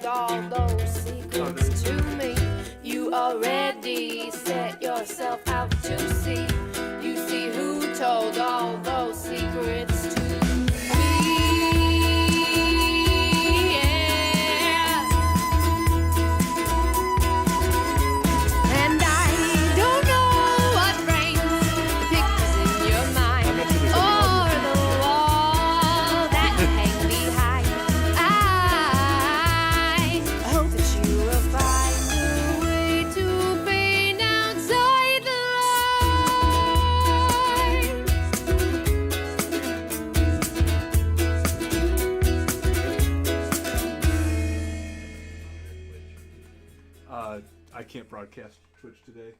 told all those secrets to me. You already set yourself out to see. You see who told all those secrets to me. I can't broadcast Twitch today.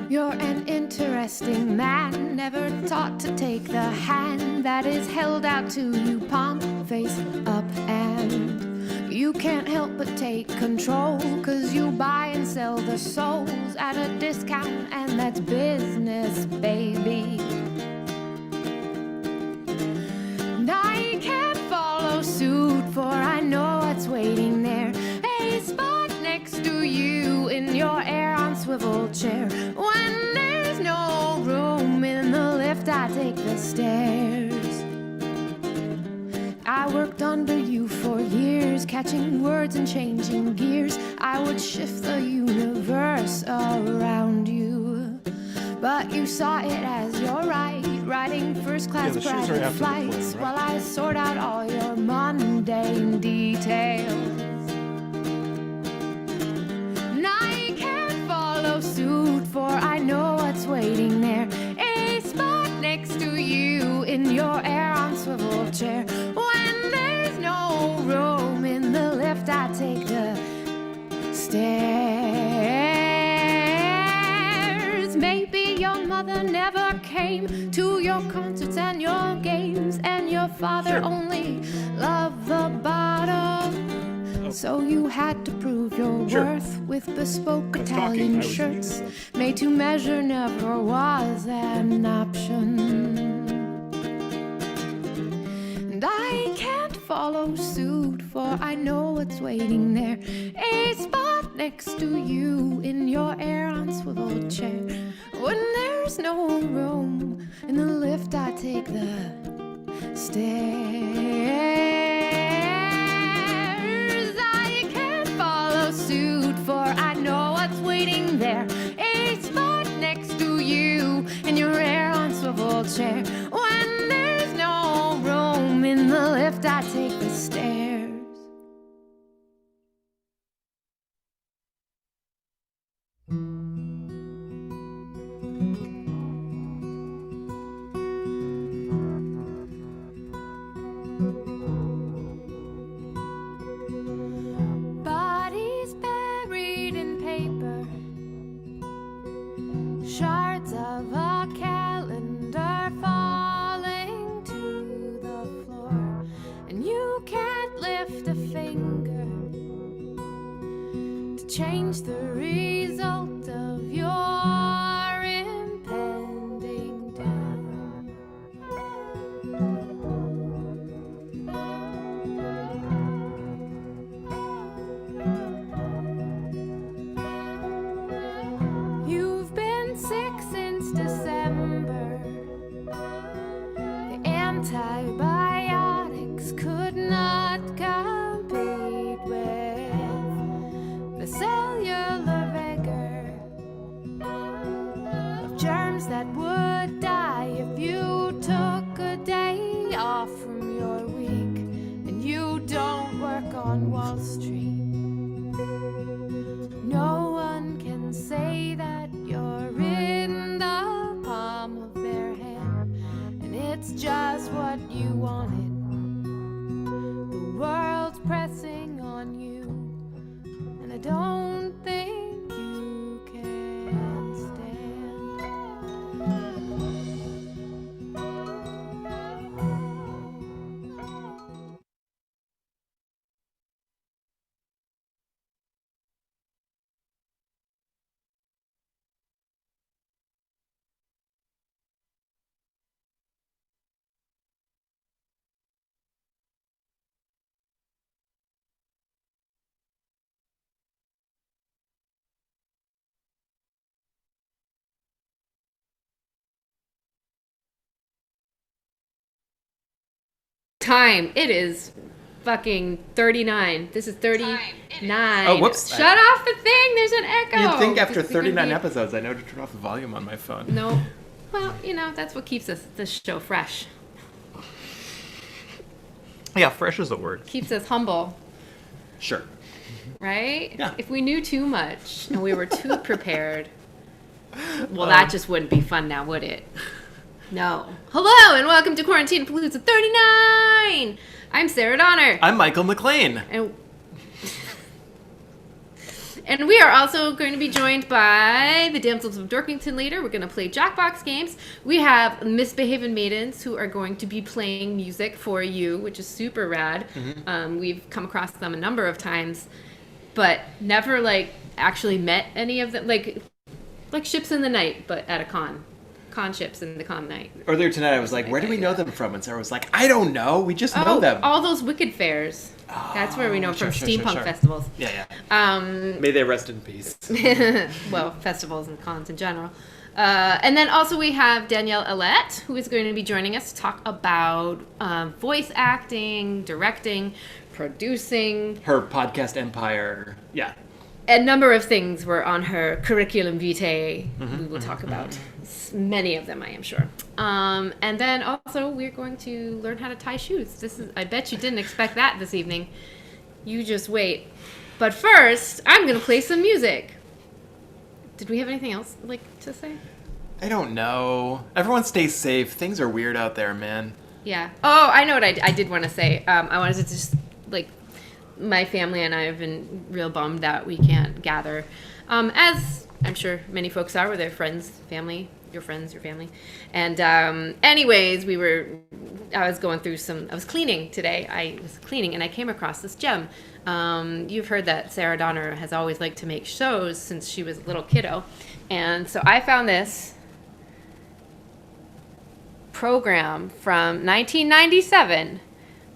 You're an interesting man, never taught to take the hand that is held out to you, palm face up, and you can't help but take control, 'cause you buy and sell the souls at a discount, and that's business, baby. And I can't follow suit, for I know what's waiting there, a spot next to you in your air on swivel chair. When there's no room in the lift, I take the stairs. I worked under you for years, catching words and changing gears. I would shift the universe around you, but you saw it as your right, riding first-class private flights, while I sort out all your mundane details. And I can't follow suit, for I know what's waiting there, a spot next to you in your air on swivel chair. When there's no room in the lift, I take the stairs. Maybe your mother never came to your concerts and your games, and your father only loved the bottom. So you had to prove your worth with bespoke Italian shirts, made to measure never was an option. And I can't follow suit, for I know what's waiting there, a spot next to you in your air on swivel chair. When there's no room in the lift, I take the stairs. I can't follow suit, for I know what's waiting there, a spot next to you in your air on swivel chair. When there's no room in the lift, I take the stairs. Bodies buried in paper, shards of a calendar falling to the floor, and you can't lift a finger to change the result of your impending doom. You've been sick since December. The antibiotics could not compete with the cellular vigor of germs that would die if you took a day off from your week and you don't work on Wall Street. No one can say that you're in the palm of their hand, and it's just what you wanted. The world's pressing on you, and I don't think you can stand. time. It is fucking 39. This is 39. Oh, whoops. Shut off the thing. There's an echo. You'd think after We're gonna 39 be- episodes, I know to turn off the volume on my phone. No. Well, that's what keeps this show fresh. Yeah, fresh is a word. Keeps us humble, Sure. right? Yeah. If we knew too much and we were too prepared, well, that just wouldn't be fun now, would it? No. Hello, and welcome to Quarantinapalooza 39! I'm Sarah Donner. I'm Michael McLean. And we are also going to be joined by the Damsels of Dorkington later. We're going to play Jackbox games. We have Misbehavin Maidens who are going to be playing music for you, which is super rad. Mm-hmm. We've come across them a number of times, but never actually met any of them. Like ships in the night, but at a con. Con ships in the con night. Earlier tonight, I was like, where do we know them from? And Sarah was like, I don't know. We just know them. All those Wicked fairs. That's where we know from sure, steampunk festivals. Yeah. Um, May they rest in peace. well, festivals and cons in general. And then also we have Danyelle Ellett, who is going to be joining us to talk about voice acting, directing, producing. Her podcast empire. Yeah. A number of things were on her curriculum vitae. We will talk about many of them, I am sure. And then also we're going to learn how to tie shoes. I bet you didn't expect that this evening. You just wait. But first, I'm going to play some music. Did we have anything else to say? I don't know. Everyone stay safe. Things are weird out there, man. Yeah. Oh, I know what I did want to say. I wanted to just, my family and I have been real bummed that we can't gather. As I'm sure many folks are with their friends, family, your friends, your family. And anyways, I was cleaning today. I was cleaning and I came across this gem. You've heard that Sarah Donner has always liked to make shows since she was a little kiddo. And so I found this program from 1997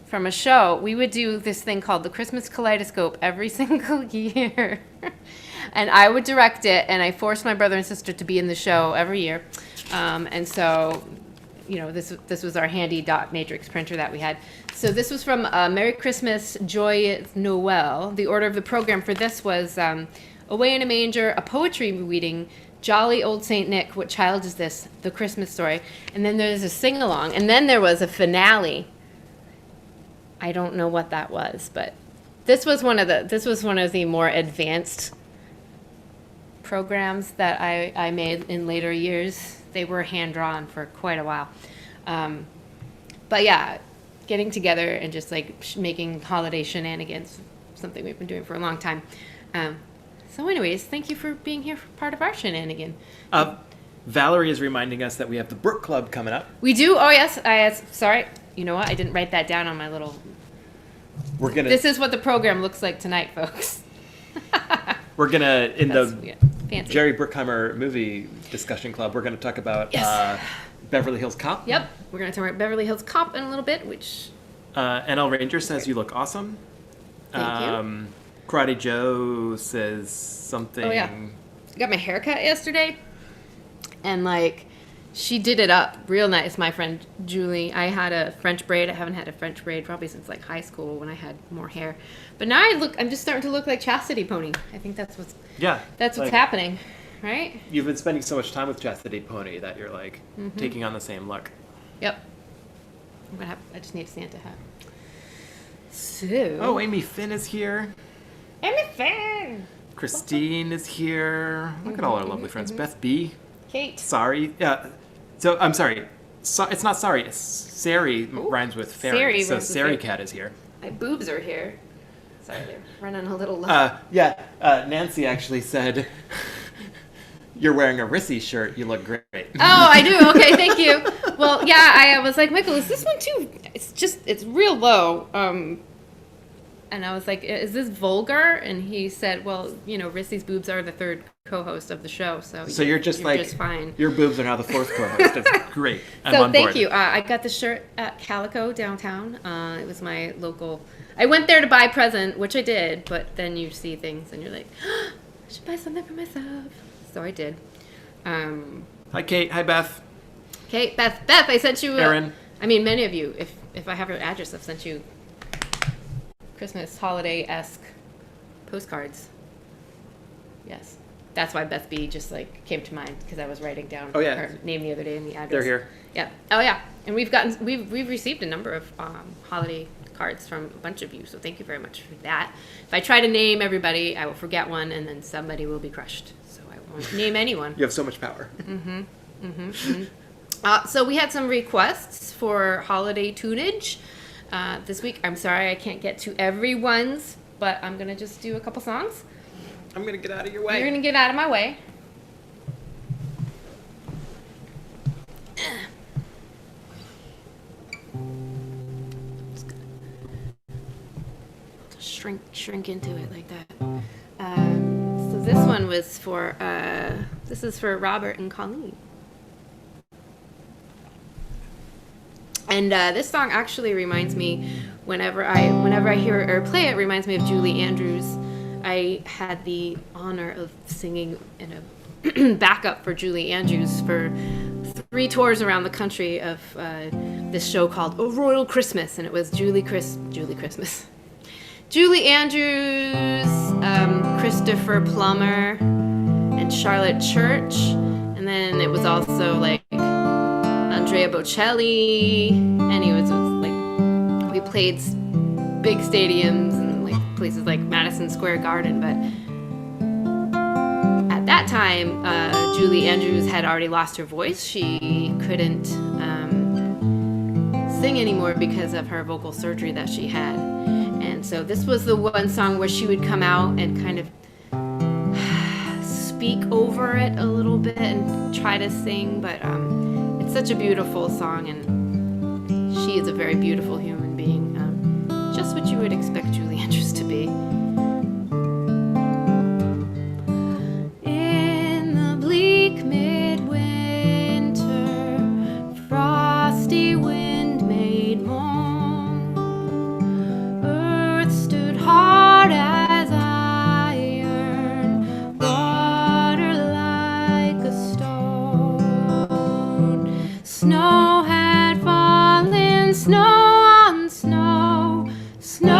from a show. We would do this thing called the Christmas Kaleidoscope every single year. And I would direct it, and I forced my brother and sister to be in the show every year. And so, this was our handy dot matrix printer that we had. So this was from Merry Christmas, Joyeux Noel. The order of the program for this was Away in a Manger, a poetry reading, Jolly Old Saint Nick, What Child Is This? The Christmas Story. And then there's a sing-along. And then there was a finale. I don't know what that was, but this was one of the more advanced programs that I made in later years. They were hand-drawn for quite a while. But yeah, getting together and just making holiday shenanigans, something we've been doing for a long time. So anyways, thank you for being here for part of our shenanigan. Valerie is reminding us that we have the Brut Club coming up. We do? Oh yes, sorry. You know what? I didn't write that down on my little... This is what the program looks like tonight, folks. We're going to, fancy. Jerry Bruckheimer movie discussion club, we're going to talk about Beverly Hills Cop. Yep. We're going to talk about Beverly Hills Cop in a little bit, which... NL Ranger says you look awesome. Thank you. Karate Joe says something... Oh, yeah. I got my hair cut yesterday, and she did it up real nice. My friend Julie, I had a French braid. I haven't had a French braid probably since high school when I had more hair. But now I'm just starting to look like Chastity Pony. I think that's what's happening, right? You've been spending so much time with Chastity Pony that you're taking on the same look. Yep. I just need a Santa hat. So. Oh, Amy Finn is here. Amy Finn. Christine is here. Look at all our lovely friends. Beth B. Kate. Sorry. Yeah. So, I'm sorry. It's not sorry. It's Sari rhymes with fairy. Sari so rhymes with Sari fairy. Cat is here. My boobs are here. Sorry, they're running a little low. Nancy actually said, you're wearing a Rissy shirt. You look great. Oh, I do? Okay, thank you. Well, yeah, I was like, Michael, is this one too... It's real low. And I was like, is this vulgar? And he said, well, Rissy's boobs are the third co-host of the show, so you're just fine. Your boobs are now the fourth co-host. It's great. I'm on thank board. you. I got the shirt at Calico downtown. It was my local... I went there to buy a present, which I did, but then you see things and you're like, I should buy something for myself. So I did. Hi, Kate. Hi, Beth. Kate, Beth, I sent you... Erin. I mean, many of you, if if I have your address, I've sent you Christmas holiday-esque postcards. Yes. That's why Beth B just like came to mind because I was writing down her name the other day in the address. They're here. Yeah. Oh yeah. And we've received a number of holiday cards from a bunch of you, so thank you very much for that. If I try to name everybody, I will forget one, and then somebody will be crushed. So I won't name anyone. You have so much power. So we had some requests for holiday tunage this week. I'm sorry I can't get to everyone's, but I'm gonna just do a couple songs. I'm going to get out of your way. You're gonna get out of my way. Shrink into it like that. So this one was for this is for Robert and Colleen. And this song actually reminds me, whenever I hear it or play it, reminds me of Julie Andrews. I had the honor of singing in a backup for Julie Andrews for 3 tours around the country of this show called A Royal Christmas, and it was Julie Andrews, Christopher Plummer, and Charlotte Church, and then it was also like Andrea Bocelli, and he was like, we played big stadiums and like places like Madison Square Garden, but at that time, Julie Andrews had already lost her voice. She couldn't sing anymore because of her vocal surgery that she had. And so this was the one song where she would come out and kind of speak over it a little bit and try to sing, but it's such a beautiful song, and she is a very beautiful human being. Just what you would expect Julie Andrews to be. In the bleak midwinter, frosty wind made moan. Earth stood hard as iron, water like a stone. Snow had fallen, snow on snow, snow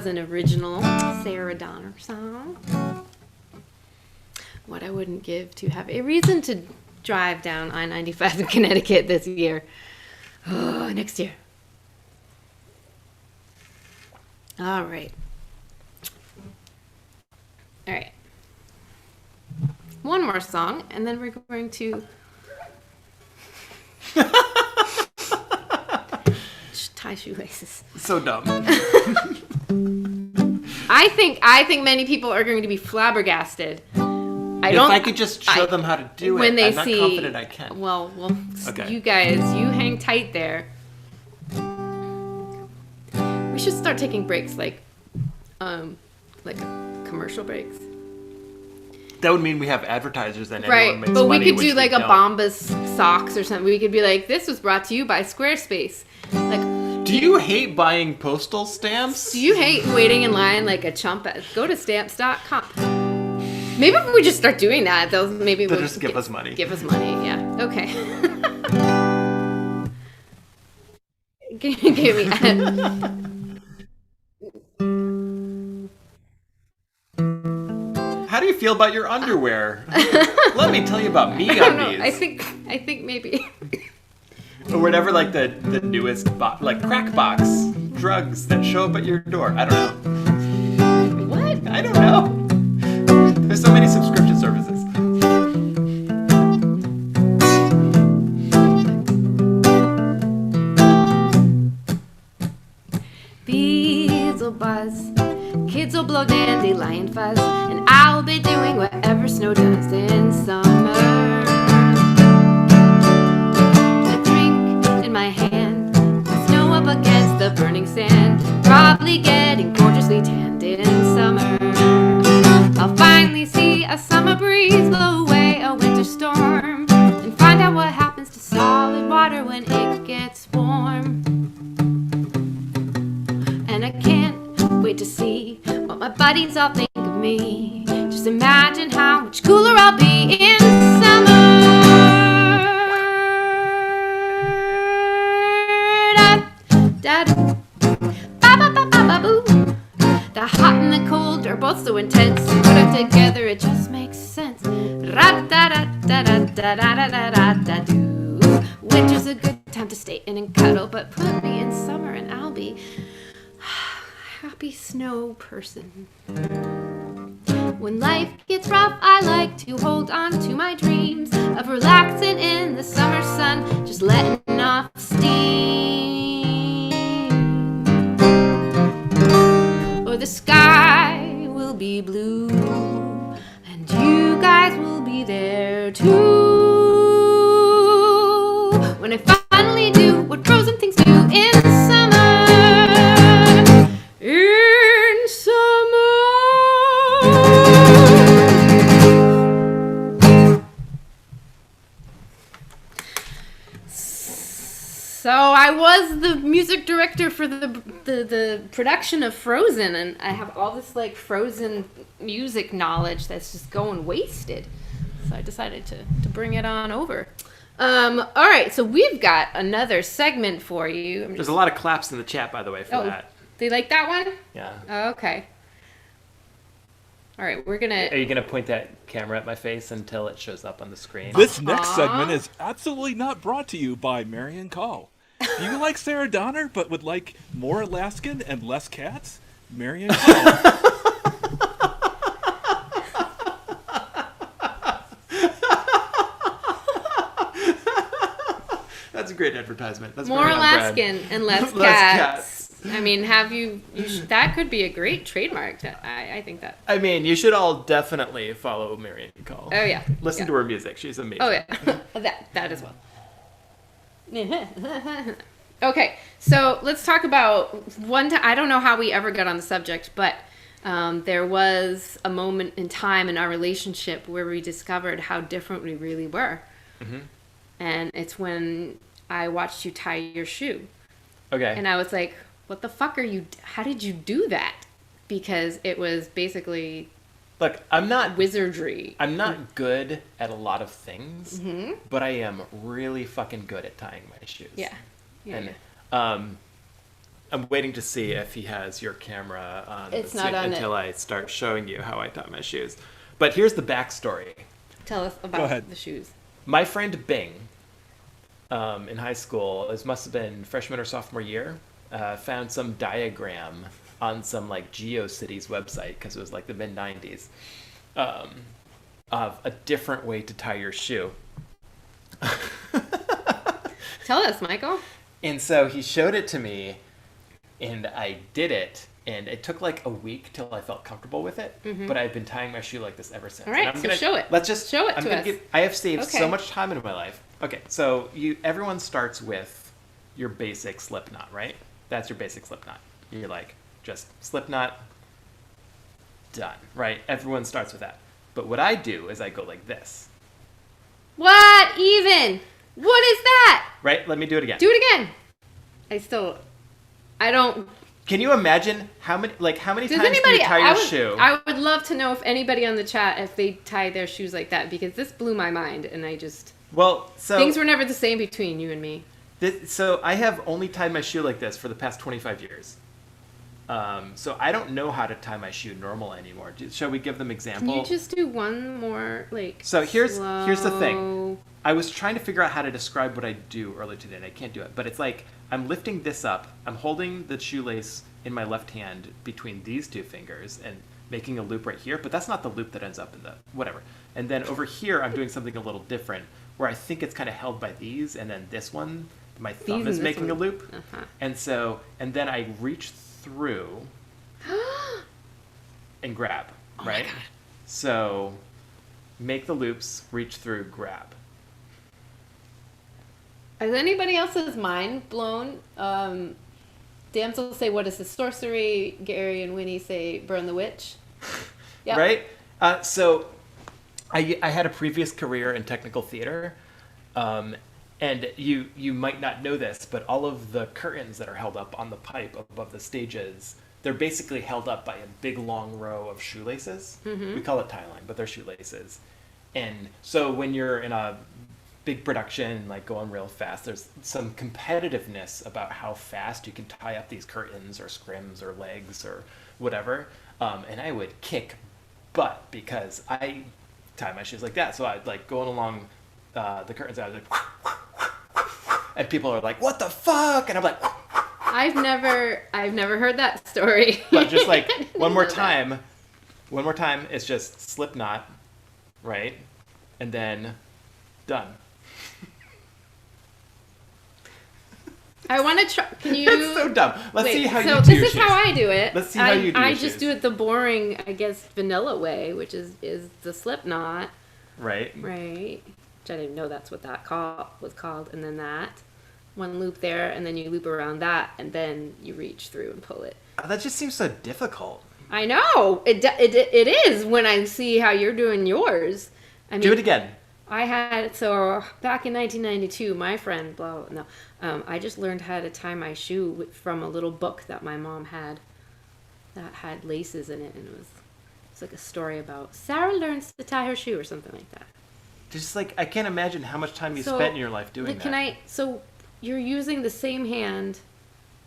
was an original Sarah Donner song. What I wouldn't give to have a reason to drive down I-95 in Connecticut this year. Oh, next year. All right. All right. One more song, and then we're going to tie shoelaces. So dumb. I think many people are going to be flabbergasted. If I could just show them how to do when it, they I'm not see, confident I can. Well, Okay. you guys, you hang tight there. We should start taking breaks, like commercial breaks. That would mean we have advertisers and Right, everyone makes but we money, could which do like a don't. Bombas socks or something. We could be like, this was brought to you by Squarespace. Like, Do you hate buying postal stamps? do you hate waiting in line like a chump? Go to stamps.com. Maybe if we just start doing that, they'll just give us money. Give us money, yeah. Okay. Give me. How do you feel about your underwear? Let me tell you about me I don't know. undies. I think maybe. Or whatever, like the newest like crack box drugs that show up at your door. I don't know. What? I don't know. There's so many subscription services. Bees will buzz, kids will blow dandelion fuzz, and I'll be doing whatever snow does in summer. A drink in my hand, snow up against the burning sand, probably getting gorgeously tanned in summer. I'll finally see a summer breeze blow away a winter storm, and find out what happens to solid water when it gets warm. And I can't wait to see what my buddies all think of me. Just imagine how much cooler I'll be in summer. Da, da, ba, ba, ba, ba, ba, boo. The hot and the cold are both so intense. Put them together, it just makes sense. Ra, da, da, da, da, da, da, da, da, da, do. Winter's a good time to stay in and cuddle, but put me in summer and I'll be happy snow person. When life gets rough, I like to hold on to my dreams of relaxing in the summer sun, just letting off steam. Or the sky will be blue, and you guys will be there too. When I finally do what frozen things do in summer. In summer. So I was the music director for the production of Frozen, and I have all this like Frozen music knowledge that's just going wasted. So I decided to bring it on over. All right, so we've got another segment for you. There's a lot of claps in the chat, by the way, for that. They like that one? Yeah. Oh, okay. All right, we're gonna. Are you gonna point that camera at my face until it shows up on the screen? This next segment is absolutely not brought to you by Marion Call. Do you like Sarah Donner but would like more Alaskan and less cats? Marion Call. That's a great advertisement. That's More very on brand. Alaskan and less Less cats. I mean, that could be a great trademark. I think that. I mean, you should all definitely follow Marion Call. Oh yeah. Listen to her music. She's amazing. Oh yeah. that as well. Okay, so let's talk about one time. I don't know how we ever got on the subject, but there was a moment in time in our relationship where we discovered how different we really were. Mm-hmm. And it's when I watched you tie your shoe. Okay. And I was like, what the fuck are you, how did you do that? Because it was basically Look, I'm not wizardry. I'm not good at a lot of things, but I am really fucking good at tying my shoes. Yeah. And I'm waiting to see if he has your camera on It's not on until I start showing you how I tie my shoes. But here's the backstory. Tell us Go about ahead. the shoes. My friend Bing, in high school, this must have been freshman or sophomore year, found some diagram on some like GeoCities website, because it was like the mid-90s, of a different way to tie your shoe. Tell us, Michael. And so he showed it to me, and I did it, and it took like a week till I felt comfortable with it. But I've been tying my shoe like this ever since. All right, And so show it. Let's just Show it I'm to gonna us. I have saved Okay. so much time in my life. Okay, so everyone starts with your basic slip knot, right? That's your basic slip knot. You're like, just slip knot, done, right? Everyone starts with that. But what I do is I go like this, What even? What is that? right? Let me do it again. Do it again. I don't. Can you imagine how many Does times do you anybody? tie your I would, shoe? I would love to know if anybody on the chat if they tie their shoes like that, because this blew my mind, and I just Well, so things were never the same between you and me. so I have only tied my shoe like this for the past 25 years. So I don't know how to tie my shoe normal anymore. Shall we give them Can example? you just do one more like? So here's the thing. slow- I was trying to figure out how to describe what I do earlier today, and I can't do it. But it's like I'm lifting this up. I'm holding the shoelace in my left hand between these two fingers and making a loop right here. But that's not the loop that ends up in the whatever. And then over here, I'm doing something a little different, where I think it's kind of held by these, and then this one, my thumb These is and this making a one. loop. Uh-huh. And then I reach through and grab, right? God. So make the loops, reach through, grab. Is anybody else's mind blown? Damsels say, "What is the sorcery?" Gary and Winnie say, "Burn the witch." Yep. Right? So I had a previous career in technical theater, and you might not know this, but all of the curtains that are held up on the pipe above the stages, they're basically held up by a big long row of shoelaces. We call it tie line, but they're shoelaces. And so when you're in a big production, like going real fast, there's some competitiveness about how fast you can tie up these curtains or scrims or legs or whatever. And I would kick butt because I tie my shoes like that. So I'd like going along the curtains, I was like, and people are like, "What the fuck?" And I'm like, I've never heard that story. but just like I didn't one more know that. time, it's just slip knot, right? And then done. I want to try. Can you? It's so dumb. Let's Wait, see how so you do this your is shoes. how I do it. Let's see how you do I your just shoes. do it the boring, I guess, vanilla way, which is the slip knot, Right? right? Which I didn't know that's what that was called. And then that one loop there, and then you loop around that, and then you reach through and pull it. That just seems so difficult. I know it is when I see how you're doing yours. I mean, Do it again. I had back in 1992, my friend, I just learned how to tie my shoe from a little book that my mom had that had laces in it, and it's like a story about Sarah learns to tie her shoe or something like that. Just like I can't imagine how much time you So, spent in your life doing that. So you're using the same hand,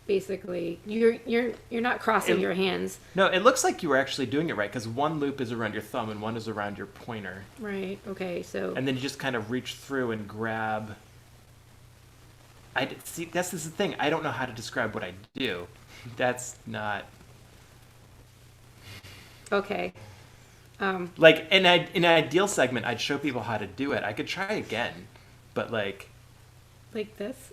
basically. You're not crossing It- your hands, No, it looks like you were actually doing it right because one loop is around your thumb and one is around your pointer, right? Okay, so and then you just kind of reach through and grab. See. That's the thing. I don't know how to describe what I do. That's not okay. like in an ideal segment. I'd show people how to do it. I could try again, but like. Like this.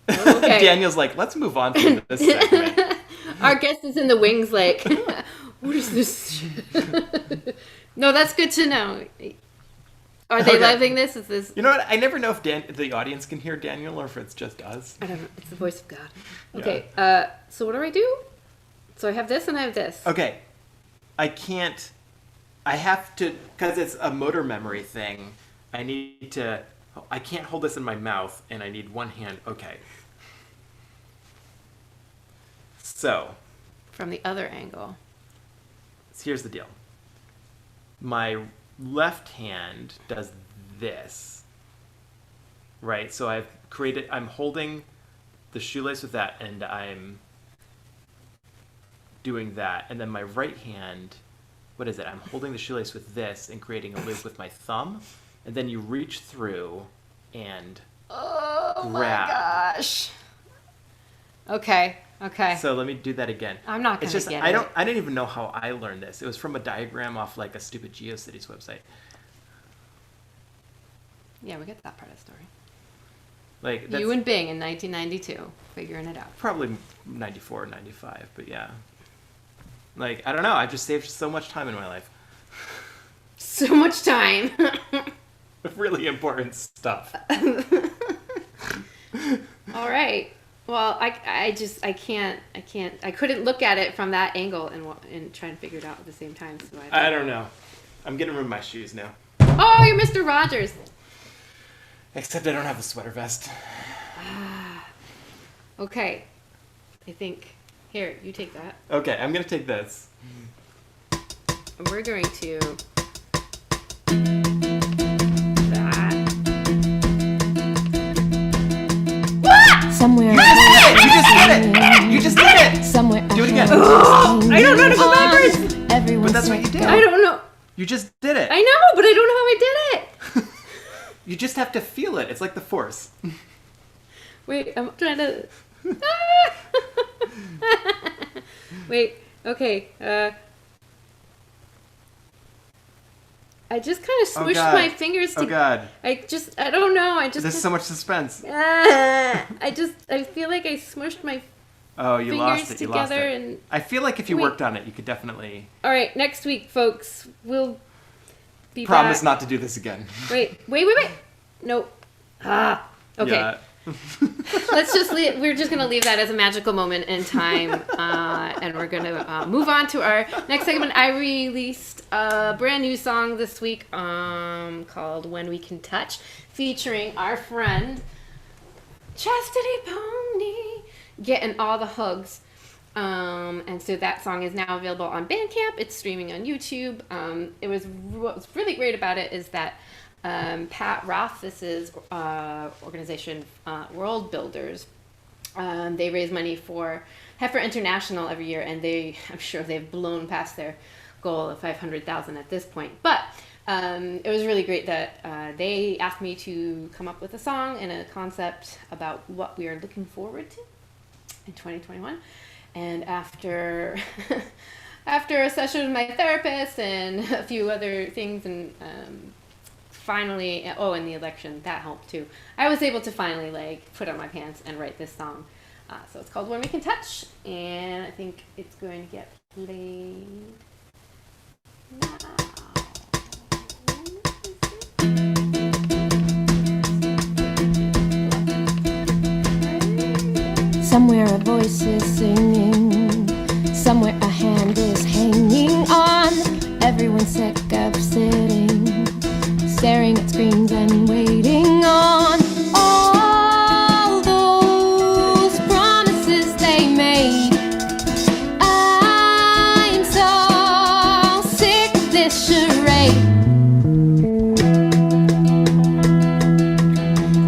Okay. Daniel's like, let's move on from this segment. Our guest is in the wings, like, what is this? No, that's good to know. Are they Okay. loving this? Is this? You know what? I never know if the audience can hear Daniel or if it's just us. I don't know. It's the voice of God. Okay. So what do I do? So I have this and I have this. Okay. I can't. I have to, because it's a motor memory thing. I can't hold this in my mouth, and I need one hand. Okay. So, From the other angle. here's the deal. My left hand does this, right? So I've created. I'm holding the shoelace with that, and I'm doing that, and then my right hand. What is it? I'm holding the shoelace with this and creating a loop with my thumb, and then you reach through and Oh grab. my gosh. Okay. So let me do that again. I'm not gonna It's just get I it. don't. I didn't even know how I learned this. It was from a diagram off like a stupid GeoCities website. Yeah, we get that part of the story. Like that's You and Bing in 1992, figuring it out. probably 94 or 95, but yeah. Like I don't know. I just saved so much time in my life. So much time. Really important stuff. All right. Well, I couldn't look at it from that angle and try and figure it out at the same time. So I don't know. I'm getting rid of my shoes now. Oh, you're Mr. Rogers. Except I don't have a sweater vest. Okay. I think. Here, you take that. Okay, I'm gonna take this. And we're going to. That. Somewhere. You just did it! You just did it! Somewhere. Do it again. I don't know how to go backwards. Everyone's But that's what you did. I don't know. You just did it. I know, but I don't know how I did it. You just have to feel it. It's like the Force. Wait, I'm trying to. Wait, okay. I just kind of smushed God. my fingers Oh together. God. I don't know. There's so much suspense. I feel like I smushed my Oh, you fingers lost it. You lost together it. and. I feel like if you Wait. worked on it, you could definitely All right, next week, folks, we'll be promise back. not to do this again. Wait. Nope. Okay. Yeah. Let's just leave. We're just gonna leave that as a magical moment in time, and we're gonna move on to our next segment. I released a brand new song this week, called "When We Can Touch," featuring our friend Chastity Pony, getting all the hugs. And so that song is now available on Bandcamp. It's streaming on YouTube. What was really great about it is that Pat Rothfuss's organization, World Builders, they raise money for Heifer International every year, and I'm sure they've blown past their goal of $500,000 at this point. But it was really great that they asked me to come up with a song and a concept about what we are looking forward to in 2021. And after a session with my therapist and a few other things, and finally, and the election, that helped too. I was able to finally put on my pants and write this song. So it's called "When We Can Touch," and I think it's going to get played now. Somewhere a voice is singing, somewhere a hand is hanging on. Everyone's sick of sitting, staring at screens and waiting on all those promises they made. I'm so sick of this charade.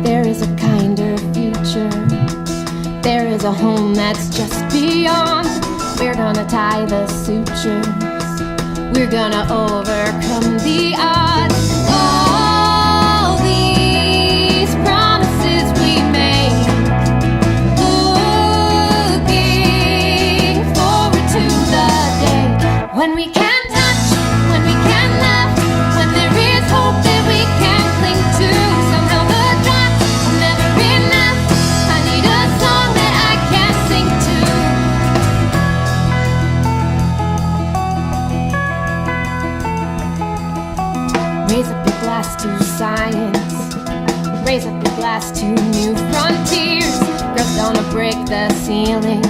There is a kinder future. There is a home that's just beyond. We're gonna tie the sutures. We're gonna overcome the odds. All these promises we made, looking forward to the day when we can touch, when we can love, when there is hope that we can cling to. Somehow the drops will never be enough. I need a song that I can sing to. Raise up your glass to science. Raise up your glass to new frontiers. Girls gonna break the ceiling.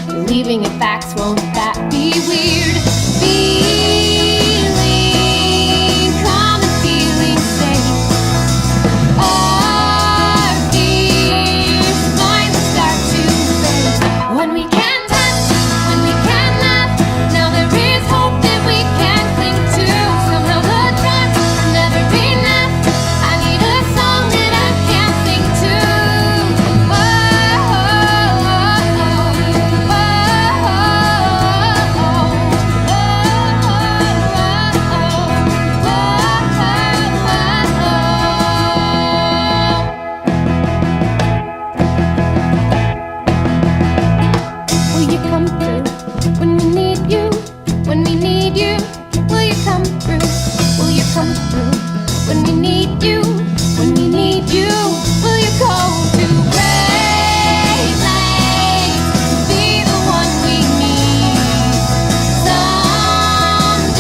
Believing in facts, won't that be weird? Feeling calm and feeling safe. Our fears finally start to fade. When we can touch, when we can laugh, now there is hope that we can cling to. Somehow the drops will never be enough. I need a song that I can sing to. When we need you, when we need you, will you go to great lengths to be the one we need someday?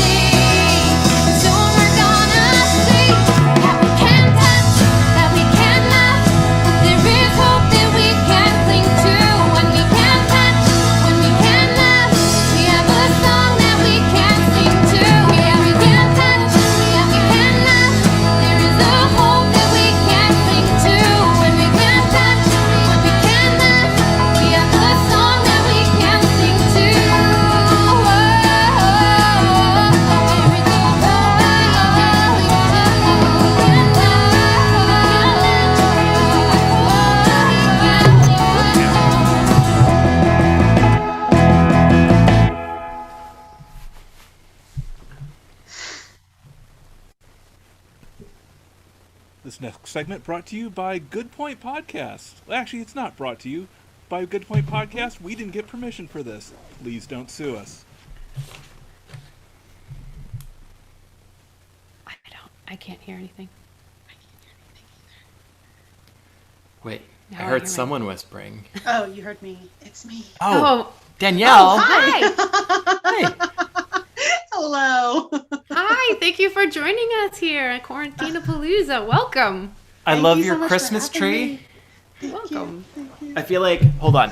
Soon we're gonna see that we can touch, that we can love, but there is hope that we can cling to. When we can touch, when we can love, we have a song that we can sing to. Yeah, we can touch, yeah, we can love, there is a hope that we can cling to. When we can touch, when we can love, we have a song that we can sing to. This next segment brought to you by Good Point Podcast. Well, actually, it's not brought to you by Good Point Podcast. We didn't get permission for this. Please don't sue us. I can't hear anything. Wait, No, I I heard hear someone whispering. Oh, you heard me. It's me. Oh, Danielle. Hi. Hi. Hello. Hi. Thank you for joining us here at Quarantinapalooza. Welcome. I Thank love you so your much for Christmas having tree. me. Welcome. I feel like, hold on.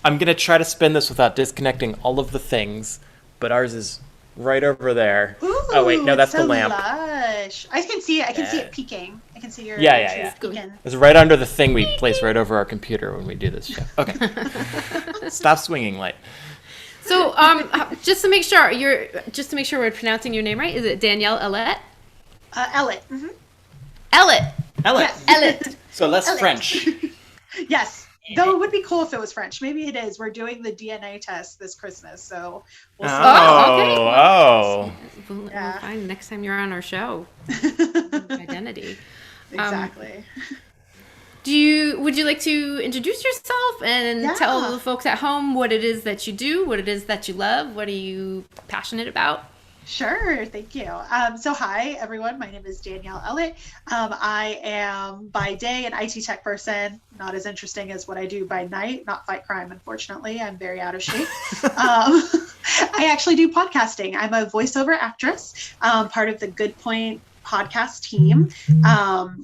I'm going to try to spin this without disconnecting all of the things, but ours is right over there. Ooh, Oh, wait, no, that's it's the so lamp. Lush. I can see it. I can see Yeah. it peeking. I can see your Yeah. trees peeking. It's right under the thing we place right over our computer when we do this show. Okay. Stop swinging light. So, just to make sure we're pronouncing your name right, is it Danyelle Ellett? Ellett. Mm-hmm. Ellett. Ellen. Ellett. So less Ellett. French. Yes. Though it would be cool if it was French. Maybe it is. We're doing the DNA test this Christmas, so we'll see. okay. We'll Yeah. find next time you're on our show. Identity. Exactly. Would you like to introduce yourself and Yeah. tell the folks at home what it is that you do, what it is that you love, what are you passionate about? Sure, thank you. So hi, everyone. My name is Danyelle Ellett. I am by day an IT tech person, not as interesting as what I do by night, not fight crime, unfortunately. I'm very out of shape. I actually do podcasting. I'm a voiceover actress, part of the Good Point podcast team,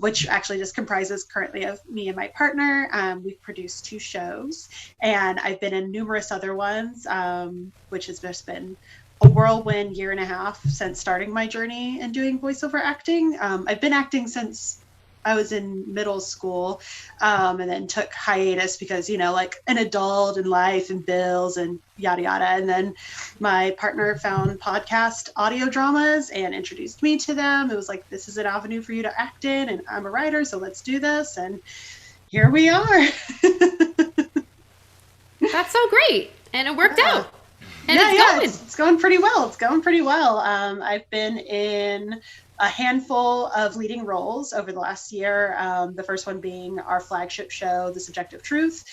which actually just comprises currently of me and my partner. We've produced 2 shows, and I've been in numerous other ones, which has just been a whirlwind year and a half since starting my journey and doing voiceover acting. I've been acting since I was in middle school, and then took hiatus because, like an adult and life and bills and yada yada. And then my partner found podcast audio dramas and introduced me to them. It was like, this is an avenue for you to act in, and I'm a writer, so let's do this. And here we are. That's so great. And it worked out. And It's going pretty well. I've been in a handful of leading roles over the last year. The first one being our flagship show, The Subjective Truth,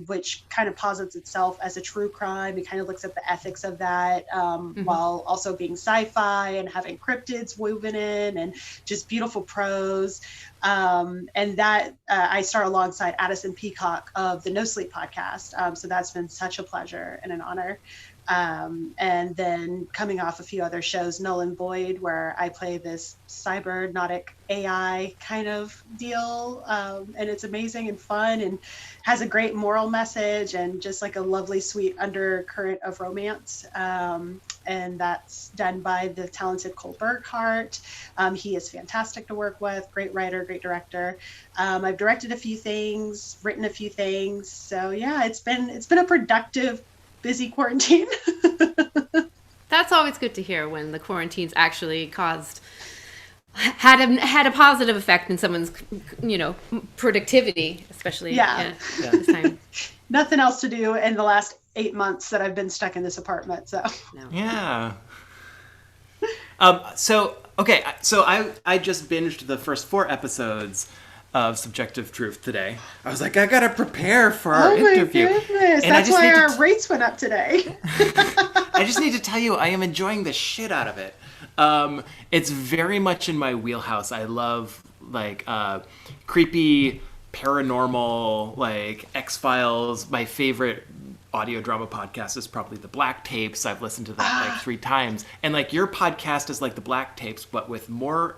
which kind of posits itself as a true crime. It kind of looks at the ethics of that, while also being sci-fi and having cryptids woven in and just beautiful prose. And that I star alongside Addison Peacock of the No Sleep podcast. So that's been such a pleasure and an honor. And then coming off a few other shows, Null and Void, where I play this cybernautic AI kind of deal. And it's amazing and fun and has a great moral message and just like a lovely, sweet undercurrent of romance. And that's done by the talented Cole Burkhart. He is fantastic to work with, great writer, great director. I've directed a few things, written a few things. So yeah, it's been a productive, busy quarantine. That's always good to hear when the quarantines actually had a positive effect in someone's, productivity, especially this time. Nothing else to do in the last 8 months that I've been stuck in this apartment. So No. Yeah. So I just binged the first 4 episodes of Subjective Truth today. I was like, I gotta prepare for our interview. Oh my goodness, that's why our rates went up today. I just need to tell you, I am enjoying the shit out of it. It's very much in my wheelhouse. I love like creepy, paranormal, like X-Files. My favorite audio drama podcast is probably The Black Tapes. I've listened to that like 3 times. And like your podcast is like The Black Tapes, but with more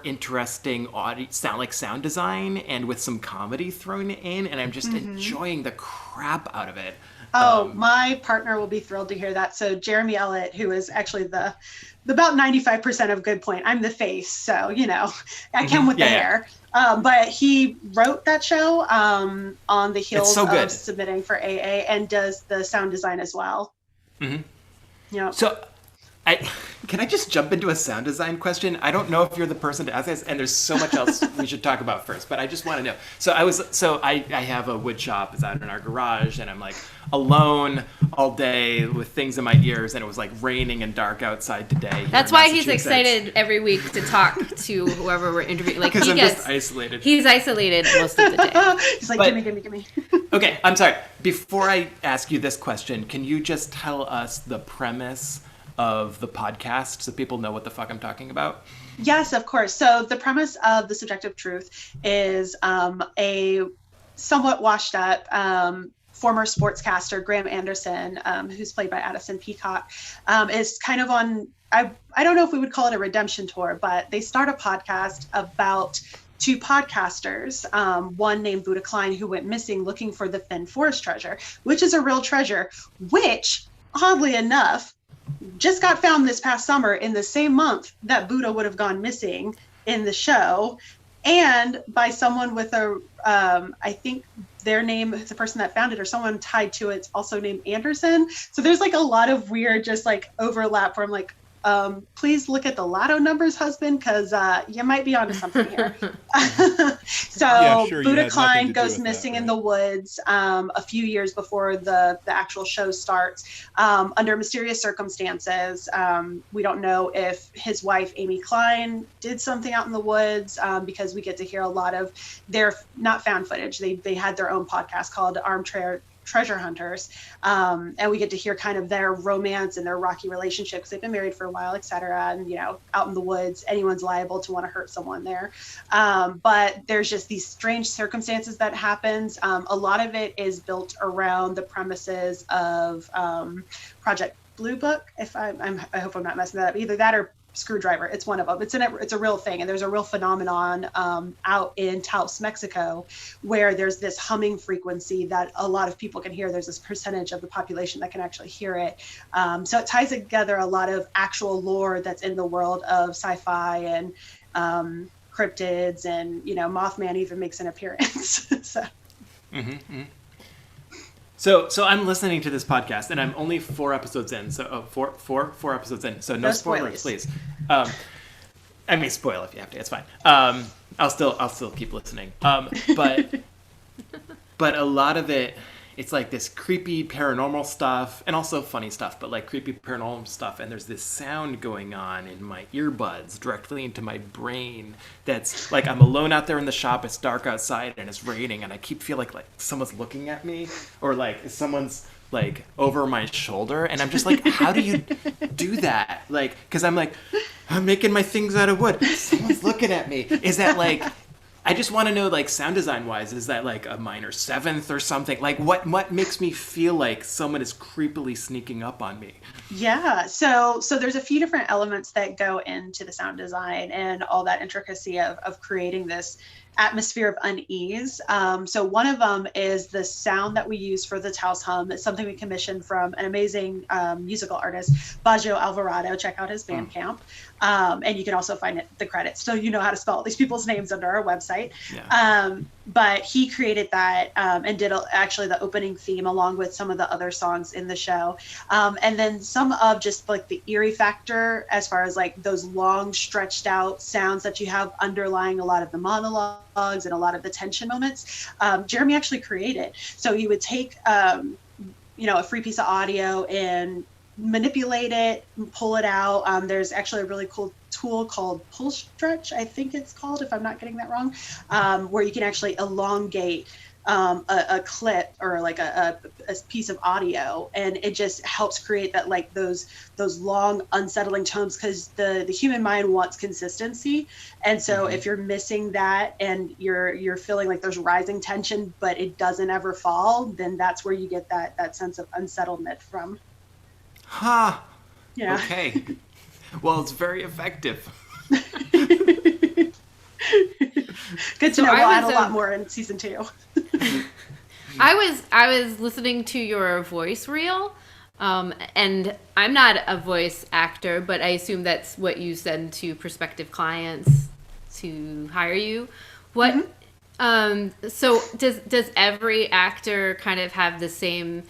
interesting sound design and with some comedy thrown in, and I'm just enjoying the crap out of it. Oh, my partner will be thrilled to hear that. So Jeremy Ellett, who is actually the about 95% of Good Point. I'm the face, so I come with the hair. But he wrote that show on the heels of submitting for AA and does the sound design as well. Mm-hmm. Yeah. So can I just jump into a sound design question? I don't know if you're the person to ask this, and there's so much else we should talk about first, but I just want to know. So I have a wood shop. It's out in our garage, and I'm like alone all day with things in my ears, and it was like raining and dark outside today. That's why he's excited every week to talk to whoever we're interviewing. Like, because I'm just isolated. He's isolated most of the day. He's like, give me. Okay, I'm sorry. Before I ask you this question, can you just tell us the premise of the podcast so people know what the fuck I'm talking about? Yes, of course. So the premise of The Subjective Truth is a somewhat washed up former sportscaster, Graham Anderson, who's played by Addison Peacock, is kind of on, I don't know if we would call it a redemption tour, but they start a podcast about 2 podcasters, one named Buddha Klein, who went missing looking for the Finn Forest treasure, which is a real treasure, which, oddly enough, just got found this past summer in the same month that Buddha would have gone missing in the show, and by someone with I think their name, the person that found it, or someone tied to it, also named Anderson. So there's like a lot of weird just like overlap where I'm like, please look at the lotto numbers, husband, because you might be onto something here. So Buddha Klein goes missing in the woods a few years before the actual show starts under mysterious circumstances. We don't know if his wife, Amy Klein, did something out in the woods because we get to hear a lot of their not found footage. They had their own podcast called Armchair Treasure Hunters, and we get to hear kind of their romance and their rocky relationships. They've been married for a while, etc. And out in the woods, anyone's liable to want to hurt someone there. But there's just these strange circumstances that happens. A lot of it is built around the premises of Project Blue Book. I hope I'm not messing that up. Either that or Screwdriver. It's one of them. It's a real thing, and there's a real phenomenon out in Taos, Mexico, where there's this humming frequency that a lot of people can hear. There's this percentage of the population that can actually hear it. So it ties together a lot of actual lore that's in the world of sci-fi and cryptids, and Mothman even makes an appearance. So. Mm-hmm. So I'm listening to this podcast, and I'm only 4 episodes in. So four episodes in. So no spoilers, please. I mean, spoil if you have to. It's fine. I'll still keep listening. But a lot of it, it's like this creepy paranormal stuff, and also funny stuff, but like creepy paranormal stuff. And there's this sound going on in my earbuds directly into my brain. That's like, I'm alone out there in the shop. It's dark outside and it's raining, and I keep feeling like someone's looking at me, or like someone's like over my shoulder, and I'm just like, how do you do that? Like, because I'm like, I'm making my things out of wood. Someone's looking at me. Is that like? I just want to know, like, sound design wise, is that like a minor 7th or something? Like, what makes me feel like someone is creepily sneaking up on me? Yeah, so there's a few different elements that go into the sound design and all that intricacy of creating this atmosphere of unease. So one of them is the sound that we use for the Taos hum. It's something we commissioned from an amazing musical artist, Baggio Alvarado. Check out his Bandcamp. And you can also find the credits, so you know how to spell all these people's names under our website. Yeah. But he created that and did actually the opening theme along with some of the other songs in the show. And then some of just like the eerie factor, as far as like those long stretched out sounds that you have underlying a lot of the monologues and a lot of the tension moments. Jeremy actually created. So he would take, a free piece of audio and manipulate it, pull it out. There's actually a really cool tool called pull stretch, I think it's called, if I'm not getting that wrong, where you can actually elongate a clip or like a piece of audio, and it just helps create that, like those long unsettling tones, because the human mind wants consistency. And so if you're missing that and you're feeling like there's rising tension but it doesn't ever fall, then that's where you get that sense of unsettlement from. Yeah. Okay. Well, it's very effective. Good to know. We'll add a lot more in season 2. I was listening to your voice reel, and I'm not a voice actor, but I assume that's what you send to prospective clients to hire you. What? So does every actor kind of have the same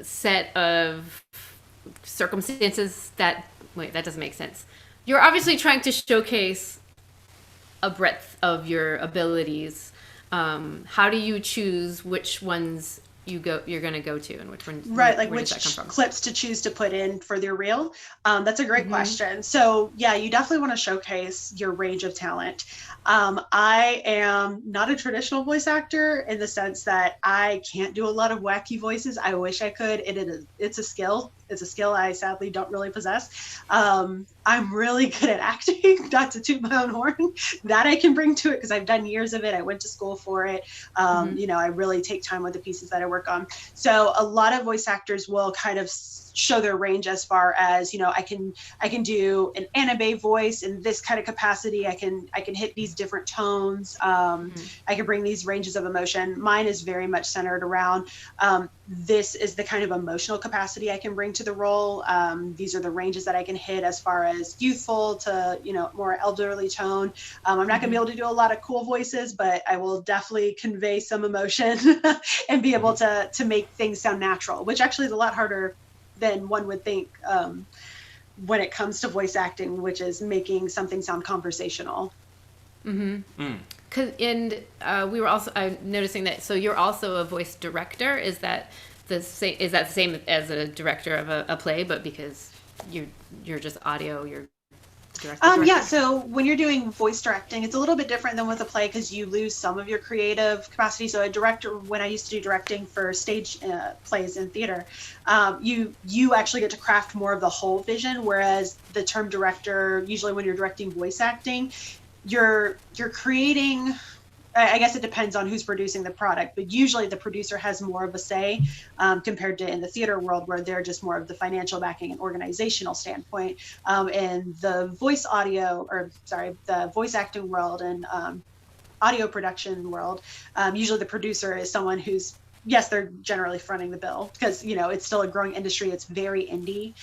set of circumstances that? Wait, that doesn't make sense. You're obviously trying to showcase a breadth of your abilities. How do you choose which ones you're going to go to, and which ones, right, like where which does that come from? clips to choose to put in for their reel? That's a great question. So yeah, you definitely want to showcase your range of talent. I am not a traditional voice actor in the sense that I can't do a lot of wacky voices. I wish I could. It's a skill. It's a skill I sadly don't really possess. I'm really good at acting, not to toot my own horn. That I can bring to it because I've done years of it. I went to school for it. You know, I really take time with the pieces that I work on. So a lot of voice actors will kind of show their range as far as, you know, I can do an anime voice in this kind of capacity. I can hit these different tones. I can bring these ranges of emotion. Mine is very much centered around this is the kind of emotional capacity I can bring to the role. These are the ranges that I can hit as far as youthful to, you know, more elderly tone. I'm not going to be able to do a lot of cool voices, but I will definitely convey some emotion and be able to make things sound natural, which actually is a lot harder than one would think when it comes to voice acting, which is making something sound conversational. We were also noticing that. So you're also a voice director. Is that the same? Is that the same as a director of a play? But because you're just audio, you're director. Yeah. So when you're doing voice directing, it's a little bit different than with a play because you lose some of your creative capacity. So a director, when I used to do directing for stage plays in theater, you actually get to craft more of the whole vision. Whereas the term director, usually when you're directing voice acting, you're creating, I guess it depends on who's producing the product, but usually the producer has more of a say compared to in the theater world where they're just more of the financial backing and organizational standpoint. In the the voice acting world and audio production world, usually the producer is someone who's, yes, they're generally fronting the bill because, you know, it's still a growing industry. It's very indie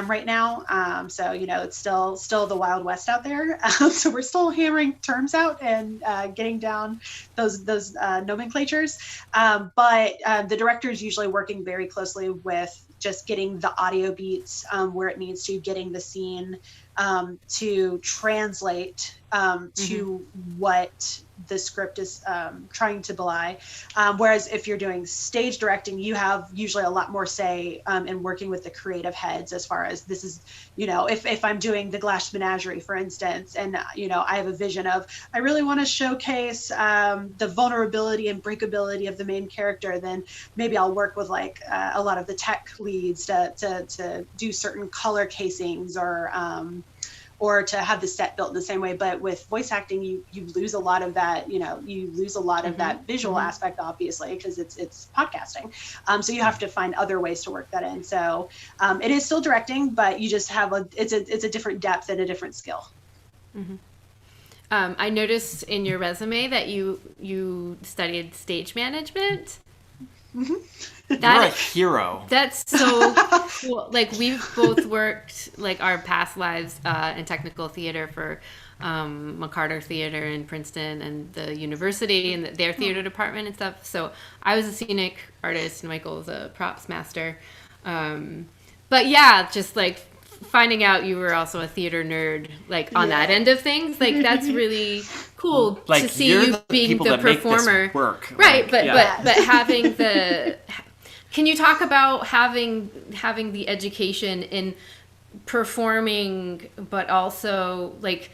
right now. So, you know, it's still the Wild West out there. So we're still hammering terms out and getting down those nomenclatures. But the director is usually working very closely with just getting the audio beats where it needs to, getting the scene to translate to what the script is trying to belie. Whereas if you're doing stage directing, you have usually a lot more say in working with the creative heads as far as this is, you know, if I'm doing the Glass Menagerie, for instance, and, you know, I have a vision of, I really want to showcase the vulnerability and breakability of the main character, then maybe I'll work with like a lot of the tech leads to do certain color casings or to have the set built in the same way. But with voice acting, you lose a lot of that, you know, you lose a lot of that visual aspect, obviously, because it's podcasting. So you have to find other ways to work that in. So it is still directing, but you just have it's a different depth and a different skill. I noticed in your resume that you studied stage management. You're a hero. That's so cool. Like, we've both worked, like, our past lives in technical theater for McCarter Theater in Princeton and the university and their theater department and stuff. So I was a scenic artist and Michael was a props master. But yeah, just like finding out you were also a theater nerd, like on that end of things, like that's really cool like, to see you being the performer. Work. Right, like, but having Can you talk about having the education in performing, but also like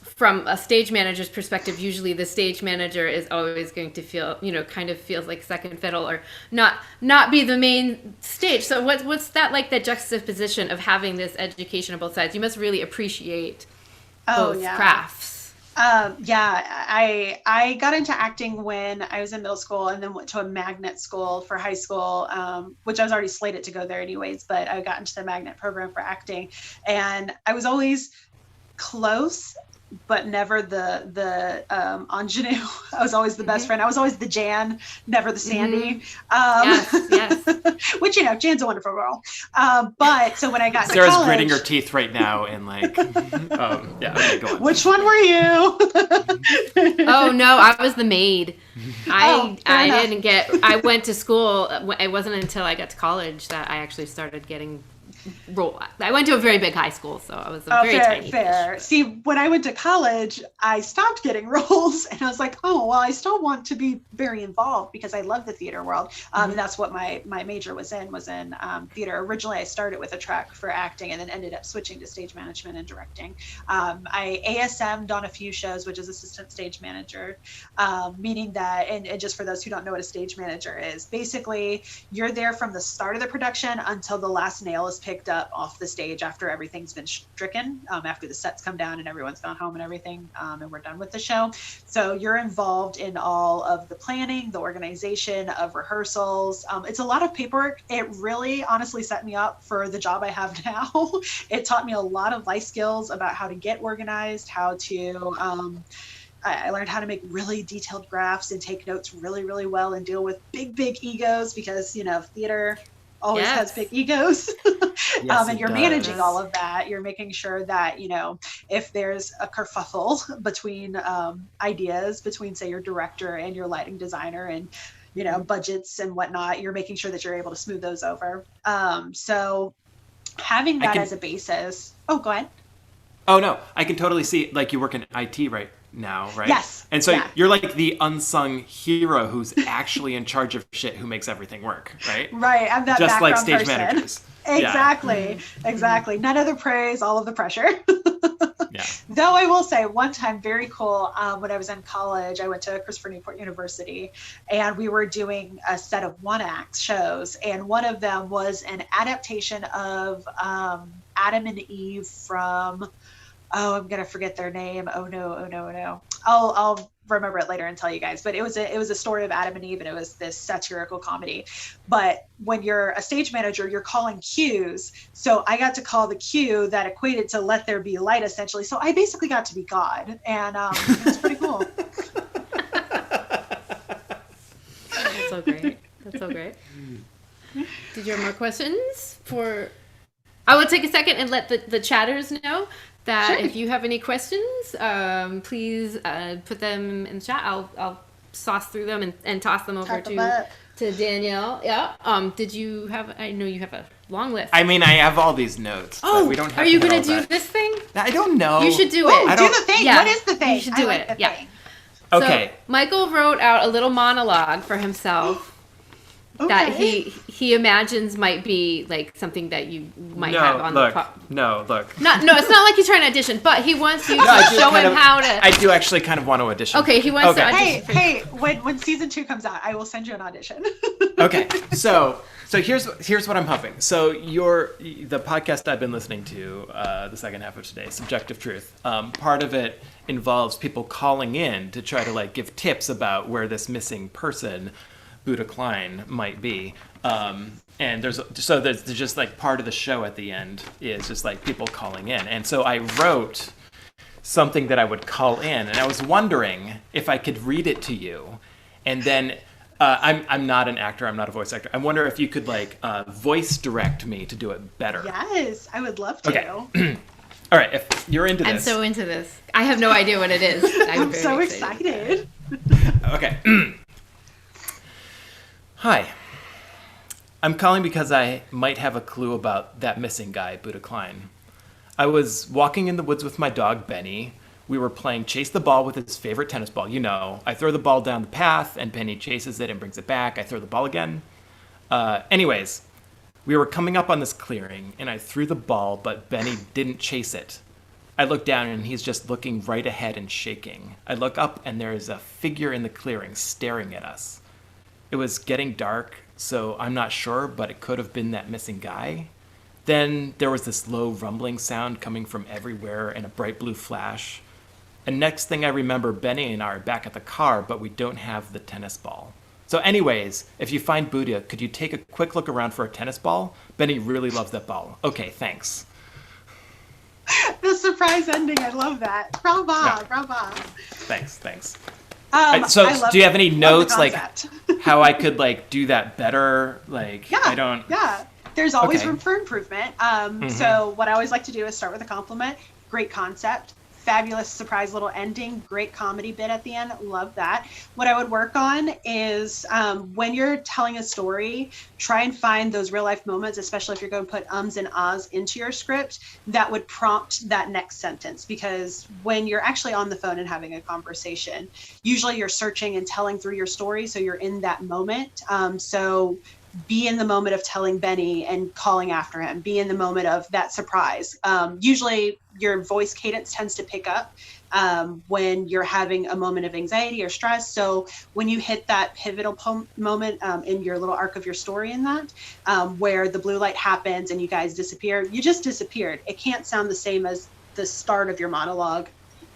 from a stage manager's perspective, usually the stage manager is always going to feel, kind of feels like second fiddle or not be the main stage. So what's that like, that juxtaposition of having this education on both sides? You must really appreciate both crafts. I got into acting when I was in middle school and then went to a magnet school for high school, which I was already slated to go there anyways, but I got into the magnet program for acting, and I was always close, but never the ingenue. I was always the best friend. I was always the Jan, never the Sandy. Yes. Which, Jan's a wonderful girl. But so when I got Sarah's to college, gritting her teeth right now and like, okay, go on. Which one were you? Oh no, I was the maid. I enough. I went to school. It wasn't until I got to college that I actually started getting role. I went to a very big high school, so I was a very tiny fish. See, when I went to college, I stopped getting roles, and I was like, oh, well, I still want to be very involved because I love the theater world. And that's what my major was in theater. Originally, I started with a track for acting and then ended up switching to stage management and directing. I ASM'd on a few shows, which is assistant stage manager, meaning that, and just for those who don't know what a stage manager is, basically, you're there from the start of the production until the last nail is picked up off the stage after everything's been stricken, after the sets come down and everyone's gone home and everything, and we're done with the show. So you're involved in all of the planning, the organization of rehearsals. It's a lot of paperwork. It really honestly set me up for the job I have now. It taught me a lot of life skills about how to get organized, how to I learned how to make really detailed graphs and take notes really, really well and deal with big egos because, theater always has big egos. Yes, and you're managing all of that. You're making sure that, if there's a kerfuffle between ideas between, say, your director and your lighting designer and, budgets and whatnot, you're making sure that you're able to smooth those over. So having that as a basis. Oh, go ahead. Oh, no. I can totally see, like, you work in IT right now, right? Yes. And so you're like the unsung hero who's actually in charge of shit who makes everything work, right? Right. I'm that just background like stage person. managers. Exactly. Exactly. None of the praise, all of the pressure. Yeah. Though I will say one time, very cool, when I was in college, I went to Christopher Newport University and we were doing a set of one-act shows. And one of them was an adaptation of Adam and Eve from, I'm going to forget their name. Oh no. I'll remember it later and tell you guys, but it was a story of Adam and Eve, and it was this satirical comedy. But when you're a stage manager, you're calling cues. So I got to call the cue that equated to let there be light, essentially. So I basically got to be God, and it was pretty cool. That's so great. Did you have more questions for? I will take a second and let the chatters know that if you have any questions, please put them in the chat. I'll sauce through them and toss them over to Danielle. Yeah. Did you have? I know you have a long list. I mean, I have all these notes. Oh, but we don't have are you going gonna to do this thing? I don't know. You should do Ooh, it. do the thing. Yeah. What is the thing? You should do I it. like the Yeah. thing. Okay. So Michael wrote out a little monologue for himself. That he imagines might be like something that you might have on the No, look. No, it's not like he's trying to audition, but he wants you to show him how to. I do actually kind of want to audition. Okay, he wants to audition. Hey, when season 2 comes out, I will send you an audition. Okay, so here's what I'm hoping. So the podcast I've been listening to, the second half of today, Subjective Truth. Part of it involves people calling in to try to like give tips about where this missing person, Buddha Klein, might be. And there's just like part of the show at the end is just like people calling in. And so I wrote something that I would call in, and I was wondering if I could read it to you. And then I'm not an actor, I'm not a voice actor. I wonder if you could like voice direct me to do it better. Yes, I would love to. Okay. All right, if you're into this. I'm so into this. I have no idea what it is. I'm so excited. Okay. Hi. I'm calling because I might have a clue about that missing guy, Buddha Klein. I was walking in the woods with my dog, Benny. We were playing chase the ball with his favorite tennis ball. You know, I throw the ball down the path, and Benny chases it and brings it back. I throw the ball again. Anyways, we were coming up on this clearing, and I threw the ball, but Benny didn't chase it. I look down, and he's just looking right ahead and shaking. I look up, and there is a figure in the clearing staring at us. It was getting dark, so I'm not sure, but it could have been that missing guy. Then there was this low rumbling sound coming from everywhere and a bright blue flash. And next thing I remember, Benny and I are back at the car, but we don't have the tennis ball. So anyways, if you find Buddha, could you take a quick look around for a tennis ball? Benny really loves that ball. Okay, thanks. The surprise ending, I love that. Bravo, Yeah. bravo. Thanks. So Do you have any notes, like, concept. how I could, like, do that better? Like, I don't... Yeah, there's always Okay. room for improvement. So what I always like to do is start with a compliment. Great concept. Fabulous surprise little ending. Great comedy bit at the end. Love that. What I would work on is when you're telling a story, try and find those real life moments, especially if you're going to put ums and ahs into your script, that would prompt that next sentence. Because when you're actually on the phone and having a conversation, usually you're searching and telling through your story. So you're in that moment. So be in the moment of telling Benny and calling after him. Be in the moment of that surprise. Usually your voice cadence tends to pick up when you're having a moment of anxiety or stress. So when you hit that pivotal moment in your little arc of your story in that, where the blue light happens and you guys disappear, you just disappeared. It can't sound the same as the start of your monologue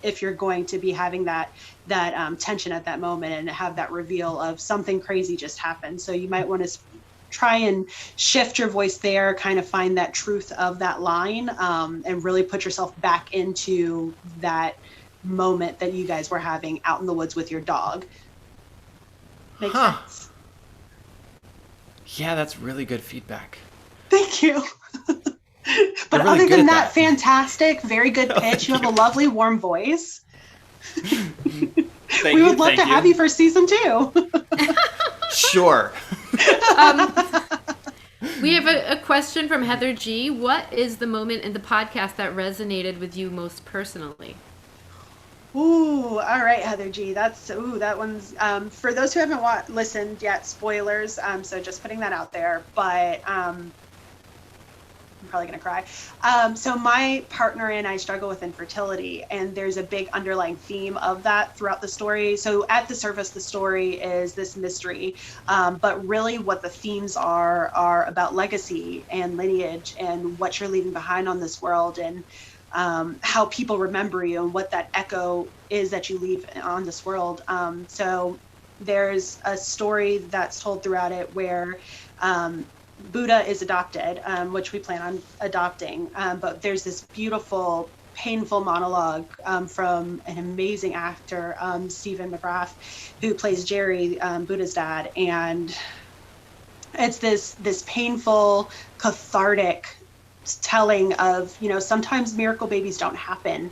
if you're going to be having that tension at that moment and have that reveal of something crazy just happened. So you might want to try and shift your voice there, kind of find that truth of that line, and really put yourself back into that moment that you guys were having out in the woods with your dog. Makes sense? Yeah, that's really good feedback. Thank you. But really other good than at that, fantastic, very good pitch. You have a lovely, warm voice. We would love to have you for season 2. Sure. We have a question from Heather G. What is the moment in the podcast that resonated with you most personally? Ooh, all right, Heather G. That one's for those who haven't listened yet. Spoilers. So just putting that out there. But I'm probably gonna cry. So my partner and I struggle with infertility, and there's a big underlying theme of that throughout the story. So at the surface, the story is this mystery, but really what the themes are about legacy and lineage and what you're leaving behind on this world, and how people remember you and what that echo is that you leave on this world. So there's a story that's told throughout it where Buddha is adopted, which we plan on adopting. But there's this beautiful, painful monologue from an amazing actor, Stephen McGrath, who plays Jerry, Buddha's dad. And it's this painful, cathartic telling of, sometimes miracle babies don't happen.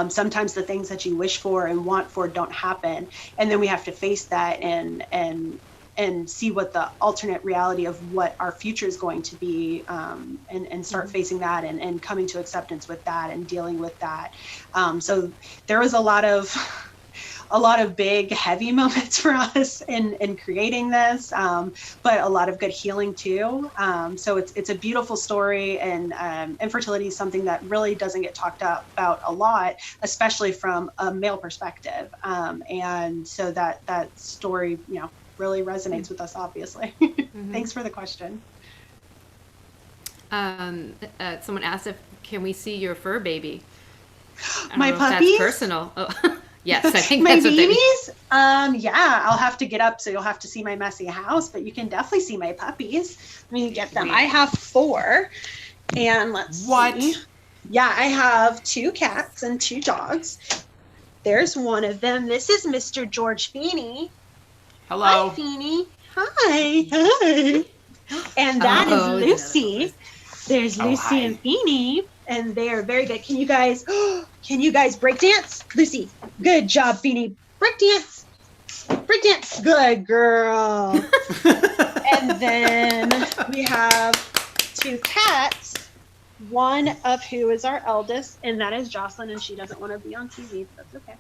Sometimes the things that you wish for and want for don't happen. And then we have to face that and see what the alternate reality of what our future is going to be, and start facing that and coming to acceptance with that and dealing with that. So there was a lot of big, heavy moments for us in creating this, but a lot of good healing too. So it's a beautiful story, and infertility is something that really doesn't get talked about a lot, especially from a male perspective. And so that story, really resonates with us, obviously. Thanks for the question. Someone asked can we see your fur baby? My don't know if puppies? that's personal. Oh, yes, I think My that's what they mean. babies? Yeah, I'll have to get up, so you'll have to see my messy house, but you can definitely see my puppies. Let me get them. I have 4, and let's see. Yeah, I have 2 cats and 2 dogs. There's one of them. This is Mr. George Feeney. Hello. Hi, Feeney. Hi. And that is Lucy. There's Lucy and Feeney, and they are very good. Can you guys break dance? Lucy, good job, Feeney. Break dance. Break dance. Good girl. And then we have 2 cats, one of who is our eldest, and that is Jocelyn, and she doesn't want to be on TV, but that's okay.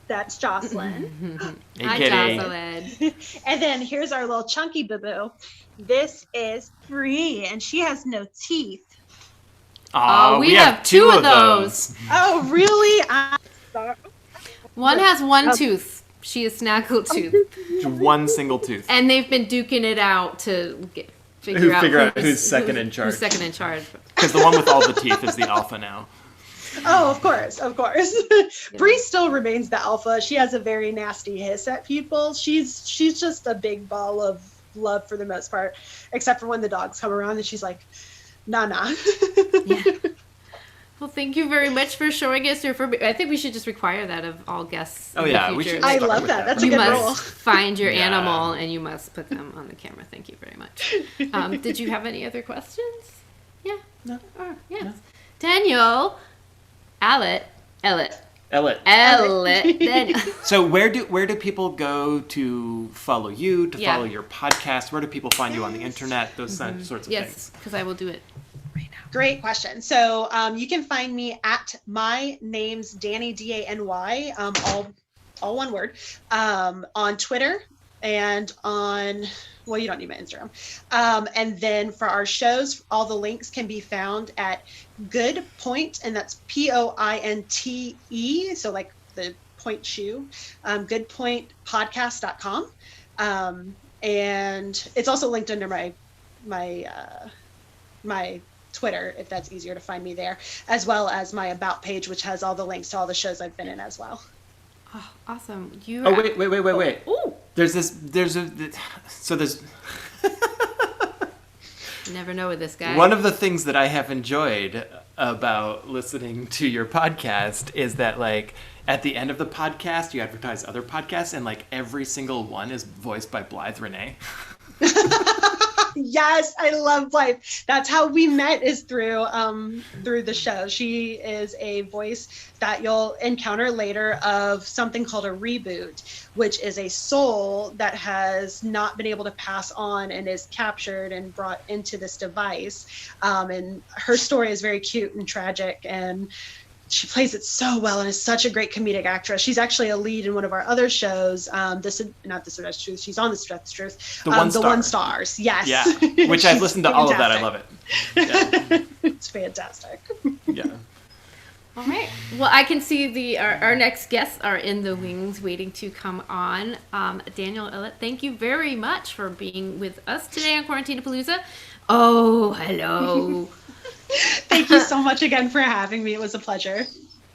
That's Jocelyn. Hi, Kitty. Jocelyn. And then here's our little chunky boo-boo. This is Bree, and she has no teeth. Aw, we have two of those. Oh, really? I'm sorry. One has one tooth. She is snaggletooth. One single tooth. And they've been duking it out to figure out who's second in charge. Who's second in charge. Because the one with all the teeth is the alpha now. Oh, of course. Bree still remains the alpha. She has a very nasty hiss at people. She's just a big ball of love for the most part, except for when the dogs come around and she's like, nah. Yeah. Well, thank you very much for showing us your fur. I think we should just require that of all guests. Oh, in yeah. the We future. should I start love with that. That's a You good must rule. find your Yeah. animal and you must put them on the camera. Thank you very much. Did you have any other questions? Yeah. No. Oh, yes. No. Danielle Ellett. Ellett. Danielle. So where do people go to follow you, to Yeah. follow your podcast? Where do people find you on the internet? Those sorts of Yes, things. because I will do it right now. Great question. So you can find me at my name's Danny, D-A-N-Y, all one word, on Twitter and on, well, you don't need my Instagram. And then for our shows, all the links can be found at Good Point, and that's Pointe, so like the point shoe, goodpointpodcast.com. And it's also linked under my Twitter, if that's easier to find me there, as well as my About page, which has all the links to all the shows I've been in as well. Oh, awesome. Oh, wait. Oh. There's You never know with this guy. one of the things that I have enjoyed about listening to your podcast is that, like, at the end of the podcast, you advertise other podcasts, and like every single one is voiced by Blythe Renee. Yes, I love Blythe. That's how we met, is through the show. She is a voice that you'll encounter later of something called a reboot, which is a soul that has not been able to pass on and is captured and brought into this device. And her story is very cute and tragic, and she plays it so well and is such a great comedic actress. She's actually a lead in one of our other shows. Not This Is That's Truth. She's on This Is That's Truth. The One The Star. One Stars. Yes. Yeah, which I've listened to all of that. I love it. Yeah. It's fantastic. Yeah. All right. Well, I can see our next guests are in the wings waiting to come on. Danyelle Ellett, thank you very much for being with us today on Quarantinapalooza. Oh, hello. Thank you so much again for having me. It was a pleasure.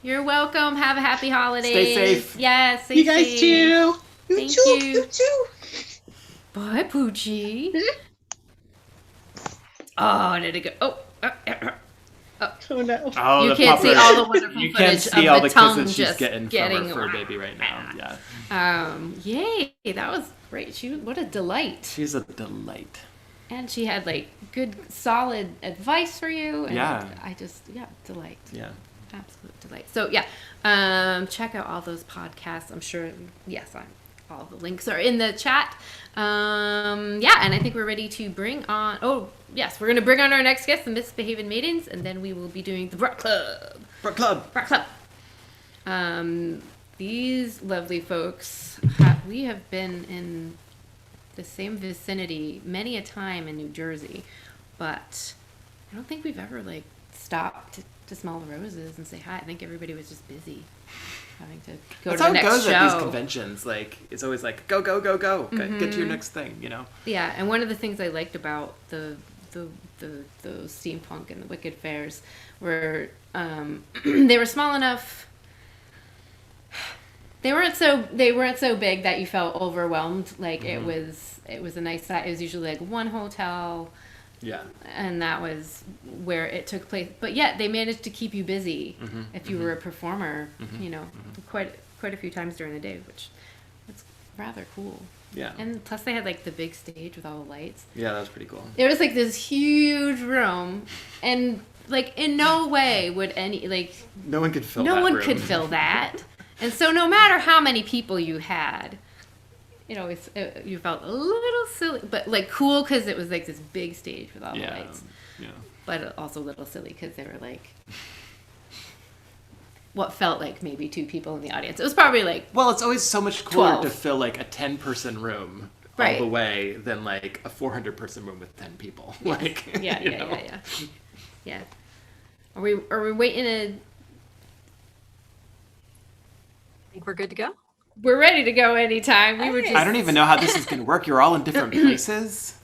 You're welcome. Have a happy holiday. Stay safe. Yes, stay You guys safe. too. Thank too. you. You too. Bye, Poochie. Oh, did it go? Oh. Oh no. Oh, You the can't see pupper. all the wonderful You can't footage see of all the the tongue kisses she's just getting getting- from her fur baby right now. Yeah. Yay, that was great. What a delight. She's a delight. And she had like good, solid advice for you. And Yeah. Delight. Yeah. Absolute delight. So check out all those podcasts. I'm sure, all the links are in the chat. And I think we're ready to bring on, we're going to bring on our next guest, the Misbehavin Maidens, and then we will be doing the Brut Club. Brut Club. These lovely folks, we have been in the same vicinity many a time in New Jersey, but I don't think we've ever like stopped to smell the roses and say hi. I think everybody was just busy having to go That's to how the it next goes show. at these conventions. Like, it's always like, go. Get to your next thing, you know? Yeah, and one of the things I liked about the steampunk and the Wicked fairs were they were small enough. They weren't so big that you felt overwhelmed. Like it was a nice size. It was usually like one hotel. Yeah. And that was where it took place. But yet they managed to keep you busy if you were a performer, quite a few times during the day, which was rather cool. Yeah. And plus they had like the big stage with all the lights. Yeah, that was pretty cool. It was like this huge room, and like in no way would No one could fill no that one room. could fill that. And so no matter how many people you had, you felt a little silly, but like cool because it was like this big stage with all the lights. Yeah. But also a little silly because they were like what felt like maybe 2 people in the audience. It was probably like, Well, it's always so much cooler 12. to fill like a 10-person room Right. all the way than like a 400-person room with 10 people. Like, yeah. Are we waiting to? I think we're good to go. We're ready to go anytime. We were just. I don't even know how this is going to work. You're all in different places.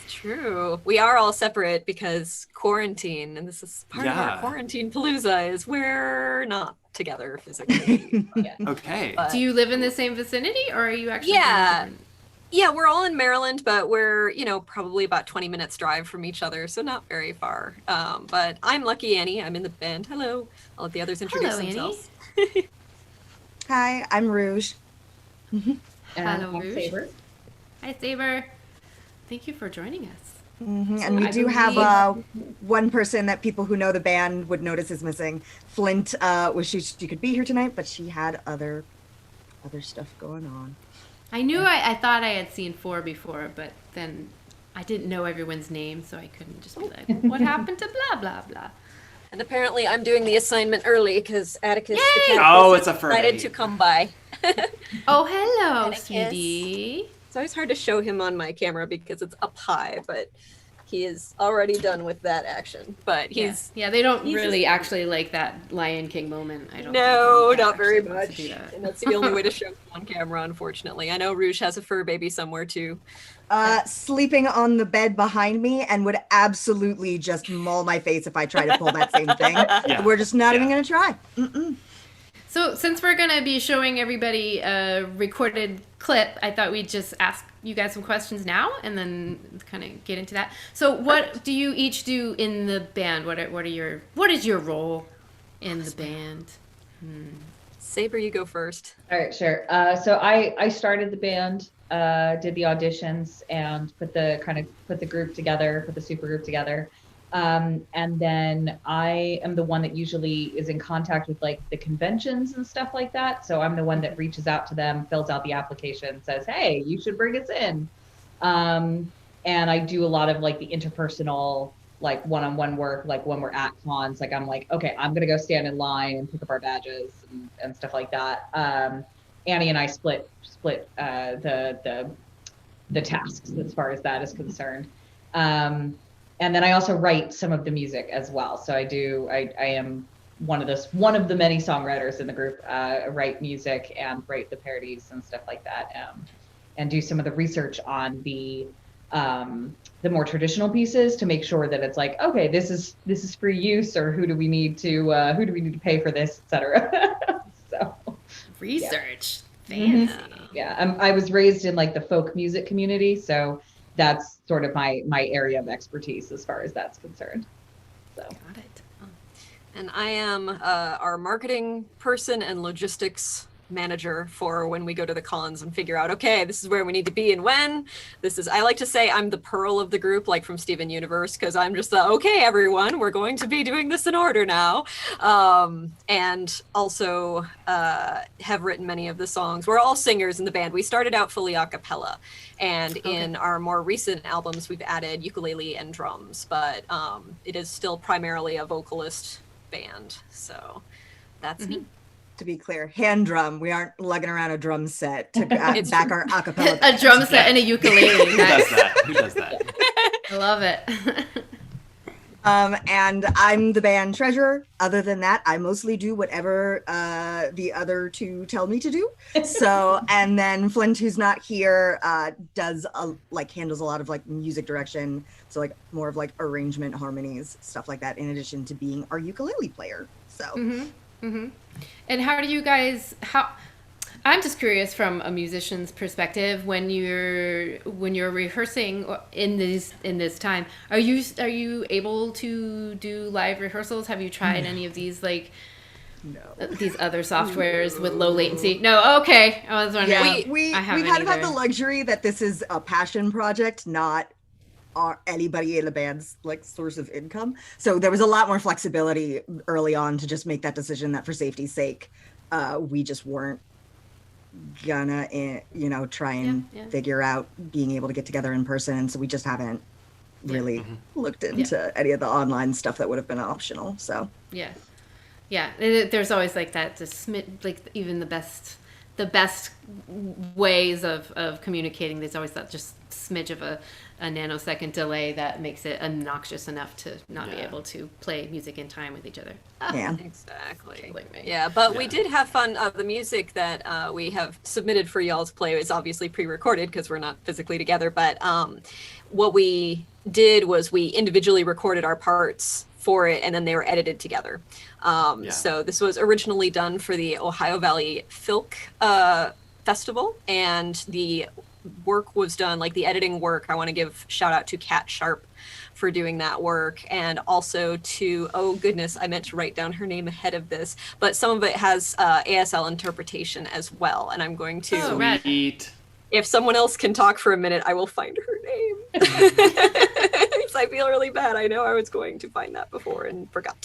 True. We are all separate because quarantine, and this is part of our Yeah. Quarantinapalooza, is we're not together physically. Okay. But- Do you live in the same vicinity, or are you actually? Yeah. from different- Yeah, we're all in Maryland, but we're, probably about 20 minutes drive from each other, so not very far. But I'm Lucky Annie. I'm in the band. Hello. I'll let the others introduce Hello, Annie. themselves. Hi, I'm Rouge. Hello, I'm Rouge. Saber. Hi, Saber. Thank you for joining us. And we I do believe- have one person that people who know the band would notice is missing. Flint she could be here tonight, but she had other stuff going on. I knew I thought I had seen 4 before, but then I didn't know everyone's name, so I couldn't just be like, what happened to blah, blah, blah. And apparently I'm doing the assignment early because Atticus the Yay! cat Oh, it's a fur decided baby. to come by. Oh, hello, Atticus. sweetie. It's always hard to show him on my camera because it's up high, but he is already done with that action. But he's Yeah, they don't he's- really actually like that Lion King moment. I don't no, think not very actually wants much. to do that. And that's the only way to show him on camera, unfortunately. I know Rouge has a fur baby somewhere too. Sleeping on the bed behind me and would absolutely just maul my face if I try to pull that same thing. Yeah. We're just not even Yeah. going to try. Mm-mm. So since we're going to be showing everybody a recorded clip, I thought we'd just ask you guys some questions now and then kind of get into that. So what do you each do in the band? What is your role in the band? Saber, you go first. All right, sure. So I started the band, did the auditions, and put the group together, put the super group together. And then I am the one that usually is in contact with like the conventions and stuff like that. So I'm the one that reaches out to them, fills out the application, says, hey, you should bring us in. And I do a lot of like the interpersonal, like one-on-one work, like when we're at cons, like I'm like, okay, I'm gonna go stand in line and pick up our badges and stuff like that. Annie and I split the tasks as far as that is concerned. And then I also write some of the music as well. So I am one of the many songwriters in the group. I write music and write the parodies and stuff like that, and do some of the research on the more traditional pieces to make sure that it's like, okay, this is free use, or who do we need to pay for this, etc. So Research. Mhm. Fancy. yeah, I was raised in like the folk music community, so that's sort of my area of expertise as far as that's concerned. So Got it. Oh. And I am our marketing person and logistics manager for when we go to the cons and figure out, okay, this is where we need to be and when. I like to say I'm the Pearl of the group, like from Steven Universe, because I'm just okay, everyone, we're going to be doing this in order now. And also have written many of the songs. We're all singers in the band. We started out fully a cappella. And in our more recent albums, we've added ukulele and drums, but it is still primarily a vocalist band. So that's me. To be clear, hand drum. We aren't lugging around a drum set to It's back true. our acapella. A drum set and a ukulele. Who does Nice. that? Who does that? I love it. And I'm the band treasurer. Other than that, I mostly do whatever the other two tell me to do. So, and then Flint, who's not here, handles a lot of like music direction. So like more of like arrangement, harmonies, stuff like that, in addition to being our ukulele player. So. And how do you guys? I'm just curious from a musician's perspective when you're rehearsing in this time. Are you able to do live rehearsals? Have you tried any of these these other softwares with low latency? No. Okay, I was wondering. Yeah, we kind of have the luxury that this is a passion project, not anybody in the band's like source of income. So there was a lot more flexibility early on to just make that decision that for safety's sake, we just weren't gonna, try and figure out being able to get together in person. And so we just haven't really looked into any of the online stuff that would have been optional. So yeah. Yeah, there's always like that, like even the best ways of communicating. There's always that just smidge of a nanosecond delay that makes it obnoxious enough to not be able to play music in time with each other. Yeah, exactly. Killing me. Yeah, but we did have fun. The music that we have submitted for y'all to play is obviously pre-recorded because we're not physically together. But what we did was we individually recorded our parts for it, and then they were edited together. So this was originally done for the Ohio Valley Filk Festival, and the work was done, like the editing work. I want to give shout out to Kat Sharp for doing that work, and also to, oh goodness, I meant to write down her name ahead of this, but some of it has ASL interpretation as well, and I'm going to, Sweet. If someone else can talk for a minute, I will find her name. I feel really bad. I know I was going to find that before and forgot.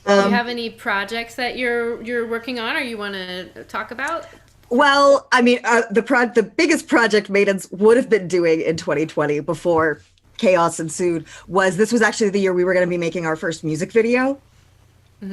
Do you have any projects that you're working on or you want to talk about? Well, I mean, the biggest project Maidens would have been doing in 2020 before chaos ensued this was actually the year we were going to be making our first music video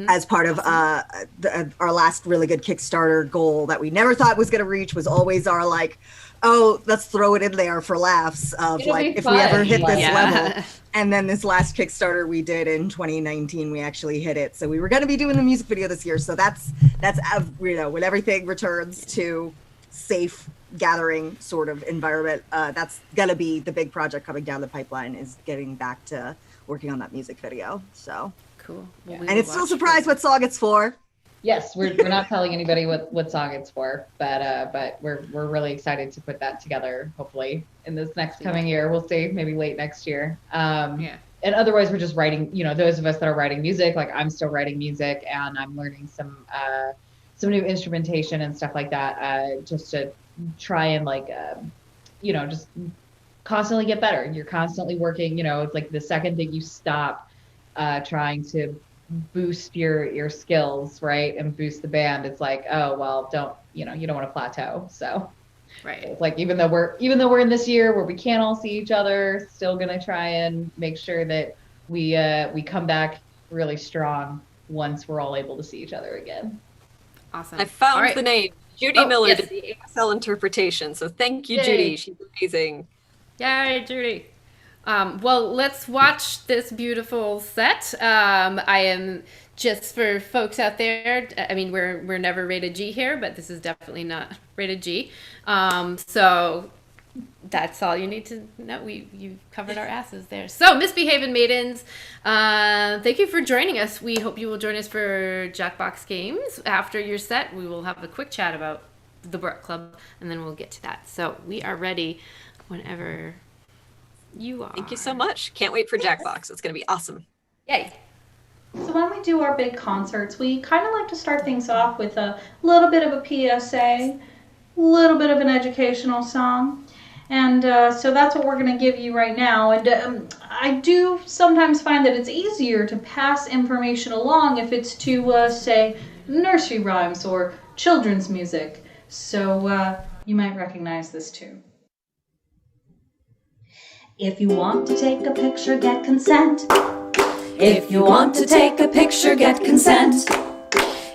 as part of our last really good Kickstarter goal that we never thought was going to reach. Was always our like, oh, let's throw it in there for laughs of It'll like be if fun. we ever hit this Yeah. level. And then this last Kickstarter we did in 2019, we actually hit it. So we were going to be doing the music video this year. So that's when everything returns to safe gathering sort of environment, that's going to be the big project coming down the pipeline, is getting back to working on that music video. So Cool. Yeah. and it's still a surprise what song it's for. Yes, we're not telling anybody what song it's for, but we're really excited to put that together. Hopefully, in this next coming year, we'll see, maybe late next year. And otherwise, we're just writing. Those of us that are writing music, like I'm still writing music, and I'm learning some new instrumentation and stuff like that, just to try and just constantly get better. You're constantly working. It's like the second that you stop trying to boost your skills, right, and boost the band, it's like, oh well, you don't want to plateau. So Right. it's like even though we're in this year where we can't all see each other, still gonna try and make sure that we come back really strong once we're all able to see each other again. Awesome. I found All right. the name. Judy Miller yes. did the ASL interpretation. So thank you, Yay. Judy. She's amazing. Yay, Judy. Well, let's watch this beautiful set. I am, just for folks out there, I mean, we're never rated G here, but this is definitely not rated G. So that's all you need to know. You covered our asses there. So, Misbehavin Maidens, thank you for joining us. We hope you will join us for Jackbox Games. After your set, we will have a quick chat about the Brut Club, and then we'll get to that. So we are ready whenever you are. Thank you so much. Can't wait for Jackbox. It's going to be awesome. Yay. So when we do our big concerts, we kind of like to start things off with a little bit of a PSA, a little bit of an educational song. And so that's what we're going to give you right now. And I do sometimes find that it's easier to pass information along if it's to, say, nursery rhymes or children's music. So you might recognize this tune. If you want to take a picture, get consent. If you want to take a picture, get consent.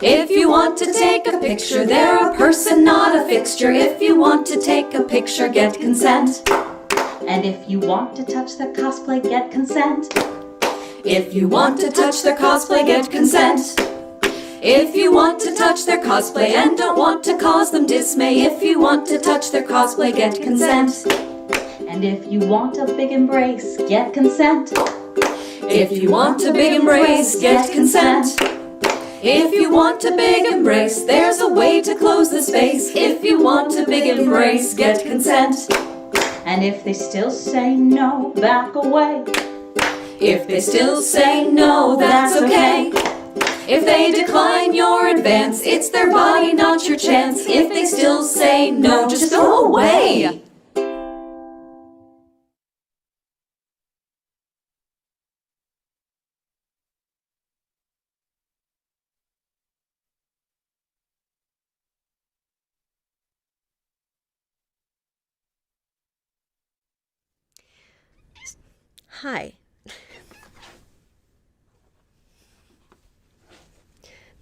If you want to take a picture, they're a person, not a fixture. If you want to take a picture, get consent. And if you want to touch their cosplay, get consent. If you want to touch their cosplay, get consent. If you want to touch their cosplay and don't want to cause them dismay, if you want to touch their cosplay, get consent. And if you want a big embrace, get consent. If you want a big embrace, get consent. If you want a big embrace, there's a way to close the space. If you want a big embrace, get consent. And if they still say no, back away. If they still say no, that's okay. If they decline your advance, it's their body, not your chance. If they still say no, just go away. Hi.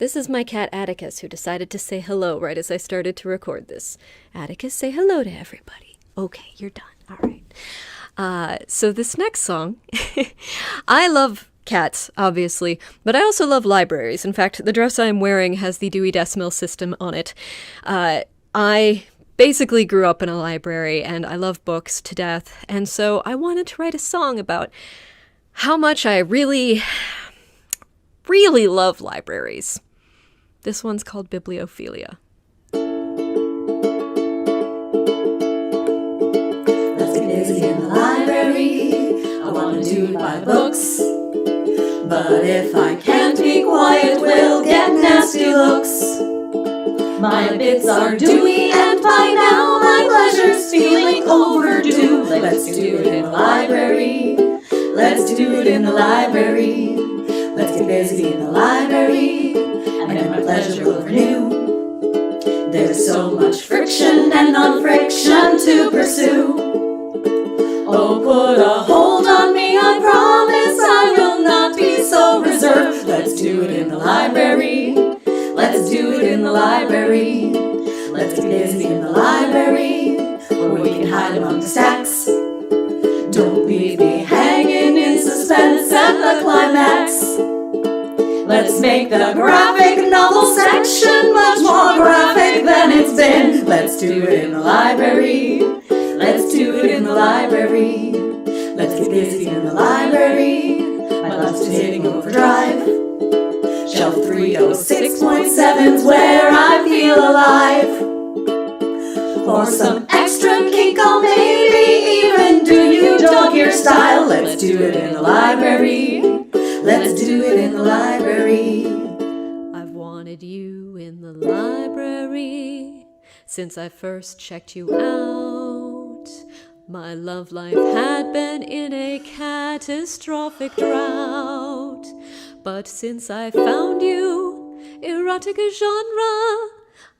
This is my cat Atticus, who decided to say hello right as I started to record this. Atticus, say hello to everybody. Okay, you're done. All right. So this next song, I love cats, obviously, but I also love libraries. In fact, the dress I'm wearing has the Dewey Decimal System on it. I basically grew up in a library, and I love books to death, and so I wanted to write a song about how much I really, really love libraries. This one's called Bibliophilia. Let's get busy in the library. I want to do it by the books. But if I can't be quiet, we'll get nasty looks. My bits are dewy, and by now my pleasure's feeling overdue. Let's do it in the library. Let's do it in the library. Let's get busy in the library, and then my pleasure will renew. There's so much friction and non-friction to pursue. Oh, put a hold on me, I promise I will not be so reserved. Let's do it in the library. Let's do it in the library. Let's get busy in the library, where we can hide among the stacks. Don't leave me hanging in suspense at the climax. Let's make the graphic novel section much more graphic than it's been. Let's do it in the library. Let's do it in the library. Let's get busy in the library. My love's just hitting overdrive. Shelf 306.7's where I feel alive. For some extra kick, I'll maybe even do you dog ear style. Let's do it in the library. Let's do it in the library. I've wanted you in the library since I first checked you out. My love life had been in a catastrophic drought. But since I found you, erotica genre,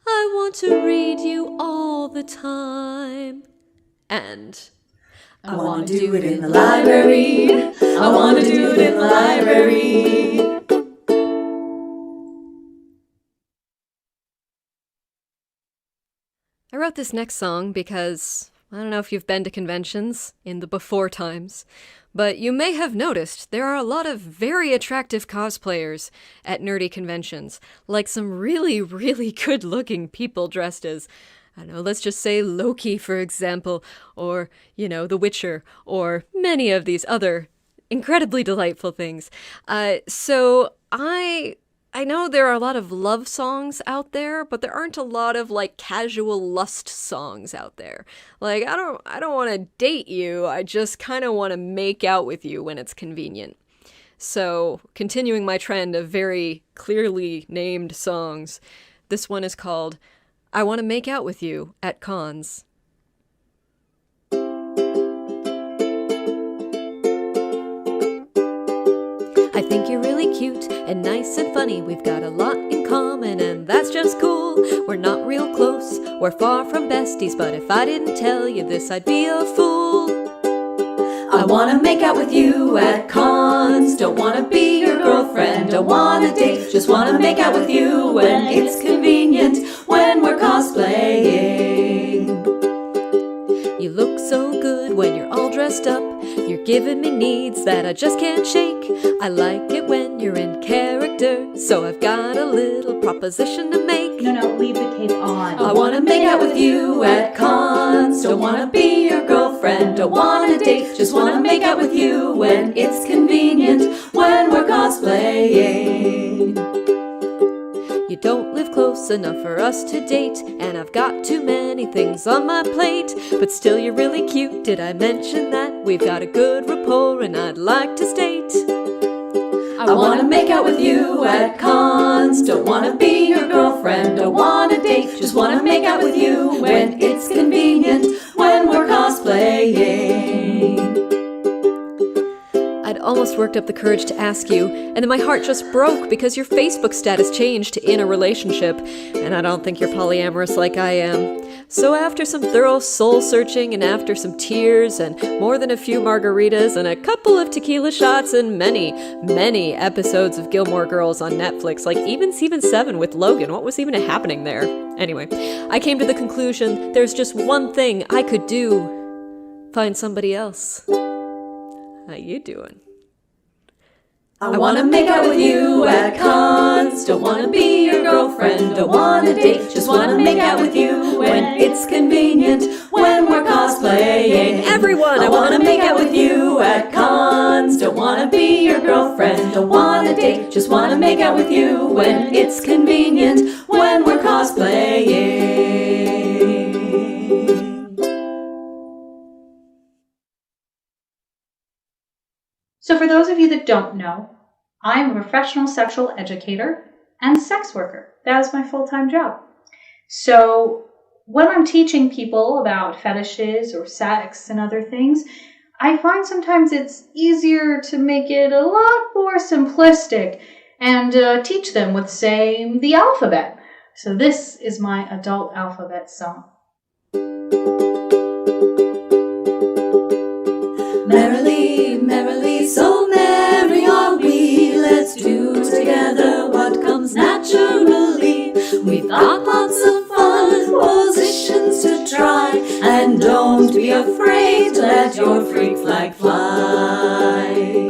I want to read you all the time. And I want to do it in the library. I want to do it in the library. I wrote this next song because I don't know if you've been to conventions in the before times, but you may have noticed there are a lot of very attractive cosplayers at nerdy conventions, like some really, really good-looking people dressed as, I don't know, let's just say Loki, for example, or, The Witcher, or many of these other incredibly delightful things. So I know there are a lot of love songs out there, but there aren't a lot of casual lust songs out there. I don't want to date you. I just kind of want to make out with you when it's convenient. So, continuing my trend of very clearly named songs, this one is called I Want to Make Out With You at Cons. I think you're really cute and nice and funny. We've got a lot in common and that's just cool. We're not real close, we're far from besties, but if I didn't tell you this, I'd be a fool. I wanna make out with you at cons. Don't wanna be your girlfriend, don't wanna date. Just wanna make out with you when it's convenient, when we're cosplaying. You look so good when you're all dressed up. You're giving me needs that I just can't shake. I like it when you're in character, so I've got a little proposition to make. No, leave the cape on. I wanna make out with you at cons. Don't wanna be your girlfriend, don't wanna date. Just wanna make out with you when it's convenient, when we're cosplaying. You don't live close enough for us to date, and I've got too many things on my plate. But still, you're really cute, did I mention that? We've got a good rapport, and I'd like to state I wanna make out with you at cons. Don't wanna be your girlfriend, don't wanna date. Just wanna make out with you when it's convenient, when we're cosplaying. I'd almost worked up the courage to ask you, and then my heart just broke because your Facebook status changed to in a relationship, and I don't think you're polyamorous like I am. So after some thorough soul-searching and after some tears and more than a few margaritas and a couple of tequila shots and many, many episodes of Gilmore Girls on Netflix, like even season 7 with Logan, what was even happening there? Anyway, I came to the conclusion there's just one thing I could do. Find somebody else. How you doing? I wanna make out with you at cons. Don't wanna be your girlfriend. Don't wanna date. Just wanna make out with you when it's convenient. When we're cosplaying. Everyone, I wanna make out with you at cons. Don't wanna be your girlfriend. Don't wanna date. Just wanna make out with you when it's convenient. When we're cosplaying. So for those of you that don't know, I'm a professional sexual educator and sex worker. That is my full-time job. So when I'm teaching people about fetishes or sex and other things, I find sometimes it's easier to make it a lot more simplistic and teach them with, say, the alphabet. So this is my adult alphabet song. Merrily, merrily, so merry are we. Let's do together what comes naturally. We've got lots of fun positions to try, and don't be afraid to let your freak flag fly.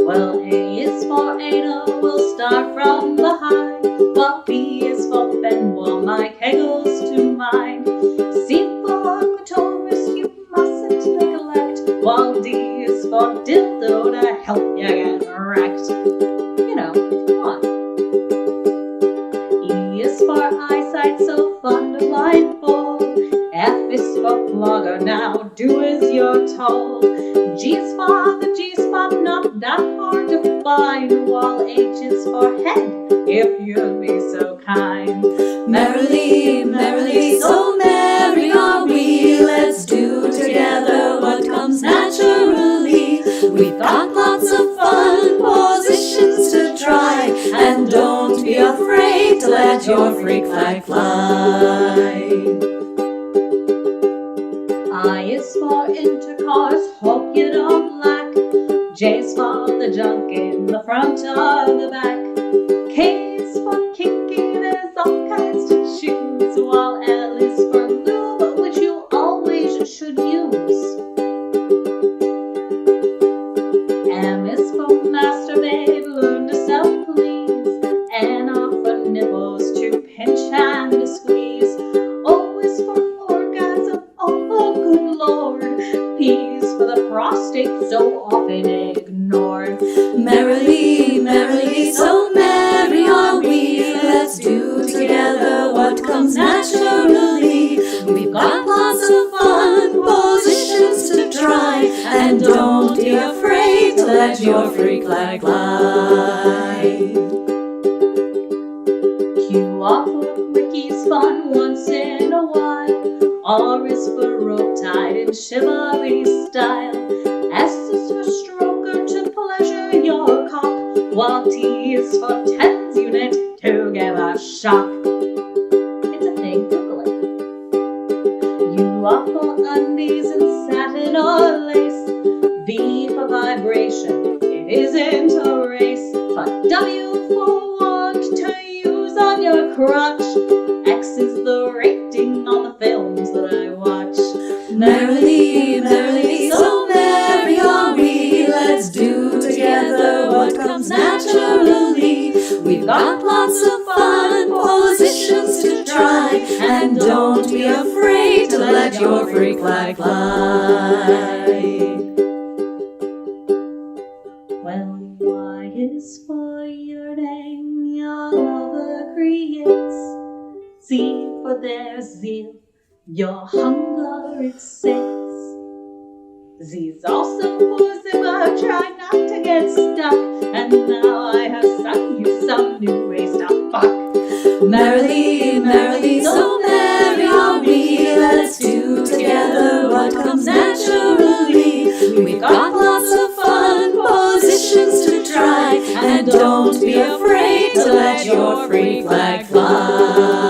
Well, A is for anal, we'll start from behind. While B is for Ben, well, my kegels to mine. C for clitoris, you mustn't neglect. While D is for dildo to help you get erect. You know, if you want. E is for eyesight, so fun to blindfold. F is for flogger, now do as you're told. G is for the G-spot, not that hard to find. While H is for head, if you'd be so kind. Merrily, merrily, so merry are we. Let's do together what comes naturally. We've got lots of fun positions to try, and don't be afraid to let your freak flag fly. I is for intercourse, hope you don't lack. J is for the junk in the front or the back. K is for kinky, there's all kinds to choose. While L is for lube, which you always should use. M is for masturbate, learn to self-please. N are for nipples to pinch and to squeeze. O is for orgasm, oh good lord. P is for the prostate, so often ignored. Merrily, merrily, so merry are we. Let's do together what comes naturally. We've got lots of fun positions to try, and don't be afraid to let your freak flag fly. Q are for Ricky's fun once in a while. R is for rope tied in chivalry style. S is for stroker to pleasure your cock. While T is for tens unit to give a shock. It's a thing, Google it. U are for undies in satin or lace. V for vibration, it isn't a race. But W for wand to use on your crotch. X is the rating on the films that I watch. Merrily, merrily, so merry are we. Let's do together what comes naturally. We've got lots of fun positions to try, and don't be afraid to let your freak flag fly. Well, Y is for yearning, your lover creates. Z for their zeal, your hunger it says. Z's also for zipper, try not to get stuck. And now I have sung you some new ways to fuck. Merrily, merrily, so merry are we. Let's do together what comes naturally. We've got lots of fun positions to try, and don't be afraid to let your freak flag fly.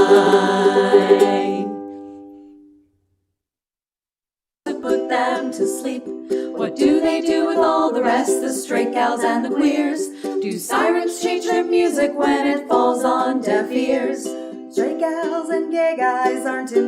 gals and the queers? Do sirens change their music when it falls on deaf ears? Straight gals and gay guys aren't in.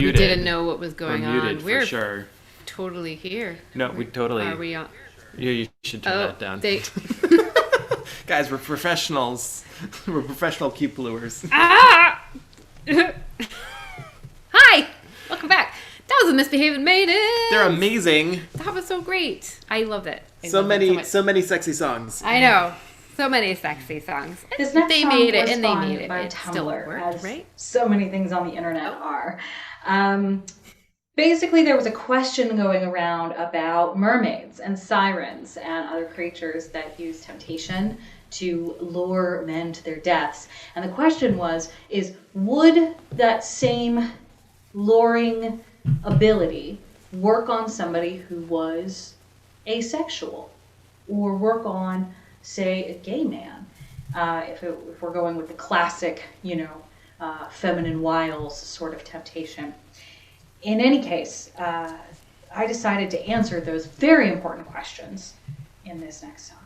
We didn't know what was going We're on. muted We're for sure. totally here. No, we totally. Are we on? You should turn that down. Guys, we're professionals. We're professional cute bluers. Ah! Hi! Welcome back. That was a Misbehavin Maidens. They're amazing. That was so great. I loved it. So many sexy songs. I know. So many sexy songs. This next They song made it was and they spawned made it. by It still Tumblr, worked, as right? so many things on the internet are. Basically, there was a question going around about mermaids and sirens and other creatures that use temptation to lure men to their deaths. And the question is would that same luring ability work on somebody who was asexual, or work on, say, a gay man? If we're going with the classic, feminine wiles sort of temptation. In any case, I decided to answer those very important questions in this next song.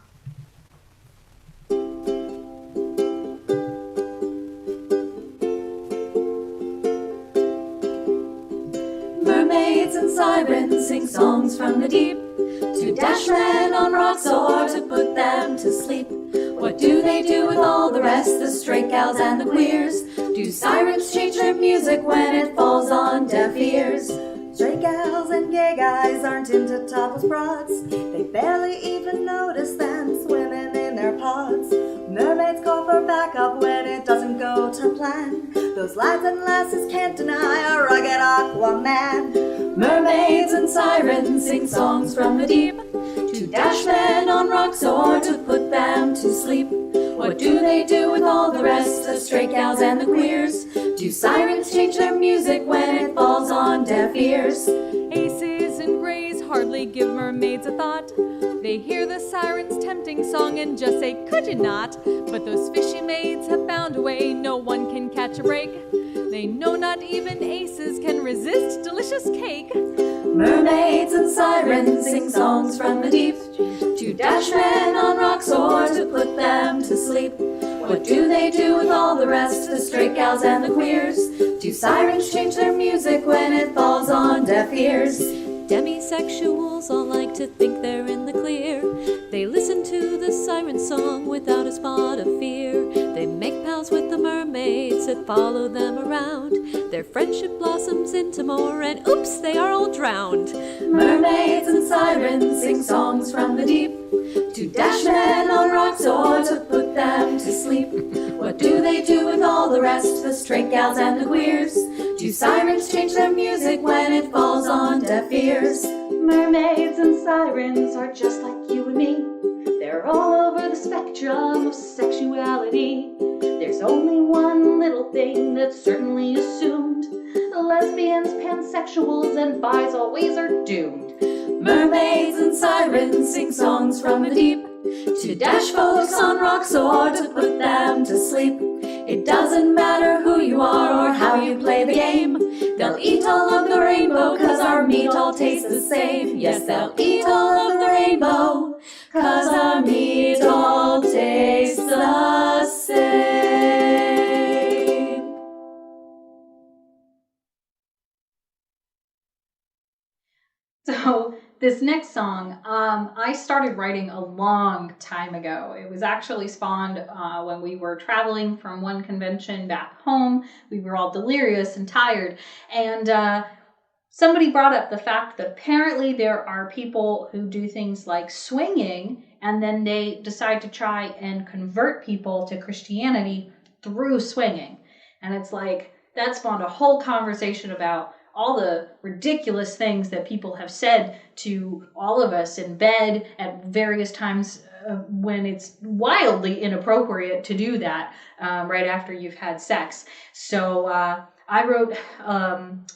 Mermaids and sirens sing songs from the deep, to dash men on rocks or to put them to sleep. What do they do with all the rest, the straight gals and the queers? Do sirens change their music when it falls on deaf ears? Straight gals and gay guys aren't into topless broads. They barely even notice them swimming in their pods. Mermaids call for backup when it doesn't go to plan. Those lads and lasses can't deny a rugged Aquaman. Mermaids and sirens sing songs from the deep, to dash men on rocks or to put them to sleep. What do they do with all the rest, the straight gals and the queers? Do sirens change their music when it falls on deaf ears? Aces and grays hardly give mermaids a thought. They hear the siren's tempting song and just say, could you not? But those fishy maids have found a way, no one can catch a break. They know not even aces can resist delicious cake. Mermaids and sirens sing songs from the deep, to dash men on rocks or to put them to sleep. What do they do with all the rest, the straight gals and the queers? Do sirens change their music when it falls on deaf ears? Demisexuals all like to think they're in the clear. They listen to the siren song without a spot of fear. They make pals with the mermaids that follow them around. Their friendship blossoms into more, and oops, they are all drowned. Mermaids and sirens sing songs from the deep, to dash men on rocks or to put them to sleep. What do they do with all the rest, the straight gals and the queers? Do sirens change their music when it falls on deaf ears? Mermaids and sirens are just like you and me. They're all over the spectrum of sexuality. There's only one little thing that's certainly assumed: the lesbians, pansexuals, and bis always are doomed. Mermaids and sirens sing songs from the deep, to dash folks on rocks or to put them to sleep. It doesn't matter who you are or how you play the game. They'll eat all of the rainbow 'cause our meat all tastes the same. Yes, they'll eat all of the rainbow 'cause our meat all tastes the same. So this next song, I started writing a long time ago. It was actually spawned when we were traveling from one convention back home. We were all delirious and tired. And somebody brought up the fact that apparently there are people who do things like swinging, and then they decide to try and convert people to Christianity through swinging. And it's like, that spawned a whole conversation about all the ridiculous things that people have said to all of us in bed at various times when it's wildly inappropriate to do that right after you've had sex. So I wrote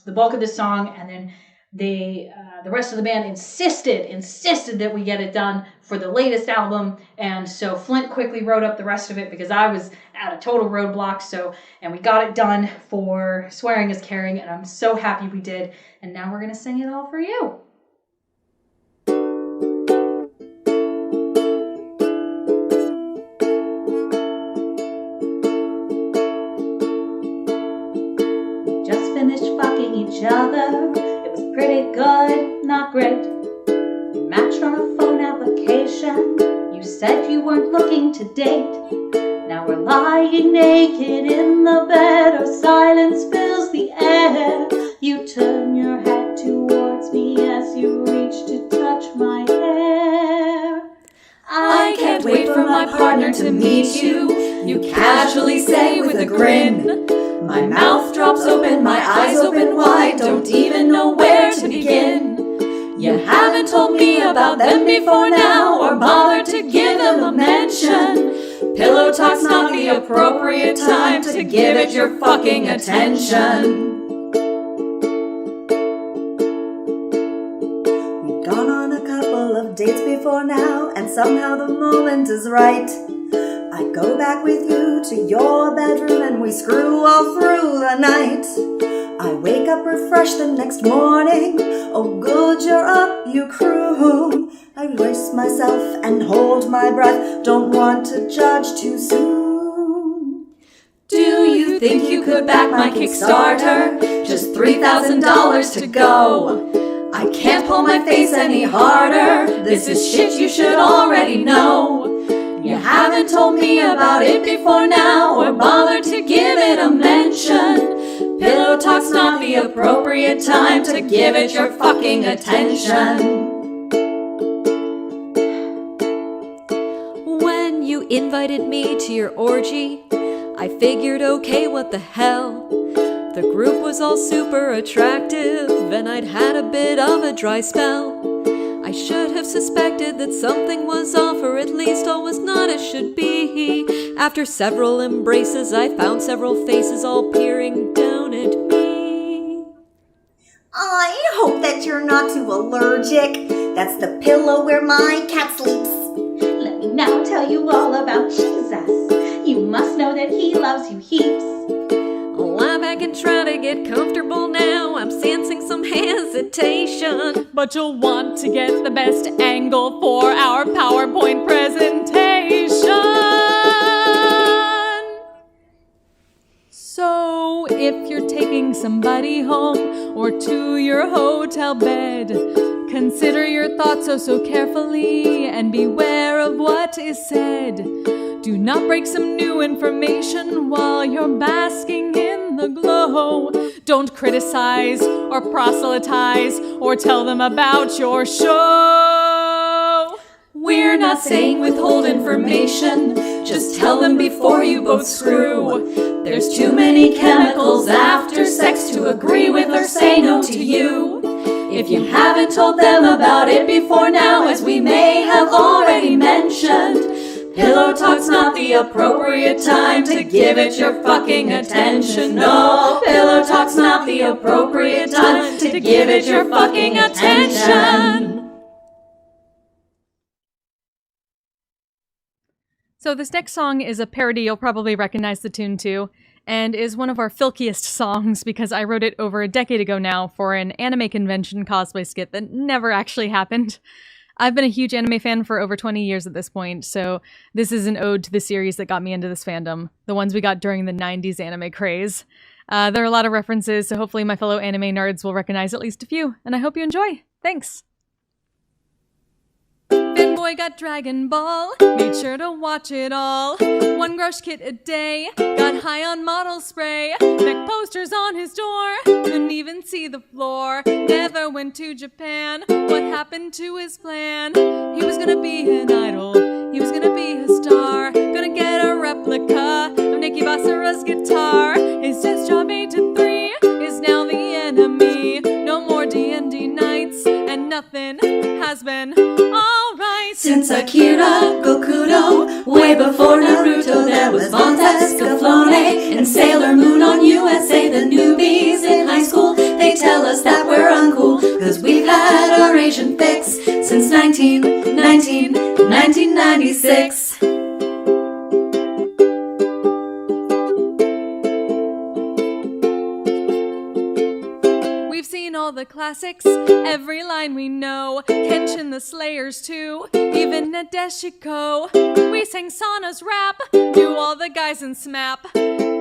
the bulk of the song, and then the rest of the band insisted that we get it done for the latest album. And so Flint quickly wrote up the rest of it because I was at a total roadblock. And we got it done for Swearing is Caring, and I'm so happy we did. And now we're going to sing it all for you. Just finished fucking each other. It was pretty good, not great. We matched on a phone application. You said you weren't looking to date. Now we're lying naked in the bed. Our silence fills the air. You turn your head towards me as you reach to touch my hair. I can't wait for my partner to meet you, you casually say with a grin. My mouth drops open, my eyes open wide, don't even know where to begin. You haven't told me about them before now, or bothered to give them a mention. Pillow talk's not the appropriate time to give it your fucking attention. We've gone on a couple of dates before now, and somehow the moment is right. I go back with you to your bedroom and we screw all through the night. I wake up refreshed the next morning. Oh good, you're up, you croon. I brace myself and hold my breath. Don't want to judge too soon. Do you think you could back my Kickstarter? Just $3,000 to go. I can't pull my face any harder. This is shit you should already know. You haven't told me about it before now, or bothered to give it a mention. Pillow talk's not the appropriate time to give it your fucking attention. When you invited me to your orgy, I figured, okay, what the hell? The group was all super attractive, and I'd had a bit of a dry spell. I should have suspected that something was off, or at least all was not as should be. After several embraces, I found several faces all peering down at me. I hope that you're not too allergic. That's the pillow where my cat sleeps. Let me now tell you all about Jesus. You must know that he loves you heaps. Lie back and try to get comfortable now. I'm sensing some hesitation. But you'll want to get the best angle for our PowerPoint presentation. So if you're taking somebody home or to your hotel bed, consider your thoughts so carefully and beware of what is said. Do not break some new information while you're basking in the glow. Don't criticize or proselytize or tell them about your show. We're not saying withhold information, just tell them before you both screw. There's too many chemicals after sex to agree with or say no to you. If you haven't told them about it before now, as we may have already mentioned, pillow talk's not the appropriate time to give it your fucking attention. No, pillow talk's not the appropriate time to give it your fucking attention. So this next song is a parody, you'll probably recognize the tune too, and is one of our filkiest songs because I wrote it over a decade ago now for an anime convention cosplay skit that never actually happened. I've been a huge anime fan for over 20 years at this point, so this is an ode to the series that got me into this fandom, the ones we got during the 90s anime craze. There are a lot of references, so hopefully my fellow anime nerds will recognize at least a few, and I hope you enjoy. Thanks! Fanboy got Dragon Ball, made sure to watch it all. 1 Grush kit a day, got high on model spray. Neck posters on his door, couldn't even see the floor. Never went to Japan, what happened to his plan? He was gonna be an idol, he was gonna be a star. Gonna get a replica of Nikki Basara's guitar. His desk job 8 to 3 is now the enemy. No more D&D nights, and nothing has been alright. Soon Since Akira Gokudo, way before Naruto, there was Vontas, Scaflone, and Sailor Moon on USA. The newbies in high school, they tell us that we're uncool, cause we've had our Asian fix since 1996. We've seen all the classics, every line we know. Kenshin the Slayers too, even Nadeshiko. We sang Sana's rap, knew all the guys in SMAP.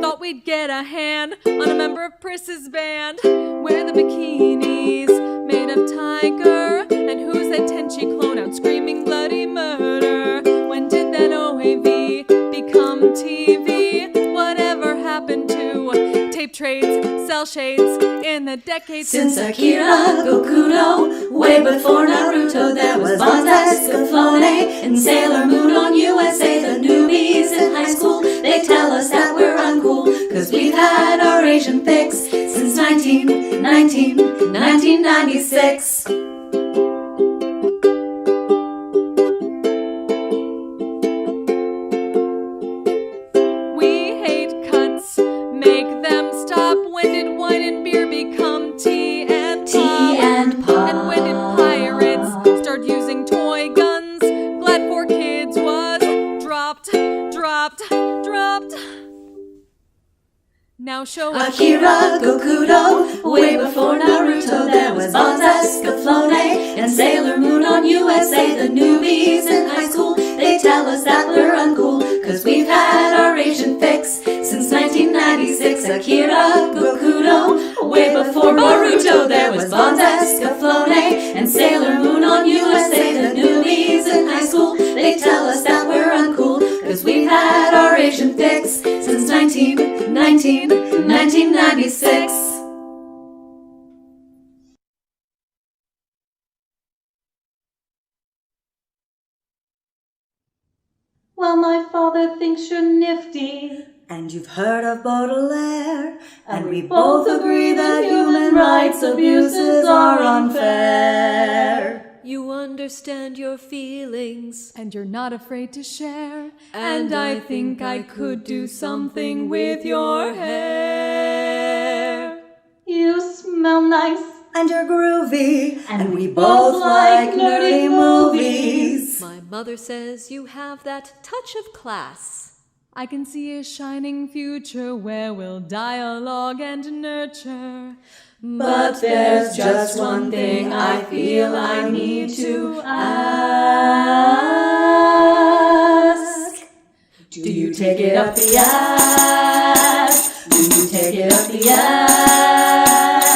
Thought we'd get a hand on a member of Pris's band. Wear the bikinis made of tiger, and who's that Tenchi clone out screaming bloody murder? When did that OAV become TV? Whatever happened to tape trades, cell shades in the decades since Akira Gokudo, way before Naruto, there was Vontas, Scaflone, and Sailor Moon on USA. The newbies in high school, they tell us that we're uncool, cause we've had our Asian fix since 1996. When did wine and beer become tea and pop? And when did pirates start using toy guns? Glad 4Kids was dropped. Now show Akira Gokudo, way before Naruto, there was Vontas, Scaflone, and Sailor Moon on USA. The newbies in high school, they tell us that we're uncool, cause we've had our Asian fix since 1996. Akira Gokudo, way before Boruto, there was Vontas, Scaflone, and Sailor Moon on USA. The newbies in high school, they tell us that we're uncool, cause we've had our Asian fix since 1996. Well, my father thinks you're nifty. And you've heard of Baudelaire. And we both agree that human rights abuses are unfair. You understand your feelings, and you're not afraid to share. And I think I could do something with your hair. You smell nice. And you're groovy. And we both like nerdy movies. My mother says you have that touch of class. I can see a shining future where we'll dialogue and nurture. But there's just one thing I feel I need to ask. Do you take it up the ass? Do you take it up the ass?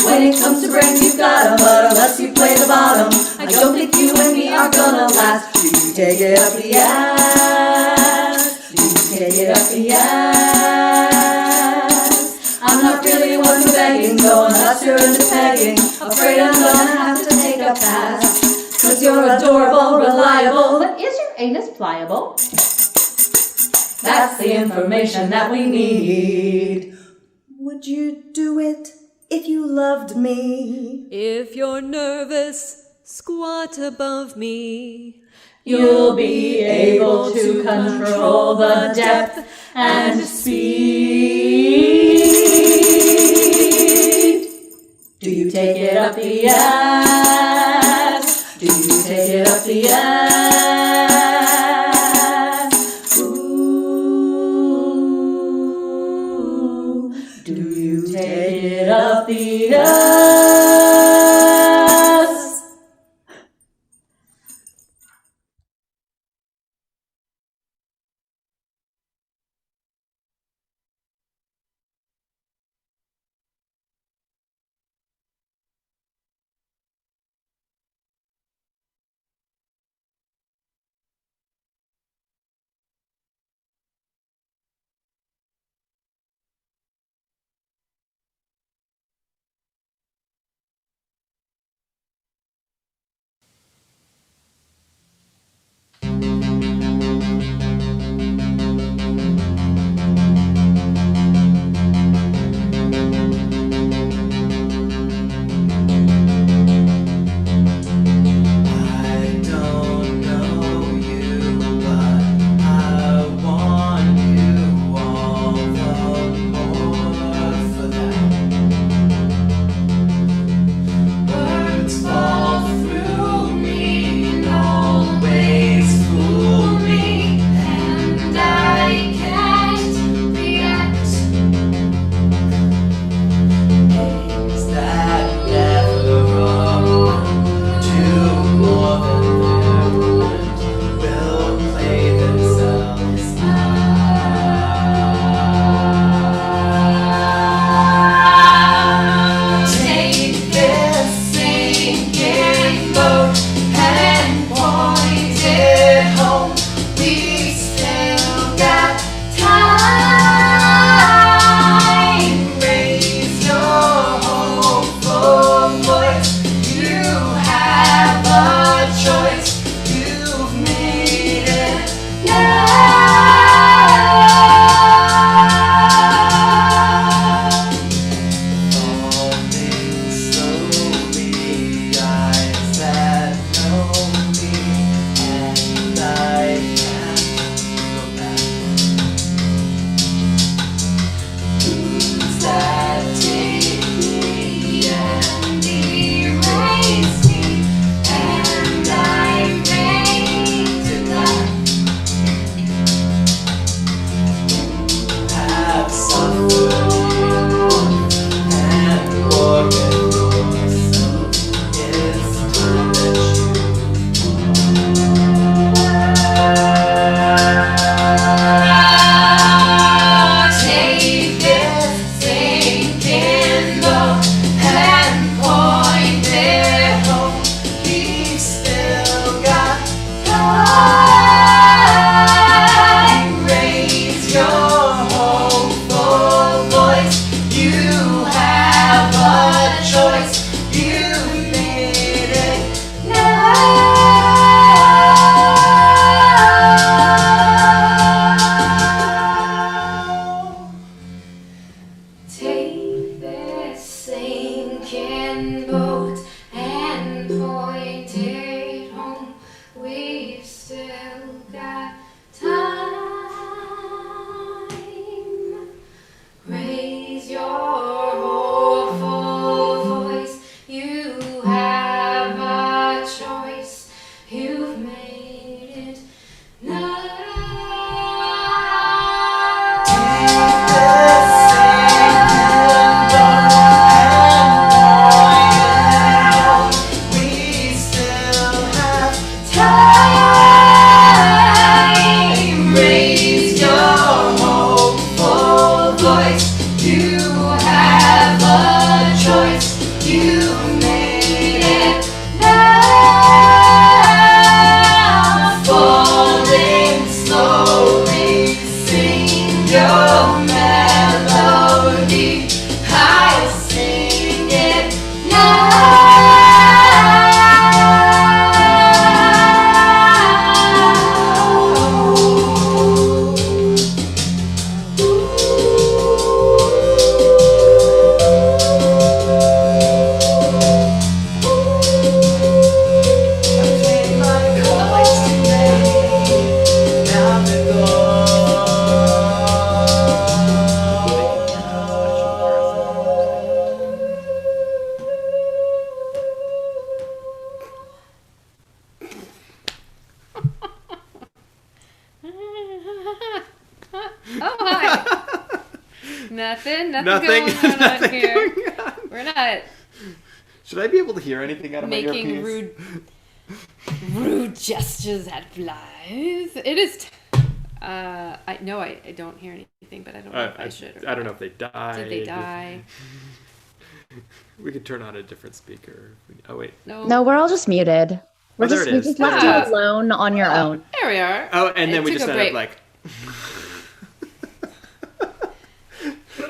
When it comes to brains, you've got 'em, but unless you play the bottom, I don't think you and me are gonna last. Do you take it up the ass? Do you take it up the ass? I'm not really one for begging, so unless you're into pegging, afraid I'm gonna have to take a pass. Cause you're adorable, reliable. But is your anus pliable? That's the information that we need. Would you do it if you loved me? If you're nervous, squat above me. You'll be able to control the depth and speed. Do you take it up the ass? Do you take it up the ass? Ooh, do you take it up the ass? can vote and point it home. We still got time. Raise your hopeful voice. You have a choice. You've made it now. Falling slowly, eyes that know me, and I can't go back. Who's that take me and erase me, and I fade to black? Have suffered and forget yourself. It's time that you take this thinking boat and point it home. We've still got time. Raise your hopeful voice. You have a choice. You've made it now. Take this sinking boat and point it home. We've still got time. Raise your hopeful voice. You have a choice. You've made it now. Take this sinking boat and point it home. We still have time. Raise your hopeful voice. You have a choice. You made it now. Falling slowly, sing your melody. I'll sing it Oh, hi. Nothing Nothing going on here. We're not Should I be able to hear anything out of my making earpiece? rude gestures at flies. It is. I don't hear anything, but I don't know if I should. Or I don't know if they died. Did they die? We could turn on a different speaker. Oh wait. No, we're all just muted. We there it is. just left you alone on your own. There we are. Oh, and then we took just a ended up break. like.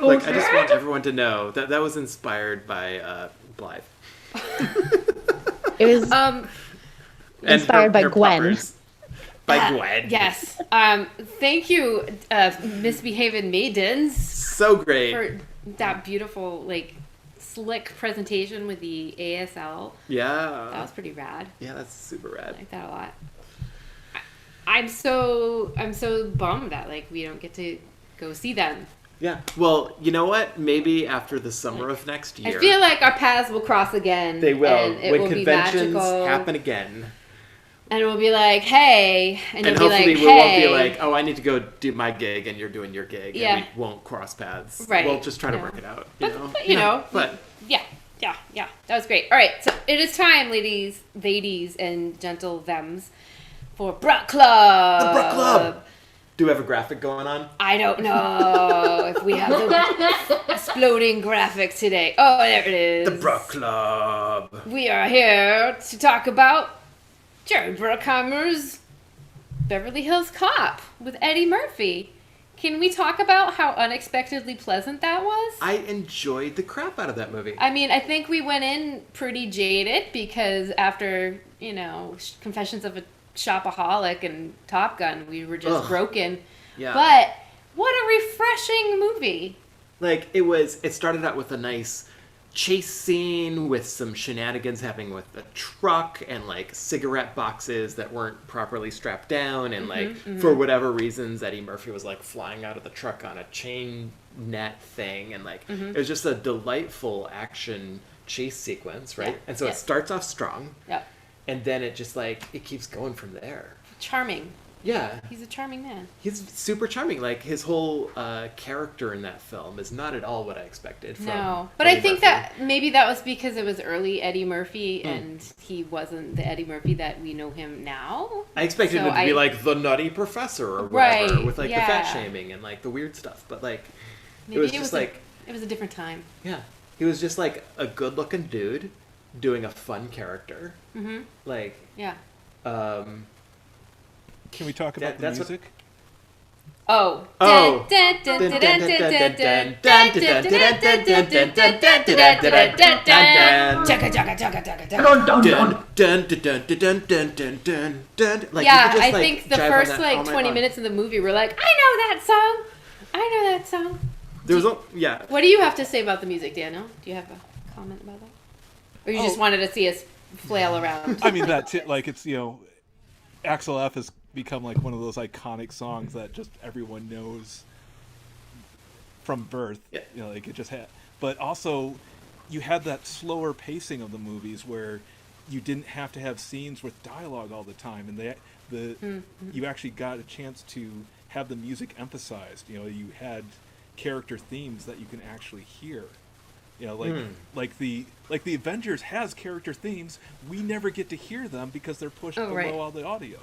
Like, I just want everyone to know that that was inspired by Blythe. It was inspired by her Gwen. puppers. By Gwen. Yes. Thank you, Misbehavin Maidens. So great. For that beautiful, like, slick presentation with the ASL. Yeah. That was pretty rad. Yeah, that's super rad. I like that a lot. I'm so bummed that like we don't get to go see them. Yeah. Well, you know what? Maybe after the summer of next year. I feel like our paths will cross again. They will. And it when will conventions be magical. happen again. And we'll be like, hey. And you'll hopefully be like, we won't be hey. like, oh, I need to go do my gig and you're doing your gig. Yeah. And we won't cross paths. Right. We'll just try to No. work it out. But you know. But Yeah. That was great. All right. So it is time, ladies, and gentle thems, for Brut Club. The Brut Club. Do we have a graphic going on? I don't know if we have the exploding graphic today. Oh, there it is. The Brut Club. We are here to talk about Jerry Bruckheimer's Beverly Hills Cop with Eddie Murphy. Can we talk about how unexpectedly pleasant that was? I enjoyed the crap out of that movie. I mean, I think we went in pretty jaded because after, Confessions of a Shopaholic and Top Gun, we were just broken. Yeah. But what a refreshing movie. Like, it started out with a nice chase scene with some shenanigans happening with the truck and, like, cigarette boxes that weren't properly strapped down. And, for whatever reasons, Eddie Murphy was, like, flying out of the truck on a chain net thing. And, like, it was just a delightful action chase sequence, right? Yeah. And so it starts off strong. Yep. And then it just, like, it keeps going from there. Charming. Yeah. He's a charming man. He's super charming. Like, his whole character in that film is not at all what I expected from No. But Eddie I think Murphy. that maybe that was because it was early Eddie Murphy and he wasn't the Eddie Murphy that we know him now. I expected him to be like the nutty professor or whatever, with like the fat shaming and like the weird stuff. But like, Maybe it was just like... It was a different time. Yeah. He was just like a good looking dude doing a fun character. Mm-hmm. Like... Yeah. Can we talk about the music? Oh. I think the first like 20 minutes of the movie were like, I know that song. There was What do you have to say about the music, Daniel? Do you have a comment about that? Or you just wanted to see us flail around? I mean, that's it. Like, it's, Axel F has become like one of those iconic songs that just everyone knows from birth. Yeah. Like it just had. But also, you had that slower pacing of the movies where you didn't have to have scenes with dialogue all the time, and you actually got a chance to have the music emphasized. You had character themes that you can actually hear. Like the Avengers has character themes. We never get to hear them because they're pushed below all the audio.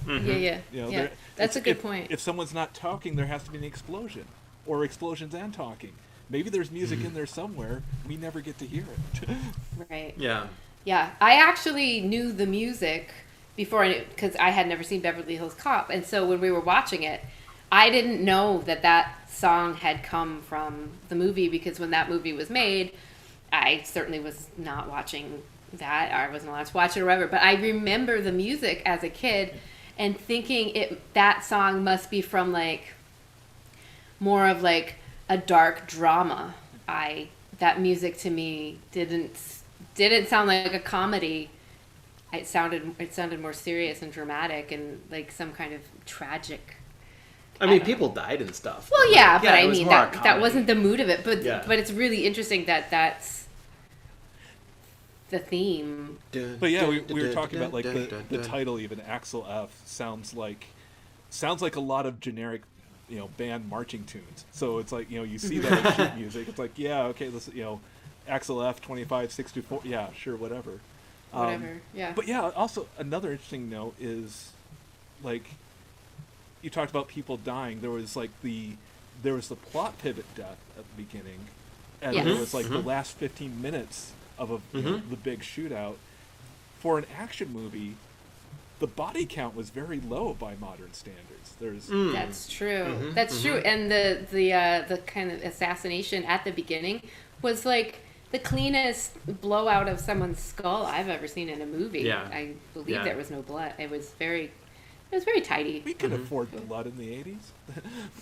Mm-hmm. Yeah. That's a good point. If someone's not talking, there has to be an explosion, or explosions and talking. Maybe there's music in there somewhere. We never get to hear it. Right. Yeah. Yeah. I actually knew the music before, because I had never seen Beverly Hills Cop, and so when we were watching it, I didn't know that song had come from the movie, because when that movie was made, I certainly was not watching that. I wasn't allowed to watch it or whatever. But I remember the music as a kid and thinking that song must be from like more of like a dark drama. That music to me didn't sound like a comedy. It sounded more serious and dramatic and like some kind of tragic. I mean, people died and stuff. Well, yeah, but I mean that wasn't the mood of it. But it's really interesting that that's the theme. But yeah, we were talking about like the title even. Axel F sounds like a lot of generic, band marching tunes. So it's like, you see that in sheet music. It's like, yeah, okay, this, Axel F 2564. Yeah, sure, whatever. Yeah. But yeah, also another interesting note is like, you talked about people dying. There was the plot pivot death at the beginning, and there was like the last 15 minutes of the big shootout. For an action movie, the body count was very low by modern standards. That's true. That's true. And the kind of assassination at the beginning was like the cleanest blowout of someone's skull I've ever seen in a movie. Yeah. I believe there was no blood. It was very tidy. We could afford blood in the 80s.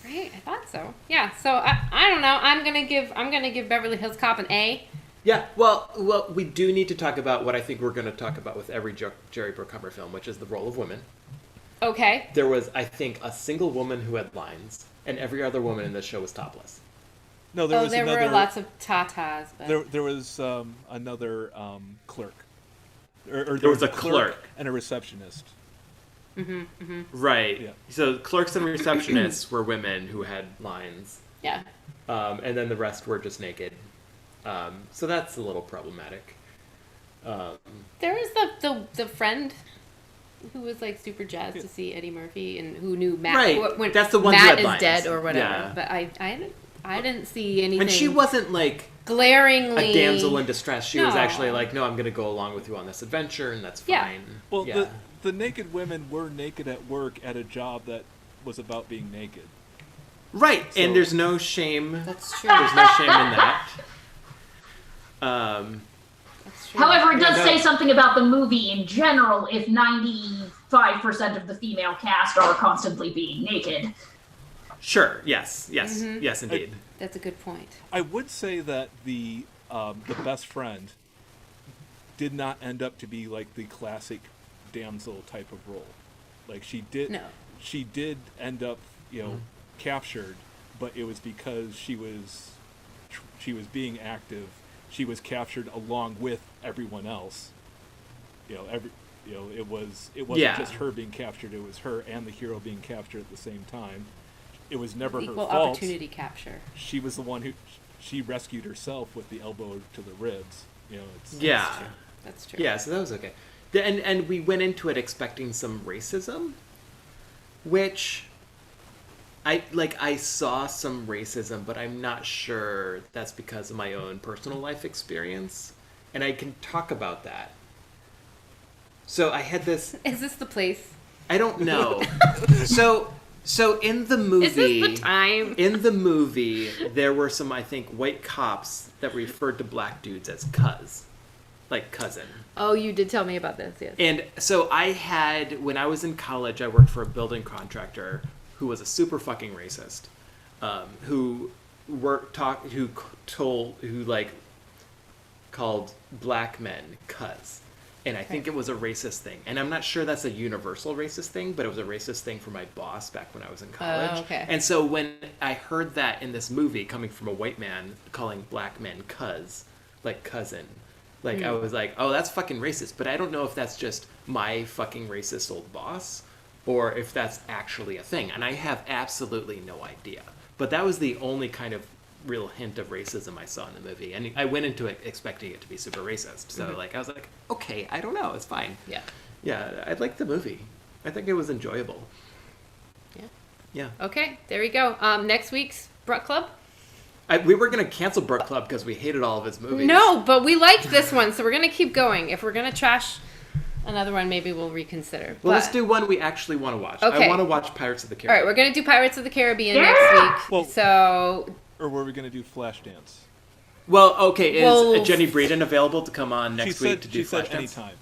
Right, I thought so. Yeah, so I don't know. I'm gonna give Beverly Hills Cop an A. Yeah, well, we do need to talk about what I think we're going to talk about with every Jerry Bruckheimer film, which is the role of women. Okay. There was, I think, a single woman who had lines, and every other woman in the show was topless. No, there were lots of tatas. But... There was another clerk. Or there was a clerk and a receptionist. Right. Yeah. So clerks and receptionists were women who had lines. Yeah. And then the rest were just naked. So that's a little problematic. There was the friend who was like super jazzed to see Eddie Murphy and who knew Matt. Right. When That's the one who Matt had is lines. dead or whatever. Yeah. But I didn't see anything. And she wasn't like glaringly a damsel in distress. She was No. actually like, no, I'm going to go along with you on this adventure, and that's Yeah. fine. Well, yeah. the naked women were naked at work at a job that was about being naked. Right, So- and there's no shame. That's true. There's no shame in that. That's true. However, it does Yeah, no. say something about the movie in general if 95% of the female cast are constantly being naked. Sure. Yes. Yes. Yes, indeed. That's a good point. I would say that the best friend did not end up to be like the classic damsel type of role. Like she did end up, captured, but it was because she was being active. She was captured along with everyone else. It wasn't just her being captured. It was her and the hero being captured at the same time. It was never her Equal fault. opportunity capture. She was the one who she rescued herself with the elbow to the ribs. That's true. Yeah, so that was okay. And we went into it expecting some racism, which I saw some racism, but I'm not sure that's because of my own personal life experience, and I can talk about that. So I had this. Is this the place? I don't know. So in the movie, Is this the time? In the movie, there were some, I think, white cops that referred to black dudes as cuz, like cousin. Oh, you did tell me about this, yes. And so when I was in college, I worked for a building contractor who was a super fucking racist, who called black men cuz. And I think it was a racist thing. And I'm not sure that's a universal racist thing, but it was a racist thing for my boss back when I was in college. Oh, okay. And so when I heard that in this movie coming from a white man calling black men cuz, like cousin, like I was like, oh, that's fucking racist. But I don't know if that's just my fucking racist old boss or if that's actually a thing. And I have absolutely no idea. But that was the only kind of real hint of racism I saw in the movie, and I went into it expecting it to be super racist. So I was like, okay, I don't know, it's fine. Yeah, I liked the movie. I think it was enjoyable. Yeah. Okay, there we go. Next week's Brut Club. We were gonna cancel Brut Club because we hated all of his movies. No, but we liked this one, so we're gonna keep going. If we're gonna trash another one, maybe we'll reconsider. Well, let's do one we actually want to watch. Okay. I want to watch Pirates of the All Caribbean. right, we're gonna do Pirates of the Caribbean next week. Well, so. Or were we going to do Flashdance? Well, okay, is Jenny Breeden available to come on next week to do She said Flashdance? anytime.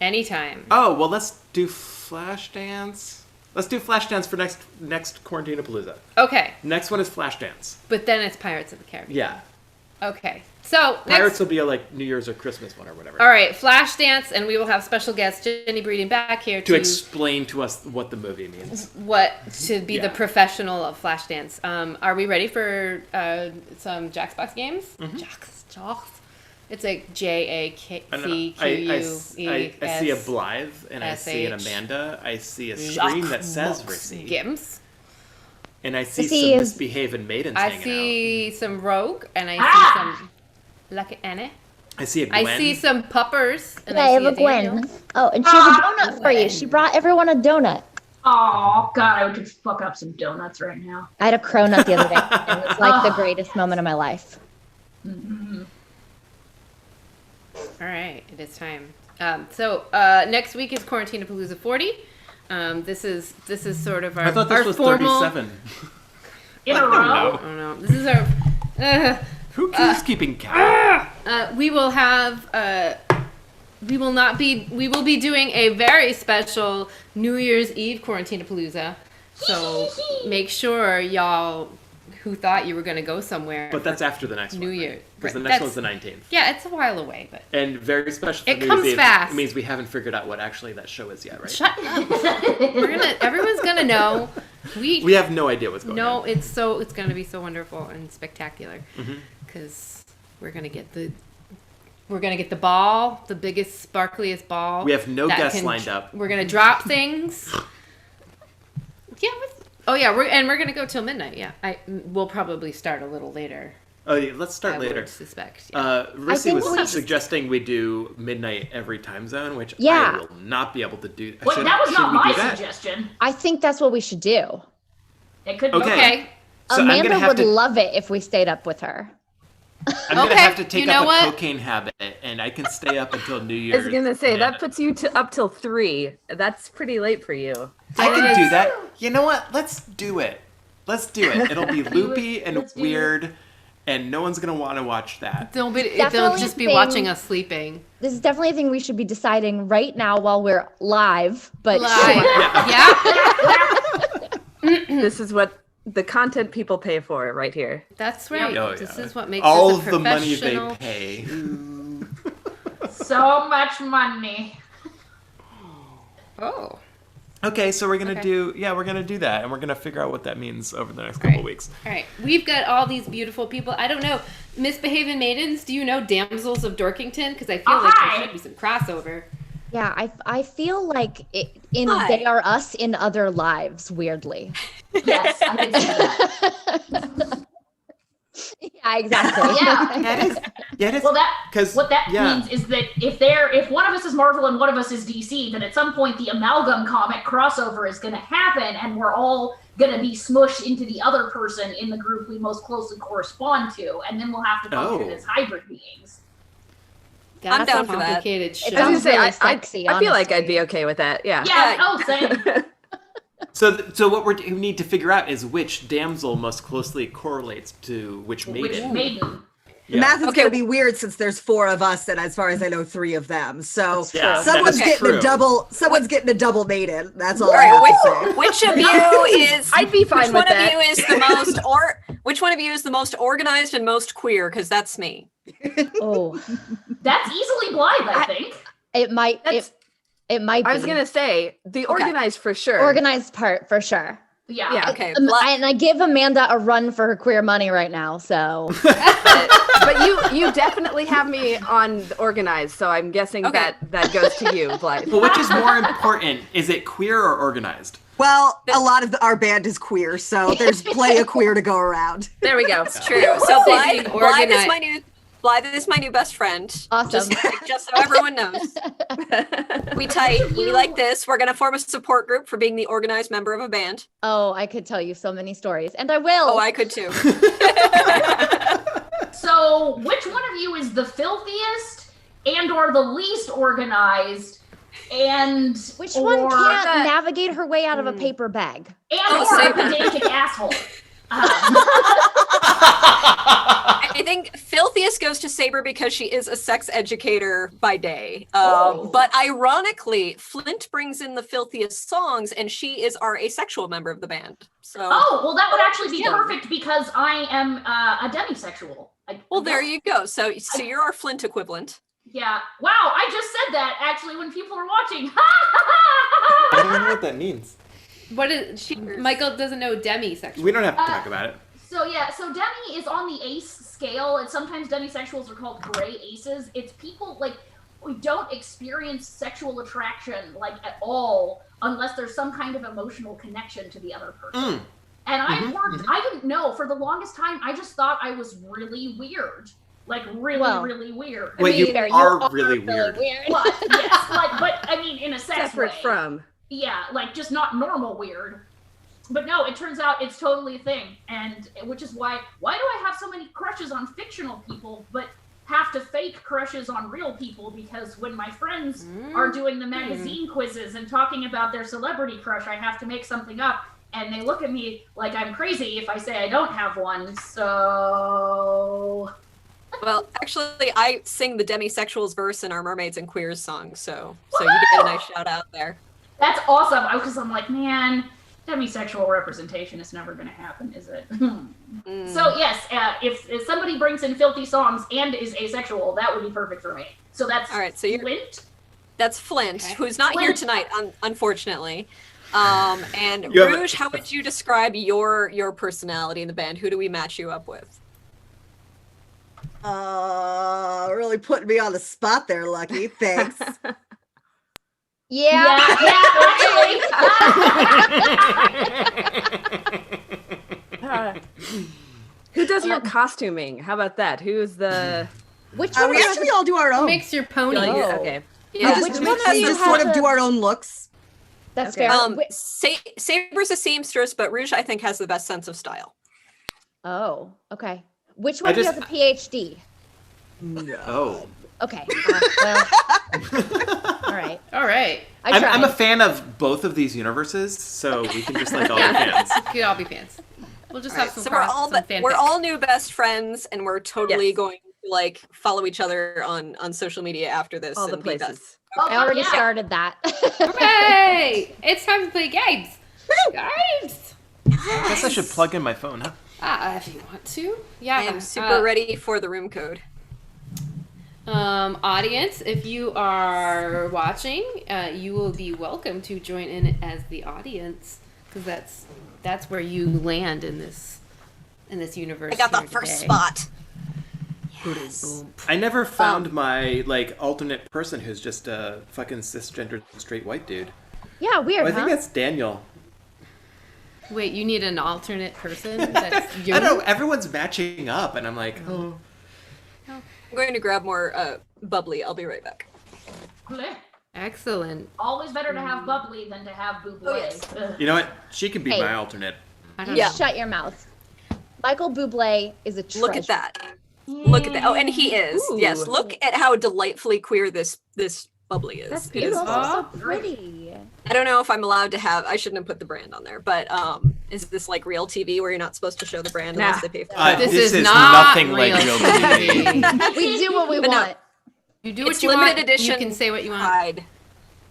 Anytime. Oh, well, let's do Flashdance. Let's do Flashdance for next Quarantinapalooza. Okay. Next one is Flashdance. But then it's Pirates of the Caribbean. Yeah. Okay. So Pirates will be a New Year's or Christmas one or whatever. All right, Flashdance, and we will have special guest Jenny Breeden back here to explain to us what the movie means. To be the professional of Flashdance. Are we ready for some Jackbox games? Jackbox. It's like JACQUES. I see a Blythe, and I see an Amanda. I see a screen that says Rissy. Games. And I see some Misbehavin Maidens hanging out. I see some Rogue, and I see some Lucky Annie. I see a Gwen. I see some puppers. And I have a Gwen. Oh, and she has a donut for you. She brought everyone a donut. Oh, God, I could fuck up some donuts right now. I had a cronut the other day. It was like the greatest moment of my life. Mm-hmm. All right, it is time. So next week is Quarantinapalooza 40. This is sort of our I thought this was formal 37. In a row? Oh no, this is our. Who keeps keeping count? We will have. We will be doing a very special New Year's Eve Quarantinapalooza. So make sure y'all who thought you were going to go somewhere. But that's after the next New one. Year. Because the next one's the 19th. Yeah, it's a while away, but. And very special for It New comes Year's Eve. fast. It means we haven't figured out what actually that show is yet, right? Shut up. Everyone's gonna know. We have no idea what's going on. No, it's gonna be so wonderful and spectacular. Because we're gonna get the ball, the biggest, sparkliest ball. We have no guests lined up. We're gonna drop things. Yeah. We're gonna go till midnight. Yeah. We'll probably start a little later. Oh, yeah, let's start I later. would suspect. Yeah. Rissy think we was should- suggesting we do midnight every time zone, which Yeah. I will not be able to do. Wait, that was not we my do that? suggestion. I think that's what we should do. It could be Okay. So I'm Amanda gonna have would to. love it if we stayed up with her. I'm gonna Okay, have to take you know up a what? cocaine habit, and I can stay up until New I Year's. was gonna say and that puts you up till 3. That's pretty late for you. I can do that. You know what? Let's do it. Let's do it. It'll be loopy and weird, and no one's gonna want to watch that. They'll Definitely just be thing- watching us sleeping. This is definitely a thing we should be deciding right now while we're live. But Live. Yeah. This is what the content people pay for right here. That's right. Oh, This yeah. is what makes all us a of the money they professional- pay. so much money. Oh. Okay, so we're gonna do that, and we're gonna figure out what that means over the next couple weeks. All right, we've got all these beautiful people. I don't know, Misbehavin Maidens. Do you know Damsels of Dorkington? Because I feel like there should be some crossover. yeah, I feel like Hi. they are us in other lives. Weirdly. Yes, I can see that. Yeah, exactly. Yeah, it is. Well, what that yeah. means is that if one of us is Marvel and one of us is DC, then at some point the amalgam comic crossover is going to happen, and we're all going to be smushed into the other person in the group we most closely correspond to, and then we'll have to function as hybrid beings. I'm That's down a for that. complicated It shit. I was sounds gonna say, really I sexy. feel like honestly. I'd be okay with that. Yeah. Yeah, oh, same. So what we need to figure out is which damsel most closely correlates to which maiden. Which maiden? The math is gonna be weird since there's 4 of us, and as far as I know, 3 of them. So Yeah, someone's that is getting true. a double. Someone's getting a double maiden. That's all All I have right, to say. which of you is? I'd be fine Which with one that. of you is the most, or which one of you is the most organized and most queer? Because that's me. Oh, That's easily Blythe, I think. it might. That's- It might be. I was gonna say the organized for sure. organized part for sure. Yeah. Yeah. Okay. And I give Amanda a run for her queer money right now. So But you definitely have me on the organized, so I'm guessing Okay. that goes to you, Blythe. Well, which is more important? Is it queer or organized? Well, a lot of our band is queer, so there's plenty of queer to go around. There we go. It's true. So Say being Blythe is organized. Blythe is my new best friend. awesome. Just so everyone knows. We tight. We like this. We're gonna form a support group for being the organized member of a band. Oh, I could tell you so many stories, and I will. Oh, I could too. So, which one of you is the filthiest and or the least organized? And Which one or can't the- navigate her way out of a paper bag? and Oh, or same. a pedantic asshole? I think filthiest goes to Saber because she is a sex educator by day. But ironically, Flint brings in the filthiest songs, and she is our asexual member of the band. So, Oh, well, that would actually be Yeah. perfect because I am a demisexual. well, there you go. So you're our Flint equivalent. Yeah. Wow, I just said that actually when people are watching. I don't know what that means. What is Michael doesn't know demisexual. We don't have to talk about it. So demi is on the ace scale, and sometimes demisexuals are called gray aces. It's people like we don't experience sexual attraction like at all unless there's some kind of emotional connection to the other person. And I didn't know for the longest time. I just thought I was really weird, like really weird. Wait, you Fair, are really weird. But yes, but I mean in a sex Separate way. from. Yeah, like just not normal weird. But no, it turns out it's totally a thing, and which is why do I have so many crushes on fictional people, but have to fake crushes on real people? Because when my friends are doing the magazine quizzes and talking about their celebrity crush, I have to make something up, and they look at me like I'm crazy if I say I don't have one. So Well, actually, I sing the demisexuals verse in our Mermaids and Queers song, so you get a nice shout out there. that's awesome. Because I'm like, man, demisexual representation is never going to happen, is it? So yes, if somebody brings in filthy songs and is asexual, that would be perfect for me. So that's All right, so you're Flint. That's Flint, who's not here tonight, unfortunately. And You have Rouge, how would you describe your personality in the band? Who do we match you up with? Really putting me on the spot there, Lucky. Thanks. Yeah. Who doesn't alternate costuming? How about that? Who's the? Which one? We actually all do our own. Mix your pony. Okay. Yeah, we just sort of do our own looks. That's fair. fair. Saber's a seamstress, but Rouge, I think, has the best sense of style. Oh, okay. Which one of you has a PhD? No. Oh. Okay. Well. All right. All right. I'm a fan of both of these universes, so we can just like all be fans. We could all be fans. We'll just have some. So fanfic. we're all new best friends, and we're totally going to like follow each other on social media after this. All the and be places. best. I already started that. Hooray! It's time to play games. Games. I guess I should plug in my phone, huh? If you want to. Yeah. I am super ready for the room code. Audience, if you are watching, you will be welcome to join in as the audience, because that's where you land in this universe. I got the first spot. Yes. I never found my like alternate person who's just a fucking cisgendered straight white dude. Yeah, weird. Well, I think that's Daniel. Wait, you need an alternate person? That's you? I don't know. Everyone's matching up, and I'm like, oh. I'm going to grab more bubbly. I'll be right back. Excellent. Always better to have bubbly than to have buble. Oh, yes. You know what? She can be Hey. my alternate. Shut your mouth. Michael Bublé is a treasure. Look at that. Look at that. Oh, and he is. Ooh. Yes. Look at how delightfully queer this bubbly is. That's It is beautiful. So pretty. I don't know if I'm allowed to have. I shouldn't have put the brand on there, but is this like real TV where you're not supposed to show the brand unless they pay for it? This is not nothing like real TV. We do what we But no, want. You do it's what you limited want. edition. You can say what you want. Pride.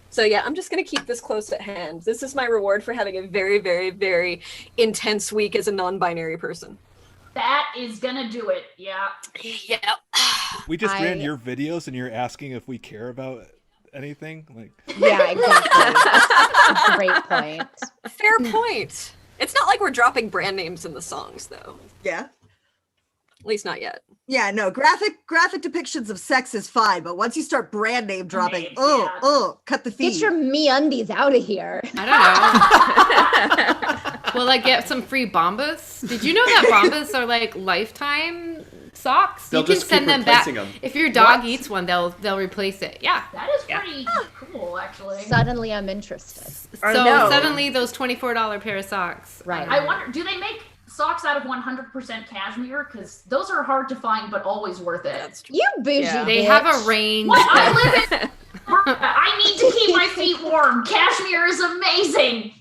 So yeah, I'm just gonna keep this close at hand. This is my reward for having a very, very, very intense week as a non-binary person. That is gonna do it. Yeah. Yeah. We just ran your videos and you're asking if we care about anything? Like Yeah, exactly. Great point. Fair point. It's not like we're dropping brand names in the songs though. Yeah. At least not yet. Yeah, no, graphic depictions of sex is fine, but once you start brand name dropping, cut the feed. Get your MeUndies out of here. I don't know. Will I get some free Bombas? Did you know that Bombas are like lifetime socks? They'll you can just send keep them back. replacing them. If your dog eats one, they'll replace it. Yeah. That is pretty cool, actually. Suddenly I'm interested. Suddenly those $24 pair of socks. Right. I wonder, do they make socks out of 100% cashmere? Because those are hard to find, but always worth it. That's true. You bougie They bitch. have a range. What? I live in. I need to keep my feet warm. Cashmere is amazing.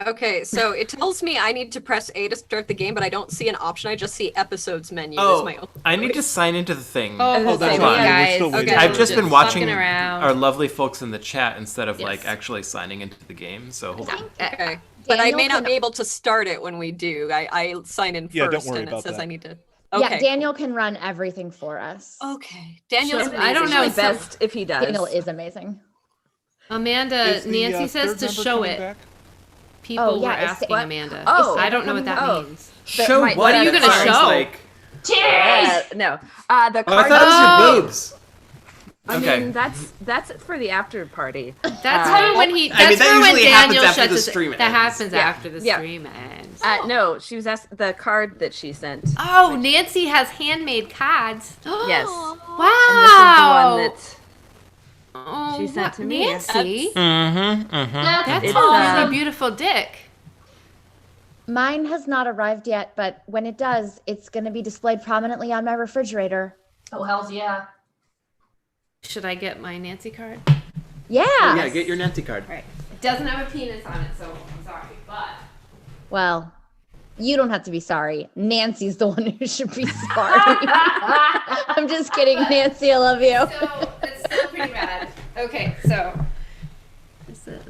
Okay, so it tells me I need to press A to start the game, but I don't see an option. I just see episodes menu. Oh, as my own. I need to sign into the thing. Oh, that's fine. fine. Guys. We're still waiting. I've just been watching fucking around. our lovely folks in the chat instead of like Yes. actually signing into the game. So hold on. Okay. But I Daniel may not can- be able to start it when we do. I sign in Yeah, don't first worry and it about says that. I need to. Yeah, Okay. Daniel can run everything for us. Okay. Daniel's I don't know. Usually best if he does. Daniel is amazing. Amanda, Is the, Nancy says third to member show coming it. back? People Oh, yeah, were it's- asking what? Amanda. Oh. I don't know what that Oh. means. Show my- what? are you That gonna sounds show? Like... Titties! No. The Oh, I card. thought it was your boobs. I Okay. mean, that's for the after party. That's when he. That's I mean, that for when usually happens Daniel after shuts the his. stream That ends. happens Yeah. after the Yeah. stream ends. No, she was asking the card that she sent. Oh, Nancy has handmade cards. Yes. Wow. And this is the one that Oh, she sent to me. Nancy. That's It's, a really awesome. beautiful dick. Mine has not arrived yet, but when it does, it's going to be displayed prominently on my refrigerator. Oh, hells yeah. Should I get my Nancy card? Yeah. Yeah, get your Nancy card. All right. It doesn't have a penis on it, so I'm sorry, but. Well, you don't have to be sorry. Nancy's the one who should be sorry. I'm just kidding, Nancy. I love you. So it's still pretty bad. Okay, so. This is.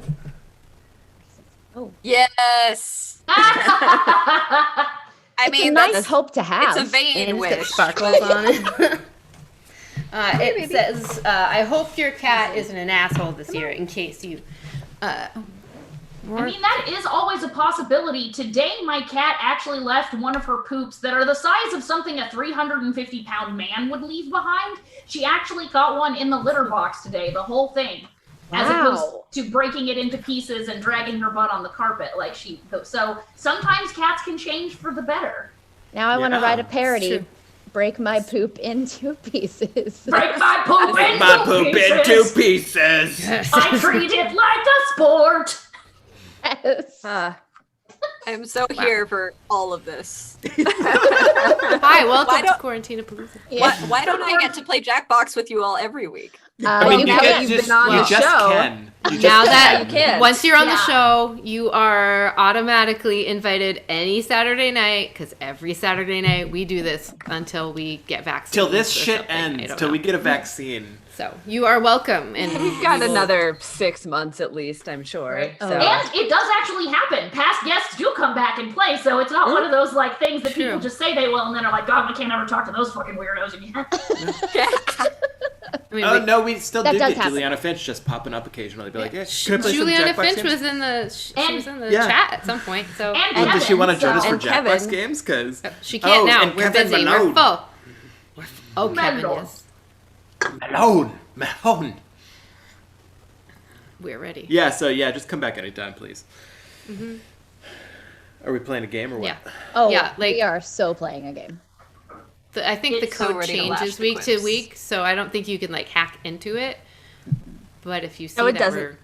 Yes. I It's mean, a nice that's hope to have. it's a vain And it's got wish. sparkles on it. It says, I hope your cat isn't an asshole this year, in case you. I mean, that is always a possibility. Today, my cat actually left one of her poops that are the size of something a 350-pound man would leave behind. She actually got one in the litter box today, the whole thing. As opposed to breaking it into pieces and dragging her butt on the carpet like she. So sometimes cats can change for the better. Now I want to Yeah. write a parody. True. Break my poop into pieces. Break my poop into My poop pieces. into pieces. I treat it like a sport. Yes. I'm so here for all of this. Hi, welcome Why to don't- Quarantinapalooza. Why don't I get to play Jackbox with you all every week? I mean, you you can. just, been on you the just show. can. You just Now can. that you can. once you're on the Yeah. show, you are automatically invited any Saturday night because every Saturday night we do this until we get vaccinated. Till this or shit something. I ends, don't till know. we get a vaccine. So you are welcome, and We've got another 6 months at least, I'm sure. Right. So. And it does actually happen. Past guests do come back and play, so it's not one of those like things that people True. just say they will and then are like, God, we can't ever talk to those fucking weirdos again. I mean, Oh no, we still That did does get happen. Juliana Finch just popping up occasionally. Be like, yeah, can I play Juliana some Jackbox Finch games? was in the she was in the Yeah. chat at some point. So And Oh, does she want to join us for And Jackbox Kevin. games? Because she can't now. and We're Kevin busy. Malone. We're full. Oh, Kevin, Malone. yes, Malone. we're ready. Yeah, so yeah, just come back anytime, please. Are we playing a game or what? Yeah. Oh, Yeah, like- we are so playing a game. I think the It's so code ready to lash changes the week to quips. week, so I don't think you can like hack into it. But if you see No, it that doesn't. we're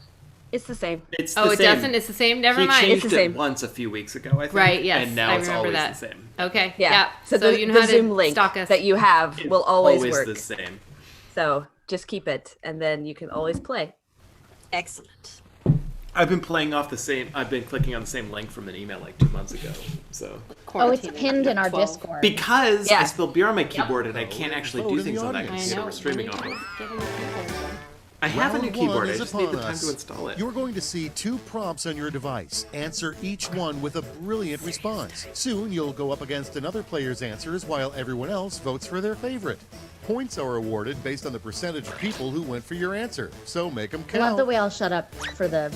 It's the same. It's oh, the it same. doesn't. It's the same. Never He mind. changed It's the it same. once a few weeks ago, I think. Right, yes, And now I it's remember always that. the same. Okay. Yeah. Yeah. So, you know the how Zoom to link stalk us. that you have will always work. the same. So just keep it, and then you can always play. Excellent. I've been playing off the same. I've been clicking on the same link from an email like 2 months ago. So Oh, it's pinned in our 12. Discord. because Yeah. I spilled beer on my keyboard and I can't actually do things on that I computer know. we're streaming on. Get in the keyboard. I have a new Round one keyboard. I is just need the upon time us. to install it. You're going to see 2 prompts on your device. Answer each one with a brilliant response. Soon you'll go up against another player's answers while everyone else votes for their favorite. Points are awarded based on the percentage of people who went for your answer. So make them I love count. the way I'll shut up for the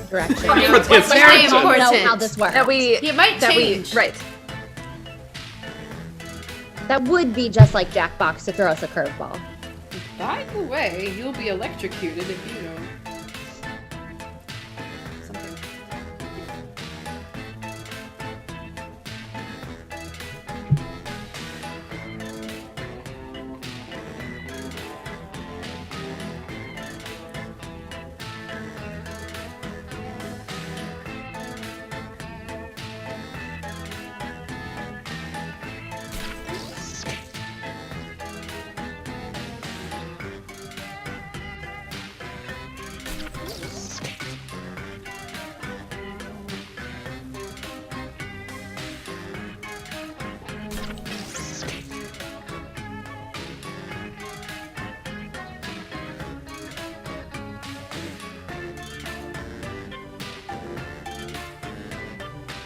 direction. It's very I don't know important. how this works. That we. It might that change. We, right. That would be just like Jackbox to throw us a curveball. By the way, you'll be electrocuted if you don't. Something.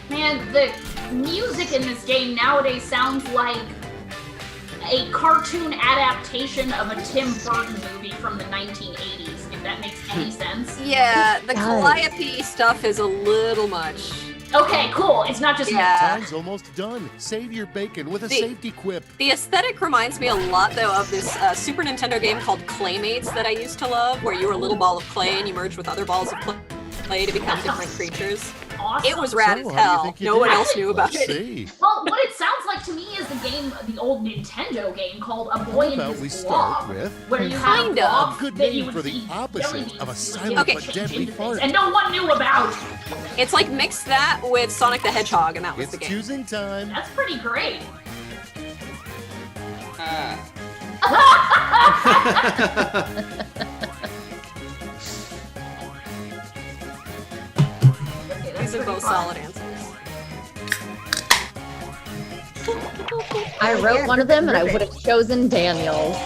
Man, the music in this game nowadays sounds like a cartoon adaptation of a Tim Burton movie from the 1980s, if that makes any sense. Yeah, the does. Calliope stuff is a little much. Okay, cool. It's not just Yeah. Time's almost done. Save your bacon with a The- safety quip. The aesthetic reminds me a lot, though, of this Super Nintendo game called Claymates that I used to love, where you were a little ball of clay and you merged with other balls of clay to become different creatures. awesome. It was rad So, as how do you hell. think you No did? one else knew about Let's it. see. Well, what it sounds like to me is the game, the old Nintendo game called A Boy How in about His we start Blob, with where you have Kind of. blobs Good that you name would for the see opposite jelly of a beans, you would silent Okay. but change deadly into things, fart. and no one knew about. It's like mix that with Sonic the Hedgehog, and that was It's the game. choosing time. That's pretty great. These are both solid answers. I wrote one of them and I would have chosen Daniel's.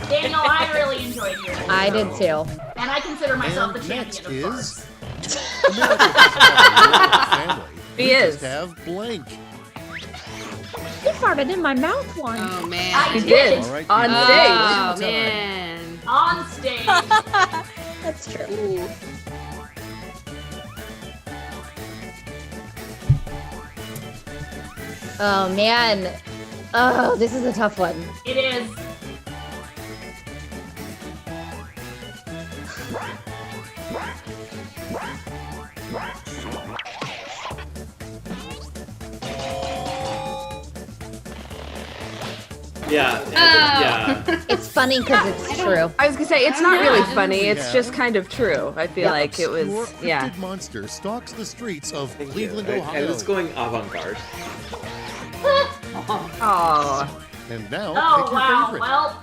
Daniel, I really enjoyed yours. I did too. And I consider myself And the next champion of is farts. America's family. He We is. just have blank. You farted in my mouth once. Oh man. I He did. did. All right, On you- stage. Oh Time. man. On stage. That's true. Ooh. Oh man. Oh, this is a tough one. It is. Yeah. Yeah. It's funny because it's true. I was gonna say it's not really Yeah. funny. It's Yeah. just kind of true. I feel like it was. Obscure Yeah. cryptid monster stalks the streets of Cleveland, I Ohio. was going avant-garde. Oh. And now, Oh pick your wow. favorite. Well,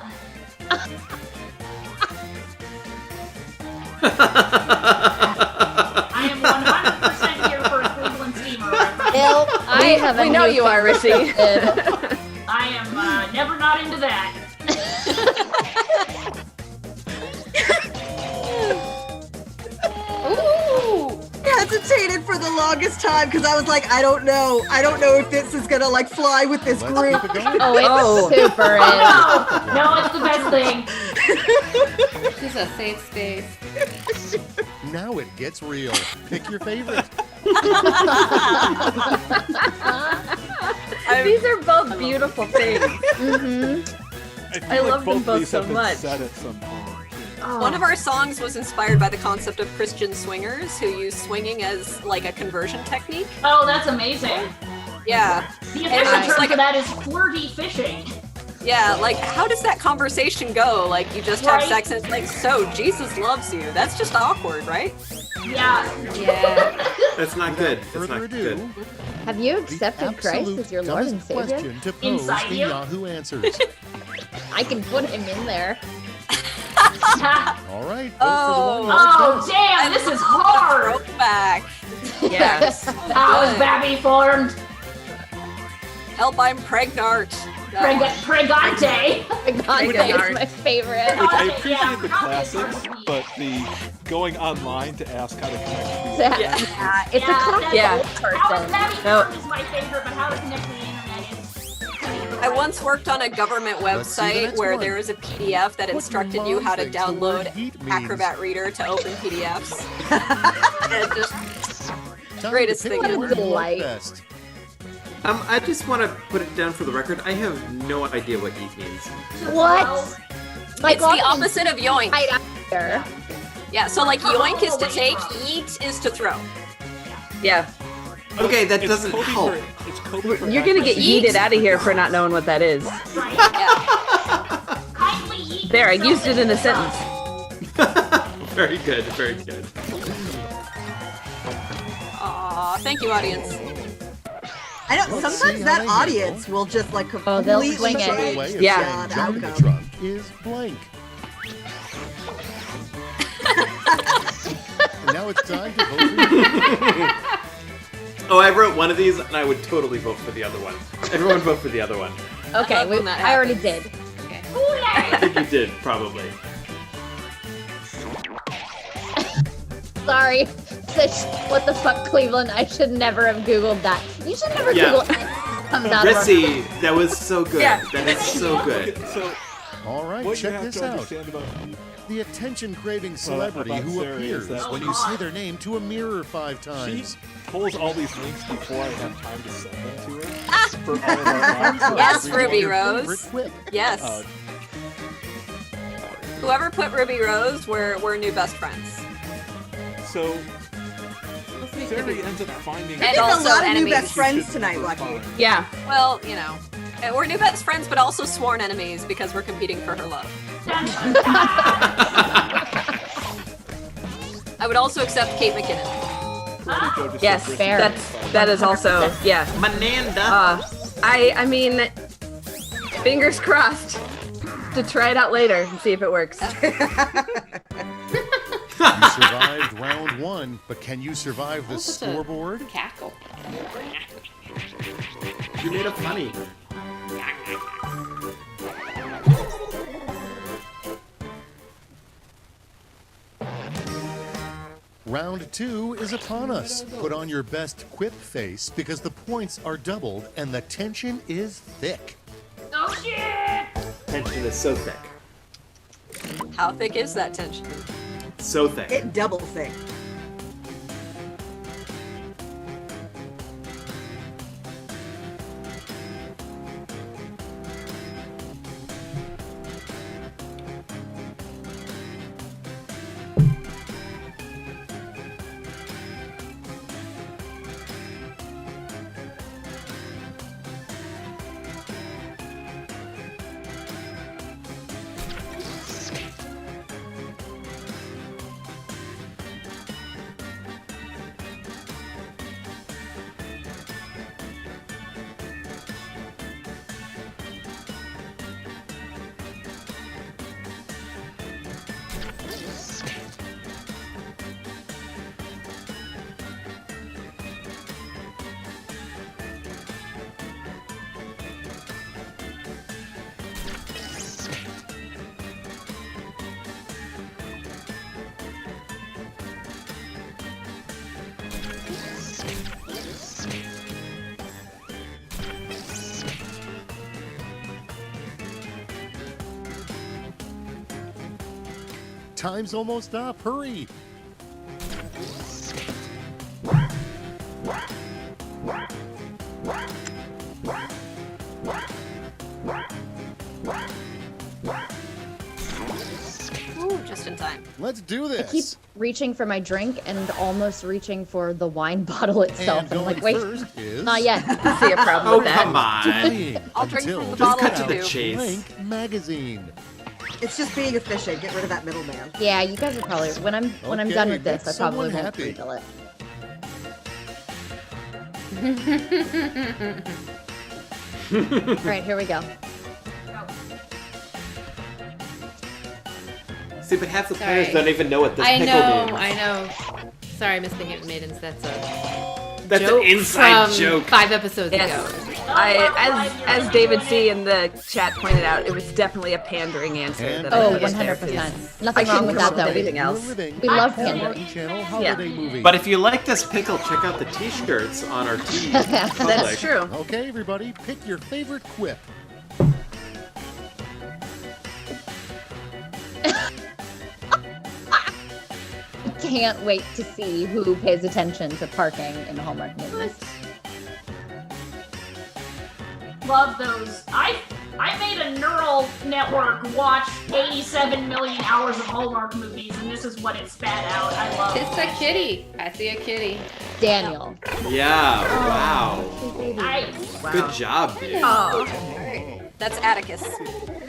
I am 100% here for a Cleveland steamer. Bill, I have a We know new you are, favorite Rissy. kid. I am never not into that. Ooh. Hesitated for the longest time because I was like, I don't know if this is gonna like fly with this Let's group. keep it going. Oh, it's super in. No, no, it's the best thing. This is a safe space. Now it gets real. Pick your favorite. These are both beautiful things. I I love them both both these so have been much. said at some point. One of our songs was inspired by the concept of Christian swingers who use swinging as like a conversion technique. Oh, that's amazing. Yeah. The And official it's term like for that is flirty fishing. Yeah, like how does that conversation go? Like you just have Right. sex and it's like, so Jesus loves you. That's just awkward, right? Yeah. Yeah. That's not good. Without That's further not ado, good. Have you the accepted Christ absolute as your Lord and dumbest Savior? question to pose Inside in you? Yahoo Answers. I can put him in there. All right, vote Oh. for the one most Oh, damn, this is hard. Throwback. Yes. How is Babby formed? Help, I'm pregnant. Pregante. Pregante is my favorite. Like, I appreciate the classics, but the going online to ask how to connect. Yeah. It's a classic Yeah. old How is person. Babby No. formed is my favorite, but how to connect to the internet is... I once worked on a government Let's see the website next where one. there was a PDF that What instructed you mom how to thinks the word download heat means. Acrobat Reader to open PDFs. And just Time greatest to pick thing the ever. word you like Delight. best. I just want to put it down for the record. I have no idea what eat means. What? Like it's the opposite of yoink. Right after. Yeah, so like yoink is to take, eat is to throw. Yeah. Okay, that It's doesn't coding help. for- it's coding for You're gonna get accuracy. yeeted out of here for not knowing what that is. Kindly eat There, I yourself used it in a sentence. Very good, very good. Aw, thank you, audience. I know Let's sometimes see that how they audience will just like Oh, they'll completely swing it. change Way of Yeah. saying the jump in the outcome. trunk is blank. And now it's time to vote for you. Oh, I wrote one of these, and I would totally vote for the other one. Everyone vote for the other one. Okay, love when that I already happens. did. I think you did, probably. Sorry. What the fuck, Cleveland? I should never have Googled that. You should never Yeah. Google anything that comes out of our Rissy, that was so good. Yeah. That is so good. So, All right, what you check have this to out. understand about The attention-craving celebrity about who Sarah is appears that- when you say their name to a mirror 5 she times. pulls all these links before I have time to send them to her. For all of our apps. Yes, Read Ruby your Rose. favorite quip. Yes. Uh, Whoever put Ruby Rose, we're new best friends. So Sarah ends up finding. And There's a also lot of new enemies. best friends tonight, Lucky. Yeah. Well, you know, we're new best friends, but also sworn enemies because we're competing for her love. I would also accept Kate McKinnon. Yes, Fair. that is also yeah. Mananda. I mean, fingers crossed to try it out later and see if it works. You survived round 1, but can you survive the scoreboard? Cackle. You made it funny. Round 2 is upon us. Put on your best quip face because the points are doubled and the tension is thick. Oh shit! Tension is so thick. How thick is that tension? So thick. It double thick. Time's almost up. Hurry. Ooh, just in time. Let's do I keep this. reaching for my drink and almost reaching for the wine bottle itself. And I'm like, going wait, first is... not yet. See a problem Oh, with that? come on. I'll drink Until from the Just bottle cut to the too. chase. Blank magazine. It's just being efficient. Get rid of that middleman. Yeah, you guys are probably when I'm Okay, done with this, I make probably someone won't happy. refill it. All right, here we go. See, but half the players Sorry. don't even know what this I pickle know, means. I know. Sorry, Misbehavin Maidens. That's That's joke an inside from joke. 5 episodes Yes. ago. As David C. in the chat pointed out, it was definitely a pandering answer. And that Oh, I put there. 100%. I Nothing wrong couldn't with come that up with though. anything else. You're living We love the pandering. Martin Channel holiday movie. But if you like this pickle, check out the t-shirts on our team. That's true. Okay, everybody, pick your favorite quip. Can't wait to see who pays attention to parking in the Hallmark movies. Love those. I made a neural network watch 87 million hours of Hallmark movies, and this is what it spat out. I love It's a kitty. I see a kitty. Daniel. Yeah, wow. Nice. Good job, dude. Oh, that's Atticus.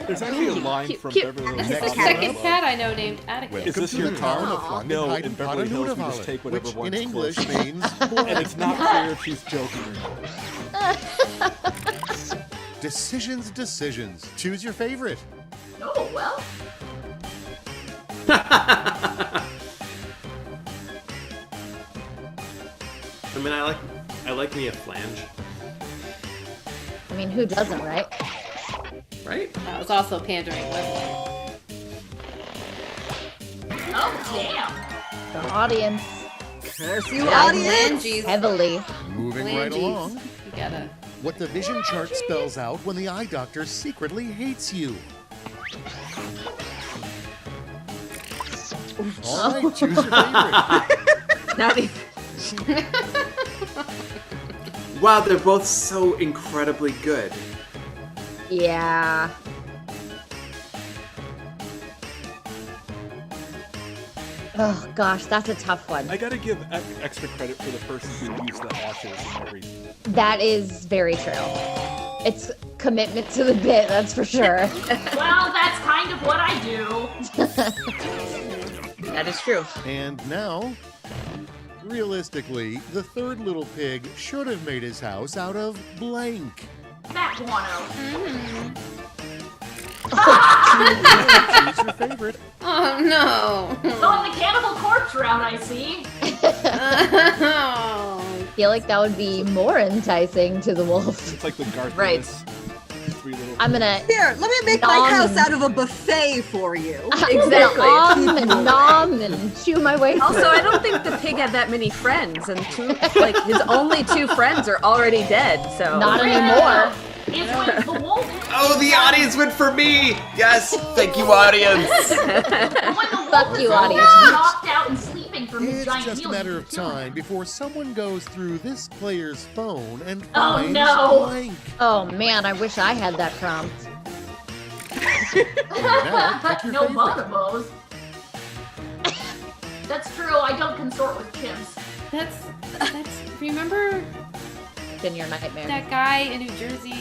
There's actually a line Cute, from cute. Beverly This Hills. is the Next second up. cat I know named Atticus. Is this Welcome your to the town car? of London, No, Hyde in and Beverly Hills, we Potternoodle, just take whatever which one's in English close. means And it's not clear if she's joking or not. Decisions. Choose your favorite. Oh, well. I mean, I like me a flange, I mean, who doesn't, right? right? That was also pandering, wasn't it? Oh, damn. The audience. Curse you, Yeah, audience! Phalanges. Heavily. Moving right Phalanges. along. You gotta. What the vision chart spells out when the eye doctor secretly hates you. All right, choose your favorite. Not even. Wow, they're both so incredibly good. Yeah. Oh gosh, that's a tough one. I gotta give extra credit for the person who used the ashes and everything. That is very true. It's commitment to the bit, that's for sure. Well, that's kind of what I do. That is true. And now, realistically, the third little pig should have made his house out of blank. Fat guano. Choose your favorite. Oh no. Going the Cannibal Corpse route, I see. I feel like that would be more enticing to the wolf. It's like the Garth Right. Ennis Three Little I'm gonna Here, let me make my house out of a buffet for you. Exactly. nom and chew my way through. Also, I don't think the pig had that many friends, and like his only 2 friends are already dead. So Not anymore. It's when the wolf. Oh, the audience went for me! Yes, thank you, audience! Fuck you, audience. Knocked out and sleeping from his It's giant just a meal. matter of time before someone goes through this player's phone and Oh, finds no. blank. Oh man, I wish I had that prompt. Now, pick your No favorite. bonobos. That's true. I don't consort with chimps. That's. Remember In your nightmare. that guy in New Jersey?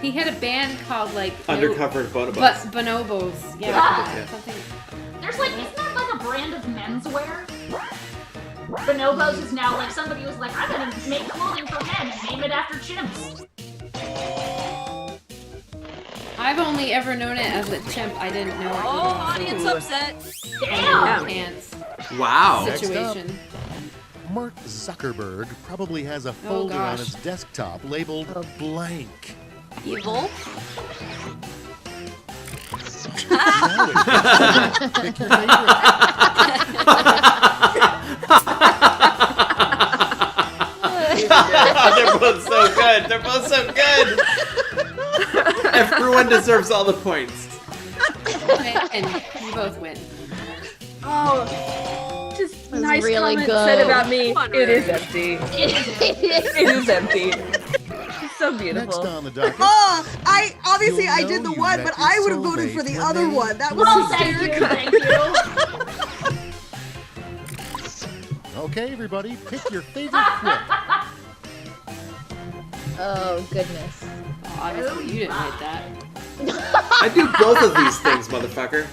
He had a band called like Undercover bonobos. But bonobos. Yeah. Yeah. Something. There's like, isn't that like a brand of menswear? Bonobos is now like somebody was like, I'm gonna make clothing for men and name it after chimps. I've only ever known it as a chimp. I didn't know it Oh, was audience a upset. Damn. pants Wow. situation. Mark Zuckerberg probably has a folder on gosh. his desktop labeled blank. Evil. Now it's pick your favorite. They're both so good. They're both so good. Everyone deserves all the points. And you both win. Oh, just was nice really comment good. said about me. Come on, It is Ruth. empty. It is empty. It's so beautiful. Next on the docket. Oh, obviously You'll I know did the you one, met but your I would have voted for soulmate the when other they- one. That was Well, thank you, hysterical. thank you. Okay, everybody, pick your favorite quip. Oh, goodness. Obviously, you didn't write that. I do both of these things, motherfucker.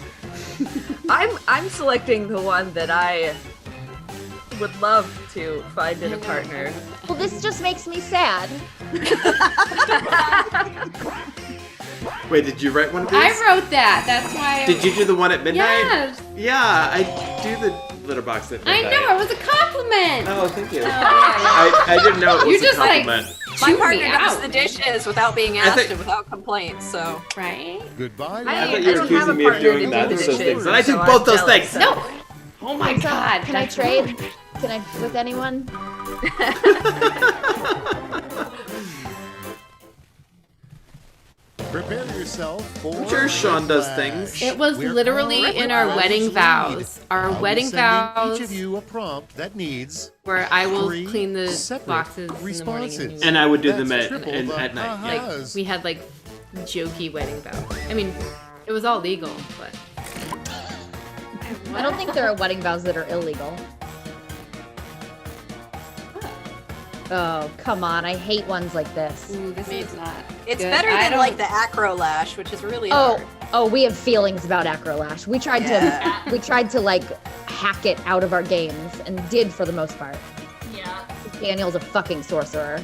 I'm selecting the one that I would love to find in a partner. Well, this just makes me sad. Wait, did you write one of these? I wrote that. That's why. Did you do the one at midnight? Yes. Yeah, I do the litter box at I midnight. know. It was a compliment. Oh, thank you. yeah. I didn't know it was You just, a compliment. My Chew partner me does out. the dishes without being asked think- and without complaints, so. Right? Goodbye. I thought you were accusing me of doing that. Those things. And I do both those things. No. Oh my God. Can I trade? Can I with anyone? Prepare yourself for. I'm sure Sean does things. It was We're literally all in our right. wedding Lead. vows. Our I'll be wedding sending vows, Each of you a prompt that needs where I will 3 clean the separate boxes responses. in the morning. And I would do That's them at, triple and the at night. Like ha-has. we had like jokey wedding vows. I mean, it was all legal, but I don't think there are wedding vows that are illegal. Oh, come on. I hate ones like this. ooh, this is not. It's good. better I than don't- like the acro lash, which is really Oh, hard. oh, we have feelings about Acrolash. We tried to like hack it out of our games and did for the most part. Yeah. Daniel's a fucking sorcerer.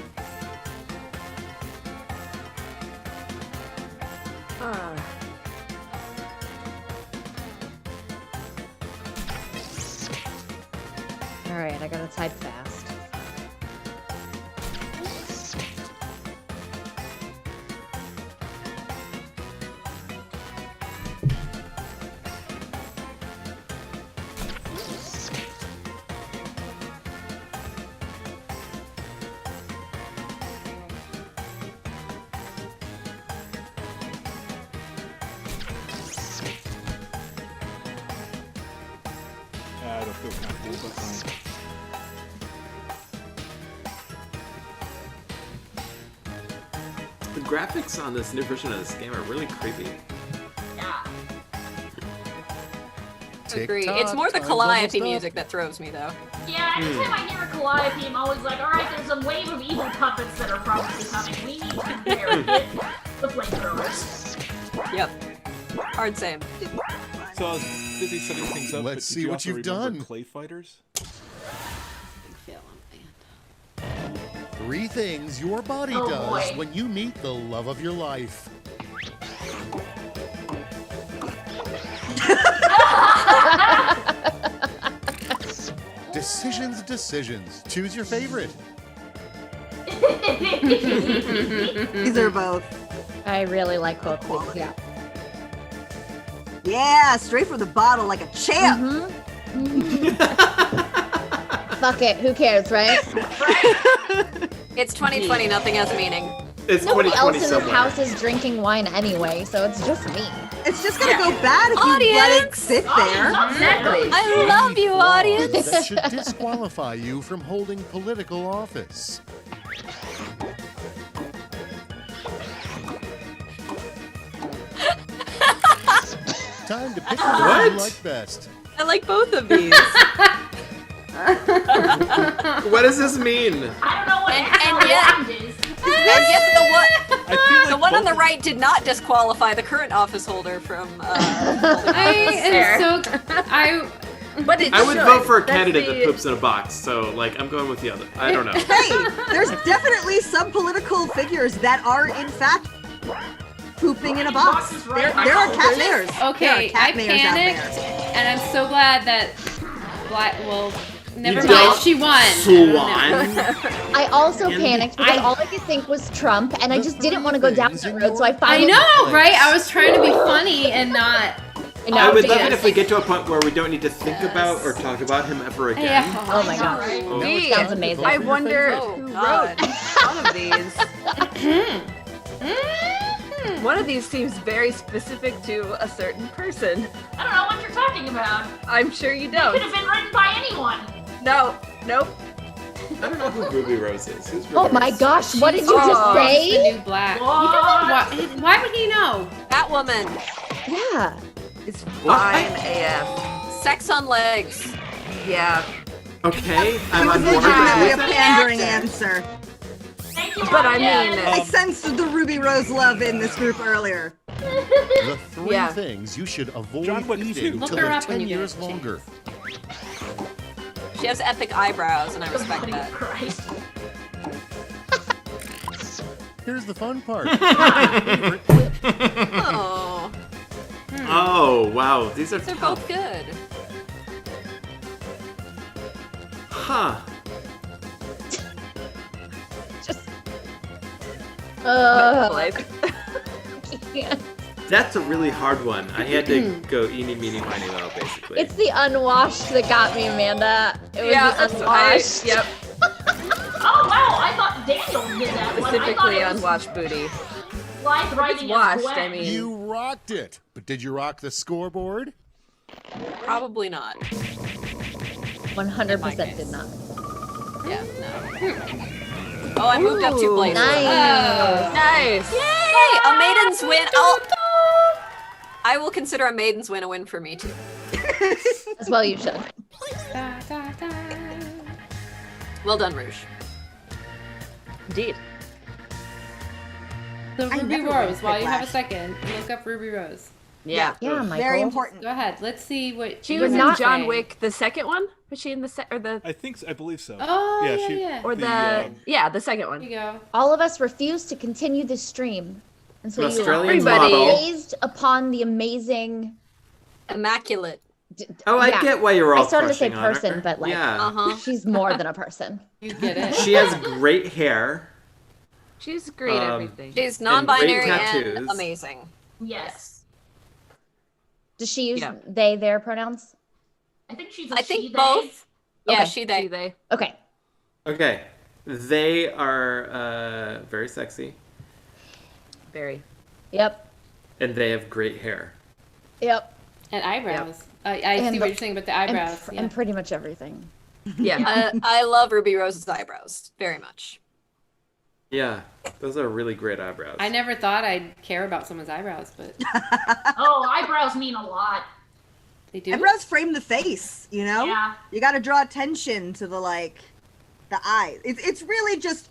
All right, I gotta type fast. I don't feel comfortable, but fine. The graphics on this new version of this game are really creepy. Yeah. Agree. Tick-tock, It's more the time's Calliope almost up. music that throws me, though. Yeah, anytime I hear a Calliope, I'm always like, alright, there's a wave of evil puppets that are probably coming. We need to bury it. The flamethrowers. Yep. Hard same. So I was busy setting things up. Let's but did see you what also you've remember done. Clay fighters. 3 things your body Oh, does boy. when you meet the love of your life. Decisions. Choose your favorite. These are both. I really like both things, yeah. Yeah, straight from the bottle like a champ. Fuck it, who cares, right? It's 2020, nothing has meaning. It's Nobody 2020 else in this somewhere. house is drinking wine anyway, so it's just me. It's just gonna go bad if you let it Audience! sit there. Exactly. I love you, audience! That should disqualify you from holding political office. Time to pick the one What? you like best. I like both of these. What does this mean? I don't know what And yet- is. And yet the one, I feel like the one on both the right did not disqualify the current office holder from I am so. But it I would should. vote for a That's candidate the- that poops in a box, so, like, I'm going with the other. I don't know. Hey, there's definitely some political figures that are in fact pooping in a box. Box is right. There are cat mayors. Okay, there are cat I mayors out panicked, there. and I'm so glad that. Well, never You mind. don't She won. Swan. I also And panicked because all I could think was Trump, and I just didn't want to go down that road, so I I finally. know, right? I was trying to be funny and not. I would love it obvious. if we get to a point where we don't need to think about or talk about him ever again. Yeah. Oh my god, Oh. Gee, sounds amazing. I wonder Oh, who God. wrote one of these. One of these seems very specific to a certain person. I don't know what you're talking about. I'm sure you It don't. could have been written by anyone. No, nope. I don't know who Ruby Rose is. Who's Ruby Oh my Rose? gosh, what did you just The say? new black. What? Why would he know? Batwoman. Yeah. It's fine AF. Sex on legs. Yeah. Okay, I'm It on was board legitimately a with this. pandering answer. Thank you, But I Ryan. mean, I sensed the Ruby Rose love in this group earlier. The three Yeah. things you should avoid John Wick eating 2. to Look her live up when 10 you get years a chance. longer. She has epic eyebrows, and I respect Buddy that. Christ. Here's the fun part. Favorite whip. Oh, Oh, wow. These are they're tough. both good. Huh. Can't. That's a really hard one. I had to go eeny, meeny, miny, moe, basically. It's the unwashed that got me, Amanda. It was yeah, the unwashed. yep. Oh wow, I thought Daniel did that one. I thought Specifically it was unwashed booty. Blythe writing It's as washed, Gwen. I mean. You rocked it. But did you rock the scoreboard? Probably not. 100% did not. Yeah, no. Oh, I moved up 2 places. Nice. Nice. Yay! A maiden's win. I will consider a maiden's win a win for me too. As well you should. Well done, Rouge. Indeed. So I Ruby never Rose, went while you have a Whiplash. second, look up Ruby Rose. Yeah. Yeah, Michael. Very important. Go ahead. Let's see what She You're was in not John saying. Wick, the second one? Was she in the or the I believe so. Oh, yeah, she, yeah. or the yeah, the second Here one. you go. All of us refuse to continue this stream. And so you Australian Everybody. model. raised upon the amazing... Immaculate. Oh, I Yeah. get why you're all I started to say crushing on person, her. but like, Yeah. Uh-huh. she's more than a person. You get it. She has great hair. She's great at Um, everything. She's non-binary great and tattoos. amazing. Yes. Does she use Yeah. they, their pronouns? I think she's a I she, think they. both. Yeah, Okay. she, they. they. Okay. Okay. They are very sexy, Very. Yep. and they have great hair. Yep. And eyebrows. I And see the- what you're saying about the eyebrows. And, yeah. and pretty much everything. Yeah. I love Ruby Rose's eyebrows very much. Yeah, those are really great eyebrows. I never thought I'd care about someone's eyebrows, but Oh, eyebrows mean a lot. they do. Eyebrows frame the face, you know? Yeah. You got to draw attention to the eyes. It's really just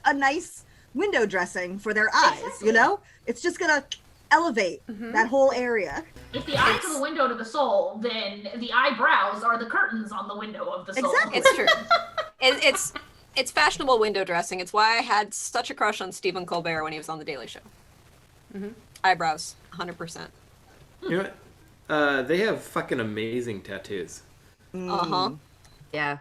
a nice window dressing for their eyes, you know? It's just gonna elevate that whole area. If the eyes are the window to the soul, then the eyebrows are the curtains on the window of the soul. Exactly. It's true. It's fashionable window dressing. It's why I had such a crush on Stephen Colbert when he was on The Daily Show. Eyebrows, 100%. You know what? They have fucking amazing tattoos. Uh-huh. Yeah.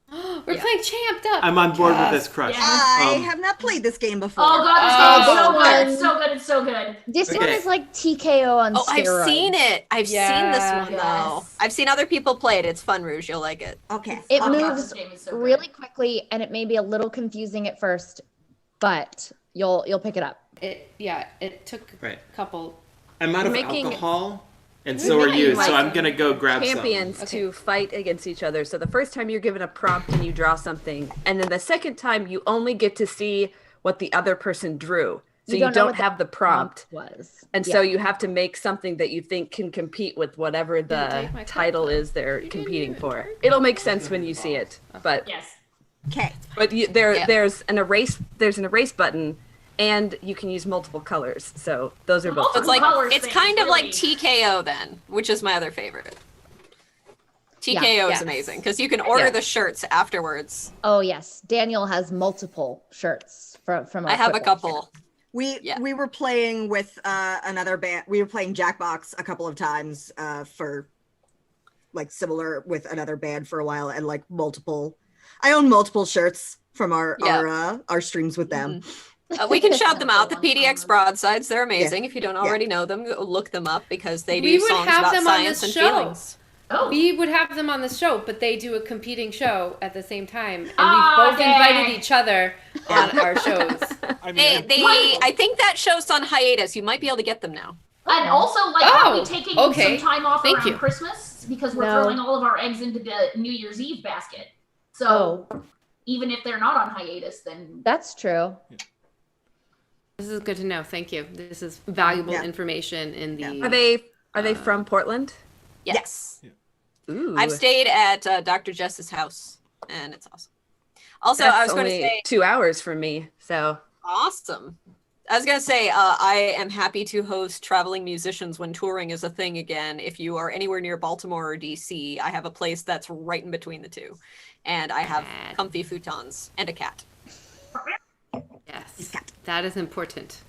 We're playing Champed Up. I'm on board with this crush. I have not played this game before. Oh god, this game is so this good. one- It's so good. It's so good. This one Okay. is like TKO on Oh, steroids. I've seen it. I've seen this one, Yes. though. I've seen other people play it. It's fun, Rouge. You'll like it. Okay. It Oh, God, moves this game is so good. really quickly, and it may be a little confusing at first, but you'll pick it up. It took Right. a couple. I'm out of Making- alcohol, and so are making, you. like, So I'm gonna go grab champions to fight against each other. So the first time you're given a prompt and you draw something, and then the second time you only get to see what the other person drew. So you know don't what have the prompt. Was And so you have to make something that you think can compete with whatever the take my title is they're competing for. It'll make sense when you see it. But Yes. Okay. but there's an erase button, and you can use multiple colors. So those are both. So it's like Colors it's thing, kind of like really. TKO then, which is my other favorite. TKO is Yeah. amazing because you can order Yeah. the shirts afterwards. Oh yes, Daniel has multiple shirts from. I have a couple. We were playing with another band. We were playing Jackbox a couple of times for like similar with another band for a while, and like multiple. I own multiple shirts from our streams with them. We can shout them out. The PDX broadsides, they're amazing. If you don't already know them, go look them up because they do We would songs have about them on science this and show. feelings. Oh. We would have them on the show, but they do a competing show at the same time, and Ah, we've both dang. invited each other on our shows. I think that show's on hiatus. You might be able to get them now. And also, like, I'll be taking okay. some time off Thank around you. Christmas because we're No. throwing all of our eggs into the New Year's Eve basket. So even if they're not on hiatus, then That's true. This is good to know. Thank you. This is valuable information in the. Are they from Portland? Yes. Ooh. I've stayed at Dr. Jess's house, and it's awesome. Also, That's I was going to only say 2 hours from me, so awesome. I was going to say I am happy to host traveling musicians when touring is a thing again. If you are anywhere near Baltimore or DC, I have a place that's right in between the two, and I have comfy futons and a cat. Yes, that is important.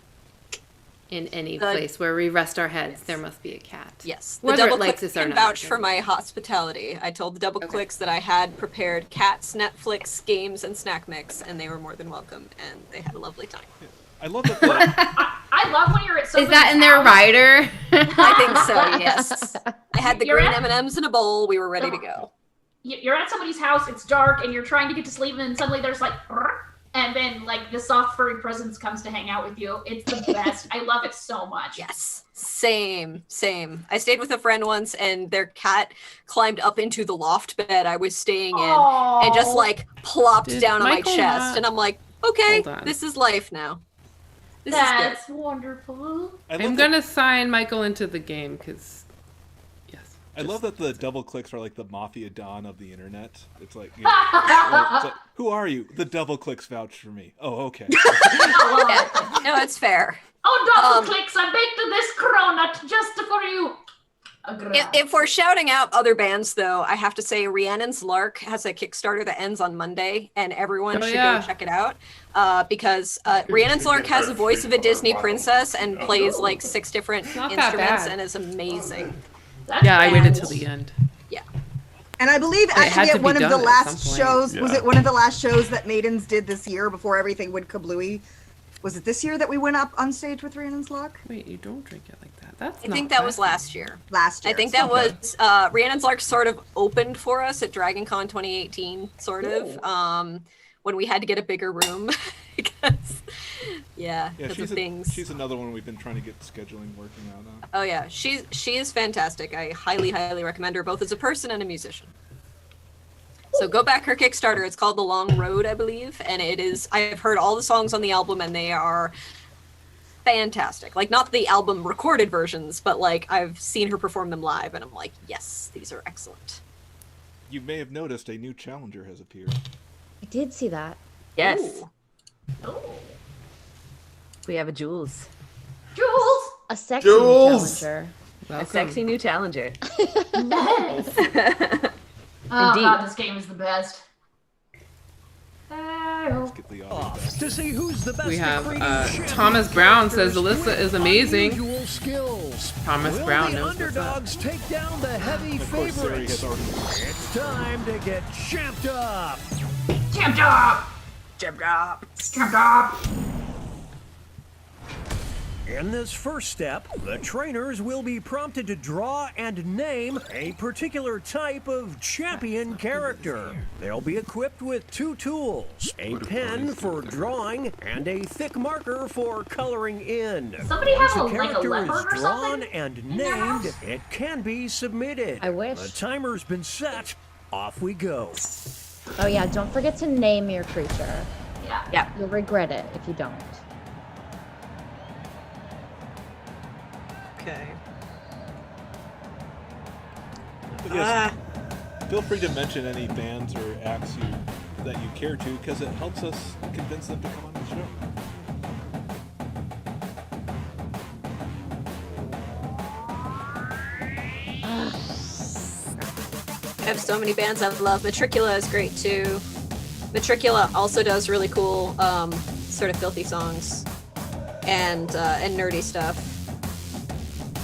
In any place where we rest our heads, there must be a cat. Yes, the Whether double it likes clicks us or can not. vouch for my hospitality. I told the double clicks that I had prepared cats, Netflix, games, and snack mix, and they were more than welcome, and they had a lovely time. I love that. I love when you're at somebody's Is that in their house. rider? I think so. Yes, I had the You're green at- M&Ms in a bowl. We were ready to go. You're at somebody's house, it's dark, and you're trying to get to sleep, and then suddenly there's like, and then like the soft furry presence comes to hang out with you. It's the best. I love it so much. Yes, same. I stayed with a friend once, and their cat climbed up into the loft bed I was staying in, and just like plopped Did down on my Michael chest, not- and I'm like, okay, Hold on. this is life now. This That's is good. wonderful. I'm gonna sign Michael into the game because. I love that the double clicks are like the mafia don of the internet. It's like, you know, it's like, who are you? The double clicks vouch for me. Oh, okay. No, it's fair. Oh, double clicks! I baked this cronut just for you. If we're shouting out other bands, though, I have to say Rhiannon's Lark has a Kickstarter that ends on Monday, and everyone should go check it out because Rhiannon's Lark has the voice of a Disney princess and plays like 6 different not that instruments bad. and is amazing. Yeah, I waited till the end. Yeah. And I believe But it had actually to at be one of done the at last some point. shows, was Yeah. it one of the last shows that Maidens did this year before everything went kablooey? Was it this year that we went up on stage with Rhiannon's Lark? Wait, you don't drink it like that. That's I think that was last year. Last year. I think that was Rhiannon's Lark sort of opened for us at Dragon Con 2018, sort of, when we had to get a bigger room because, because of things. She's another one we've been trying to get scheduling working out on. Oh yeah, she is fantastic. I highly recommend her both as a person and a musician. So go back her Kickstarter. It's called The Long Road, I believe, and it is. I've heard all the songs on the album, and they are fantastic. Like not the album recorded versions, but like I've seen her perform them live, and I'm like, yes, these are excellent. You may have noticed a new challenger has appeared. I did see that. yes. Ooh. We have a Jules. Jules! A sexy Jules! challenger. A sexy new challenger. Oh Indeed. god, this game is the best. To see who's the best We at have creating Thomas Brown says Alyssa is amazing. unusual skills. Thomas Will Brown the knows what's up. underdogs take down the heavy Of course, Siri favorites? has already. It's time to get champed up. Champed up! Champed up! Champed up! In this first step, the trainers will be prompted to draw and name a particular type of champion character. They'll be equipped with 2 tools, a pen for drawing and a thick marker for coloring in. Somebody have Once a- like a character leopard is or drawn something and in their named, house? it can be submitted. I wish. The timer's been set. Off we go. Oh yeah, don't forget to name your creature. Yeah. You'll regret it if you don't. Okay. But yes, feel free to mention any bands or acts that you care to, because it helps us convince them to come on the show. I have so many bands I love. Matricula is great too. Matricula also does really cool, sort of filthy songs, and nerdy stuff.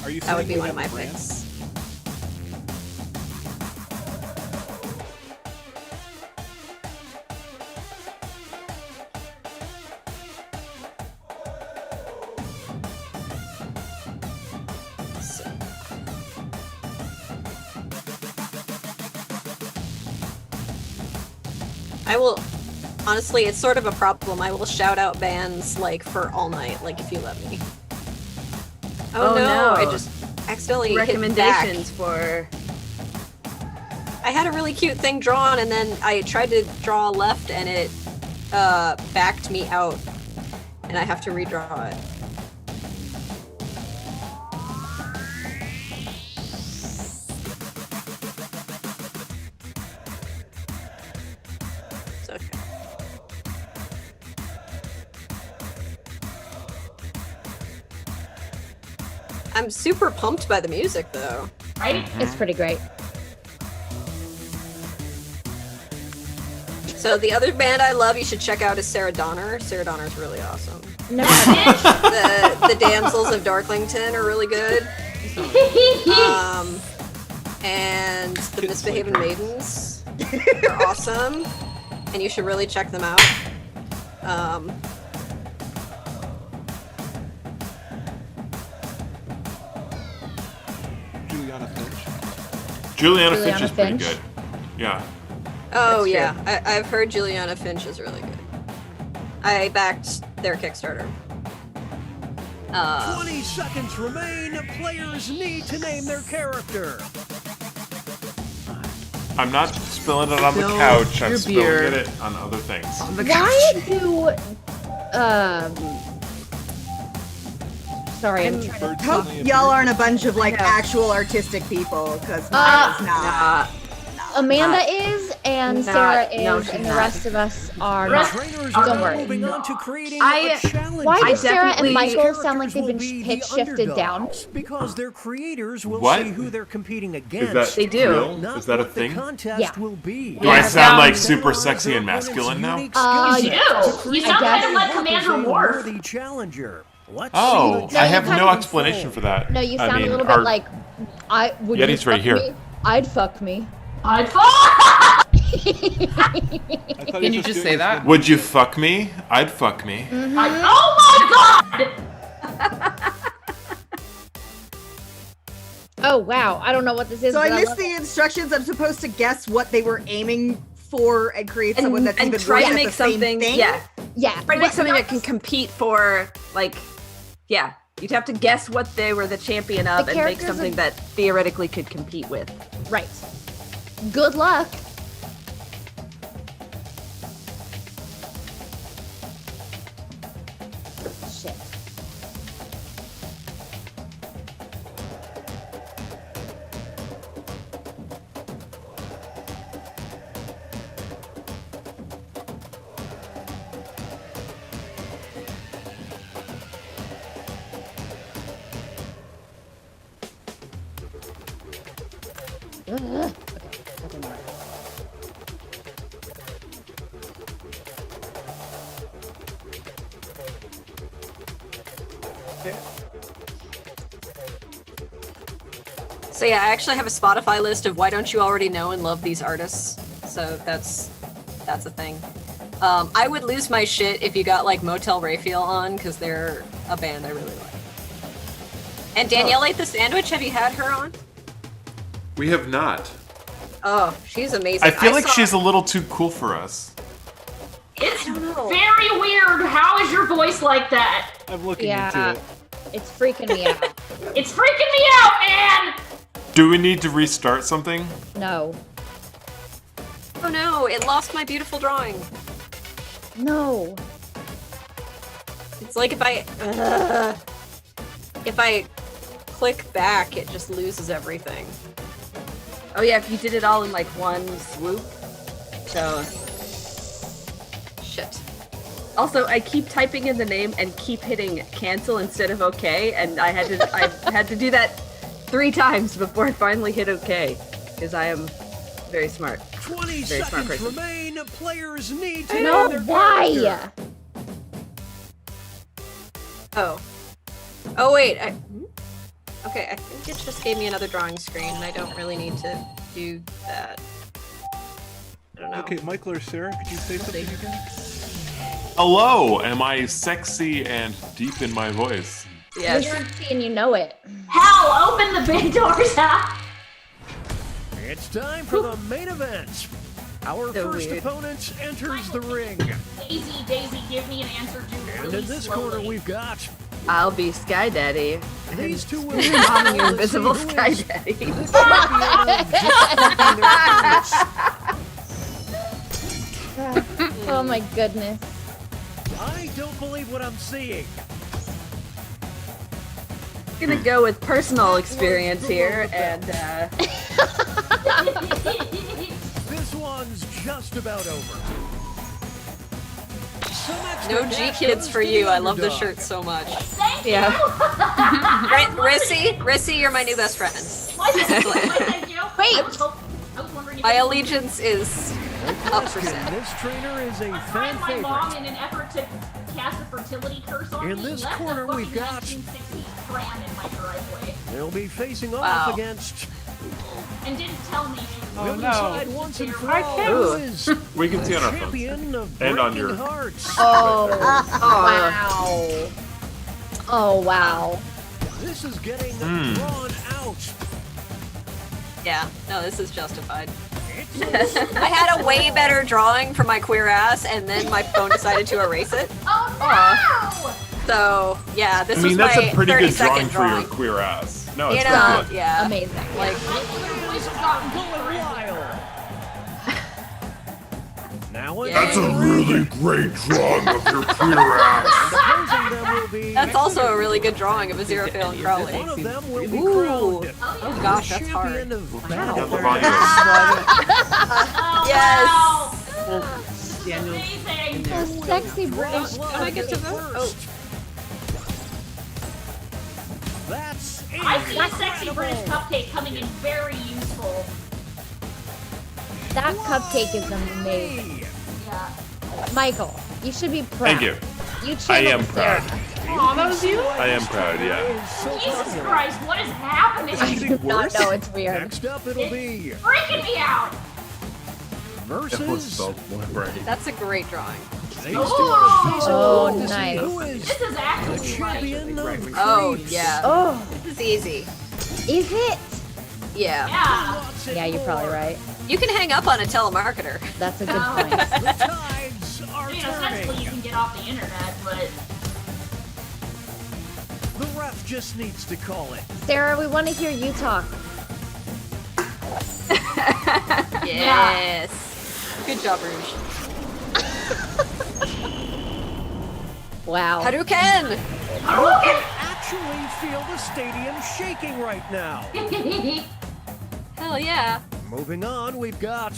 Are you That would be saying one we of my have a brand? picks. Honestly, it's sort of a problem. I will shout out bands like for all night, like if you let me. Oh no! I just accidentally recommendations hit back. I had a really cute thing drawn, and then I tried to draw left, and it backed me out, and I have to redraw it. It's okay. I'm super pumped by the music, though. Right? It's pretty great. So the other band I love you should check out is Sarah Donner. Sarah Donner's really awesome. Never the Damsels of Dorkington are really good. And the Misbehavin Maidens are awesome. And you should really check them out. Juliana Finch is pretty good. Yeah. Oh yeah, I've heard Juliana Finch is really good. I backed their Kickstarter. 20 seconds remain. Players need to name their character. I'm not spilling it on the couch. I'm spilling it on other things. Why do sorry, I'm trying to Hope y'all aren't a bunch of like actual artistic people, because mine is not. Amanda is, and Sarah is, and the rest of us are not. Don't worry. Why do Sarah and Michael sound like they've been pitch shifted down? Because their creators will What? say who they're competing Is against. that real? Is that a thing? Yeah. Will be. Do I sound like super sexy and masculine now? You do. You sound kind of like Commander Worf. Challenger. Oh, I have no explanation for that. No, you sound I mean, a little bit like I would. Yeti's you right fuck here. Me? I'd fuck me. I'd fuck. Can you just say that? Would you fuck me? I'd fuck me. Mm-hmm. Oh my god! Oh wow, I don't know what this is. So I but missed love the instructions. I'm supposed to guess what they were aiming for and create And- someone that's and even try worse to at make the same something- thing? yeah. Yeah. Try to make something that can compete for, like, yeah. You'd have to guess what they were the champion of The and make characters something are- that theoretically could compete with. Right. Good luck. Shit. Ugh. So yeah, I actually have a Spotify list of why don't you already know and love these artists. So that's a thing. I would lose my shit if you got like Motel Raphael on, because they're a band I really like. And Danielle ate the sandwich. Have you had her on? We have not. Oh, she's amazing. I feel like saw- she's a little too cool for us. It's very weird. How is your voice like that? I'm looking Yeah. into it. It's freaking me out. It's freaking me out, man. Do we need to restart something? No. Oh no, it lost my beautiful drawing. No. It's like if I click back, it just loses everything. Oh yeah, if you did it all in like one swoop. So shit. Also, I keep typing in the name and keep hitting cancel instead of OK, and I had to do that 3 times before I finally hit OK, because I am very smart. 20 Very smart seconds person. remain. Players need to I name know their why. character. Oh. Oh wait. Okay, I think it just gave me another drawing screen, and I don't really need to do that. I don't know. Okay, Michael or Sarah, could you say something again? Hello, am I sexy and deep in my voice? Yes. You're sexy and you know it. Hell, open the big doors, huh? It's time for the main event. Our So first weird. opponent enters the ring. Daisy, give me an answer to And really in this slowly. corner, we've got I'll be Sky Daddy. these two I'm women. your invisible Let's see Sky who is Daddy. the champion of disrespecting their parents. Oh my goodness. I don't believe what I'm seeing. I'm gonna go with personal experience here, and This one's just about over. No G Kids for you. I love this shirt so much. Thank Yeah. Rissy, you're my new best friend. Thank you. Wait. I was wondering if My allegiance is up for sale. This trainer is a I fan find my mom favorite. in an effort to cast a fertility curse on In me. this left a corner, we've fucking got- 1960s pram in my driveway They'll be facing Wow. off against. and didn't tell me. We'll no. decide once and for I all can't- who is We can see on our phones. champion of And on breaking your- hearts. Oh, wow. Oh, wow. This is getting Hmm. drawn out. Yeah, no, this is justified. I had a way better drawing for my queer ass, and then my phone decided to erase it. Oh no! So yeah, this I mean, was that's my a pretty 30-second good drawing drawing. for your queer ass. No, You it's know, pretty good. yeah. Amazing. Like, Now That's a really great drawing of your queer ass. opposing them will be. that's also a really good drawing of a zero fail and Crowley. One of them will be Ooh. crowned Oh gosh, that's hard. champion of Got the battle. Yes. Amazing. So sexy, British. Don't I get to vote? Oh. That's I see a sexy British cupcake coming in very useful. That cupcake is amazing. Yeah. Michael, you should be proud. Thank you. You I am channeled Sarah. proud. Aw, that was you? I am proud, yeah. Jesus Christ, what is happening? I do not know, it's weird. Next up, it'll be Freaking me out. versus. That's a great drawing. Oh, nice. Who is This is the actually champion of Oh creeps? yeah. Oh, This is easy. is it? Yeah. Yeah. Yeah, you're probably right. You can hang up on a telemarketer. That's a good Oh. point. The tides are I mean, essentially you turning. can get off the internet, but The ref just needs to call it. Sarah, we want to hear you talk. Yes. Good job, Rouge. Wow. Hadouken! You can actually feel the stadium shaking right now. Hell yeah. Moving on, we've got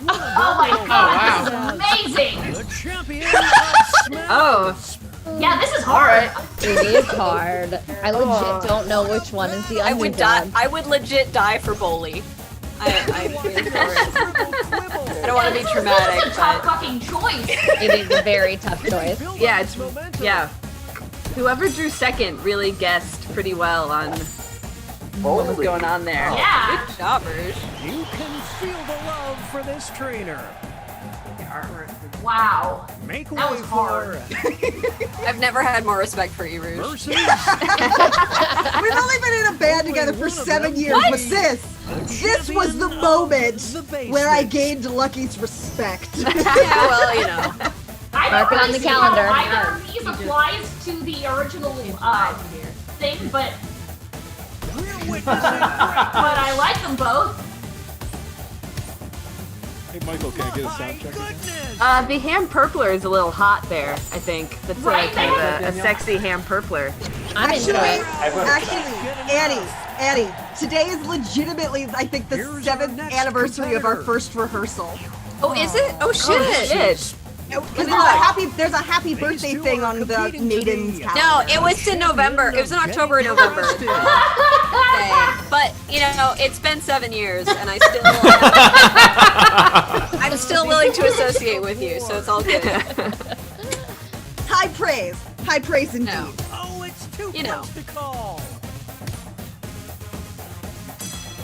oh my god, this is amazing. the champion of Smash. Oh, Yeah, this is hard. It is hard. I legit don't know which one is the I would die. underdog. I would legit die for Boley. I'm really sorry. I don't want to be This traumatic, is a tough but fucking choice. It is a very tough choice. yeah, it's yeah. Whoever drew second really guessed pretty well on what was going on there. Yeah. good job, Rouge. You can feel the love for this trainer. Wow. Make That way was hard. for I've never had more respect for you, Rouge. versus We've only been in a band together for 7 years, but this was the moment where I gained Lucky's respect. Yeah, well, you know. I Mark don't it on really the see calendar. how either of these applies to the original thing, but I like them both. Hey, Michael, can I get a sound check again? The ham purpler is a little hot there, I think. That's Right, kind of a sexy ham purpler. I'm into it. Annie, today is legitimately, I think, the 7th anniversary of our first rehearsal. Oh, is it? Oh, shit. Because there's a happy birthday thing on the Maidens calendar. No, it was in November. It was in October or November. But, you know, it's been 7 years, and I still... I'm still willing to associate with you, so it's all good. High praise indeed. No. Oh, it's too You know. close to call.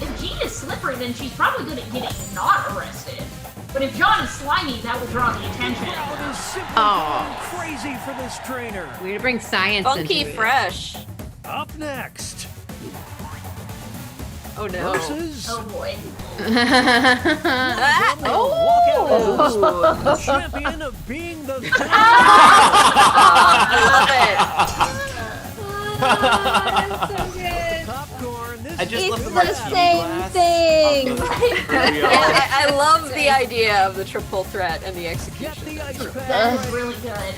If Jean is slippery, then she's probably good at getting not arrested. But if John is slimy, that will draw the attention. Crowd is simply Aw. going crazy for this trainer. Way to bring science Funky into it. fresh. Up next, Oh no. Versus Oh boy. the champion of being the popcorn. This I just It's love the the martini same glass. thing. Yeah, I love the idea of the triple threat and the execution. That is really good.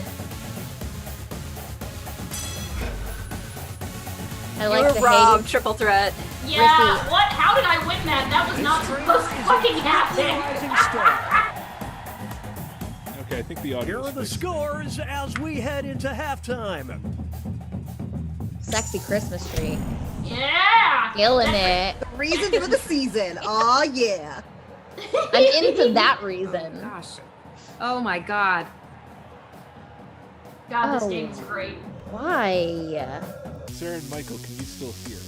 I You like were the robbed, hated. triple threat. Yeah, what? How did I win that? That was not supposed to fucking happen. Okay, I think the audio. Here are the scores as we head into halftime. Sexy Christmas tree. Yeah! Killing it. The reason for the season. Oh yeah. I'm into that reason. Gosh. Oh my god. God, this Oh. game is great. Why? Sarah and Michael, can you still hear?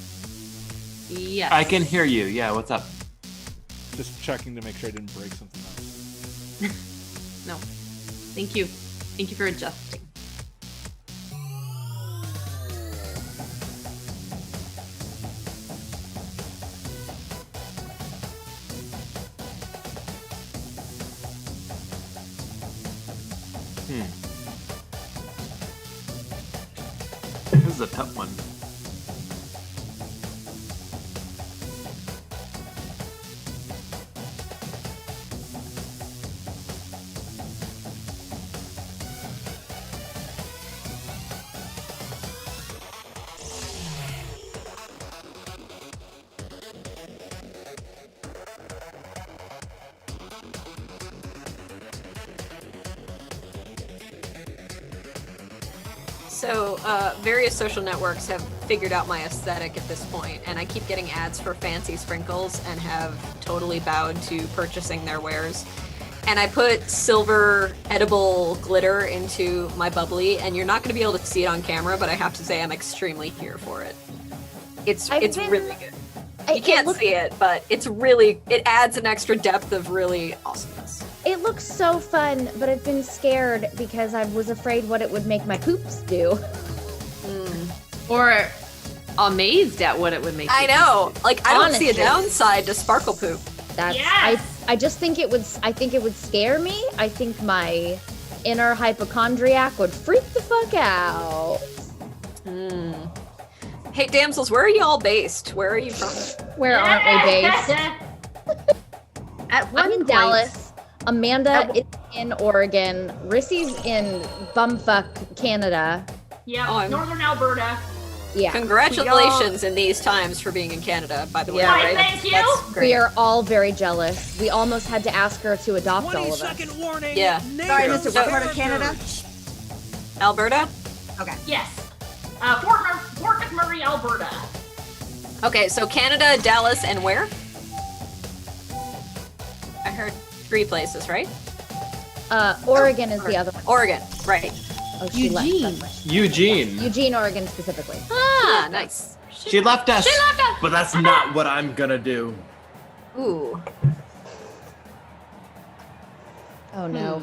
Yes. I can hear you. Yeah, what's up? Just checking to make sure I didn't break something else. No. Thank you. Thank you for adjusting. This is a tough one. So, various social networks have figured out my aesthetic at this point, and I keep getting ads for fancy sprinkles and have totally bowed to purchasing their wares. And I put silver edible glitter into my bubbly, and you're not going to be able to see it on camera, but I have to say I'm extremely here for it. It's really good. You can't see it, but it adds an extra depth of really awesomeness. It looks so fun, but I've been scared because I was afraid what it would make my poops do. Or amazed at what it would make. I know. Like, I don't see a Honestly. downside to sparkle poop. That's Yes! I just think it would scare me. I think my inner hypochondriac would freak the fuck out. Hey, damsels, where are you all based? Where are you from? Where aren't we based? At one I'm in point, Dallas. Amanda is in Oregon. Rissy's in bumfuck Canada. Yeah, Northern Alberta. Yeah. Congratulations in these times for being in Canada, by the way. Yeah, right? Thank you. That's great. We are all very jealous. We almost had to ask her to adopt all of us. 20-second warning. Yeah. Sorry, Mr. What part of Canada? Alberta? Okay. Yes. Fort McMurray, Alberta. Okay, so Canada, Dallas, and where? I heard 3 places, right? Oregon is the other one. Oregon, right. Oh, she left Eugene. us. Eugene. Oregon specifically. Ah, nice. She left us. She left us. But that's not what I'm gonna do. Ooh. Oh no.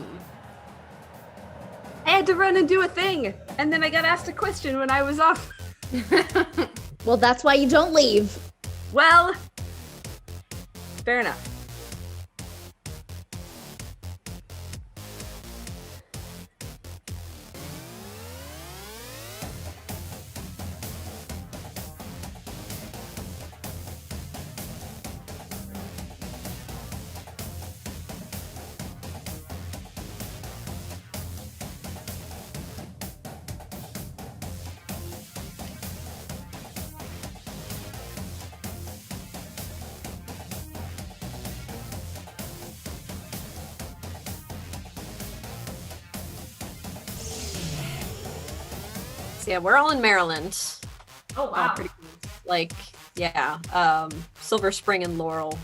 I had to run and do a thing, and then I got asked a question when I was off. Well, that's why you don't leave. Well, fair enough. So yeah, we're all in Maryland. Oh wow. Pretty cool. Like, yeah, Silver Spring and Laurel.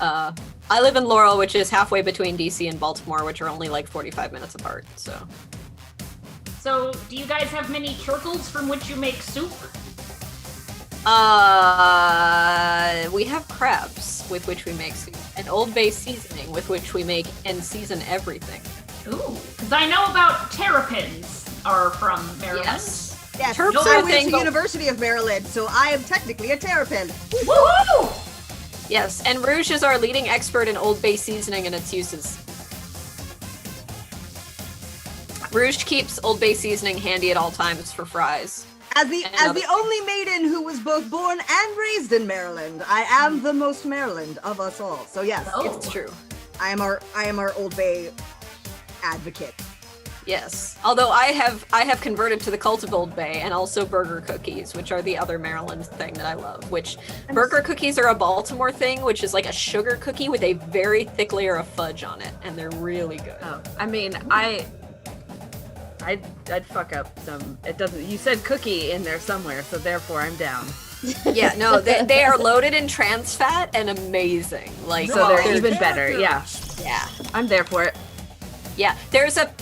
I live in Laurel, which is halfway between DC and Baltimore, which are only like 45 minutes apart. So Do you guys have many turtles from which you make soup? we have crabs with which we make soup, and Old Bay seasoning with which we make and season everything. Ooh, because I know about terrapins are from Maryland. Yes. Yes, Terps I are a went thing, to but- University of Maryland, so I am technically a terrapin. Woohoo! Yes, and Rouge is our leading expert in Old Bay seasoning and its uses. Rouge keeps Old Bay seasoning handy at all times for fries. As the only maiden who was both born and raised in Maryland, I am the most Maryland of us all. So yes, It's true. I am our Old Bay advocate. Yes. Although I have converted to the cult of Old Bay and also burger cookies, which are the other Maryland thing that I love. Which burger cookies are a Baltimore thing, which is like a sugar cookie with a very thick layer of fudge on it, and they're really good. Oh, I mean, I'd fuck up some. It doesn't. You said cookie in there somewhere, so therefore I'm down. Yeah, no, they are loaded in trans fat and amazing. Like, so they're even better. Yeah. Yeah. I'm there for it. Yeah,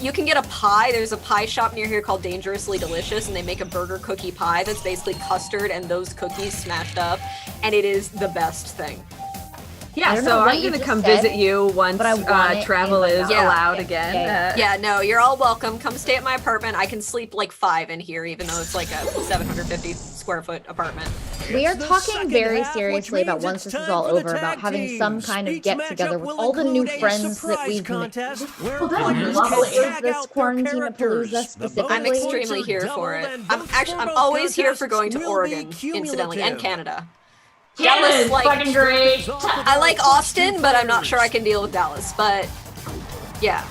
you can get a pie. There's a pie shop near here called Dangerously Delicious, and they make a burger cookie pie that's basically custard and those cookies smashed up, and it is the best thing. Yeah, so I'm gonna come visit you once travel is allowed again. Yeah, no, you're all welcome. Come stay at my apartment. I can sleep like 5 in here, even though it's like a 750 square foot apartment. We are talking very seriously about once this is all over, about having some kind of get together with all the new friends that we've made. Well, that would be lovely. Is this Quarantinapalooza specifically? I'm extremely here for it. I'm always here for going to Oregon, incidentally, and Canada. Canada's fucking great. I like Austin, but I'm not sure I can deal with Dallas. But yeah.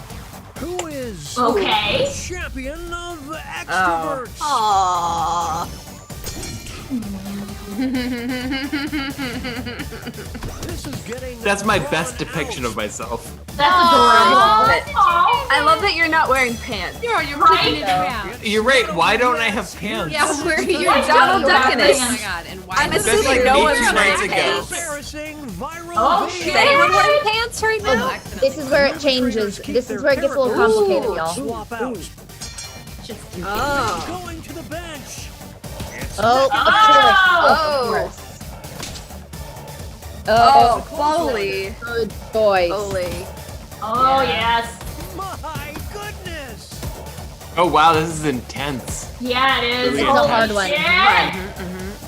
Who is Okay. the champion of extroverts? Aww. That's my best depiction of myself. That's adorable. I love that you're not wearing pants. Yeah, you're Right? keeping it down. You're right. Why don't I have pants? Yeah, where are you? Why Donald don't you Duck have in it. pants? Oh my god, and why? I'm That's assuming like no me one's 2 wearing nights ago. pants. Oh Is shit! anyone wearing pants right now? This is where it changes. This is where it gets a little complicated, y'all. Swap out. Oh. Going to the bench. Oh, of course. Oh, Foley. Good boys. Foley. Oh yes. My goodness. Oh wow, this is intense. Yeah, it is. This is a Holy hard one. shit.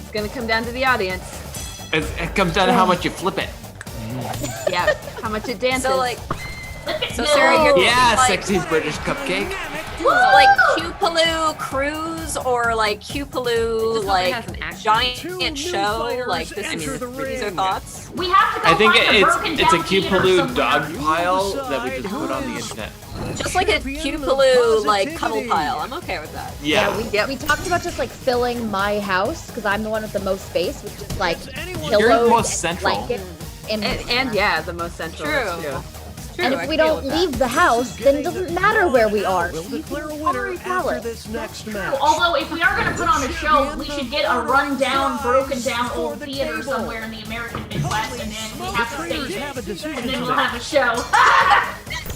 It's gonna come down to the audience. It comes down to how much you flip it. Yeah, how much it dances. So like, Look at so you. Sarah, you're Yeah, like, sexy British cupcake. so like Cupaloo Cruise or like Cupaloo like giant show. Like this is these are thoughts. We have to go I think find a broken it's a down theater Cupaloo somewhere. dog pile that we just put on the internet. Just like a Cupaloo like cuddle pile. I'm okay with that. Yeah. We talked about just like filling my house because I'm the one with the most space, which is like You're the pillows most and central. blankets. And yeah, the most central. True. Too. And if we don't leave the house, then it doesn't matter where we are. We'll declare a winner after this next match. Although, if we are going to put on a show, we should get a rundown, broken down old theater somewhere in the American Midwest, and then we have to stage it, and then we'll have a show.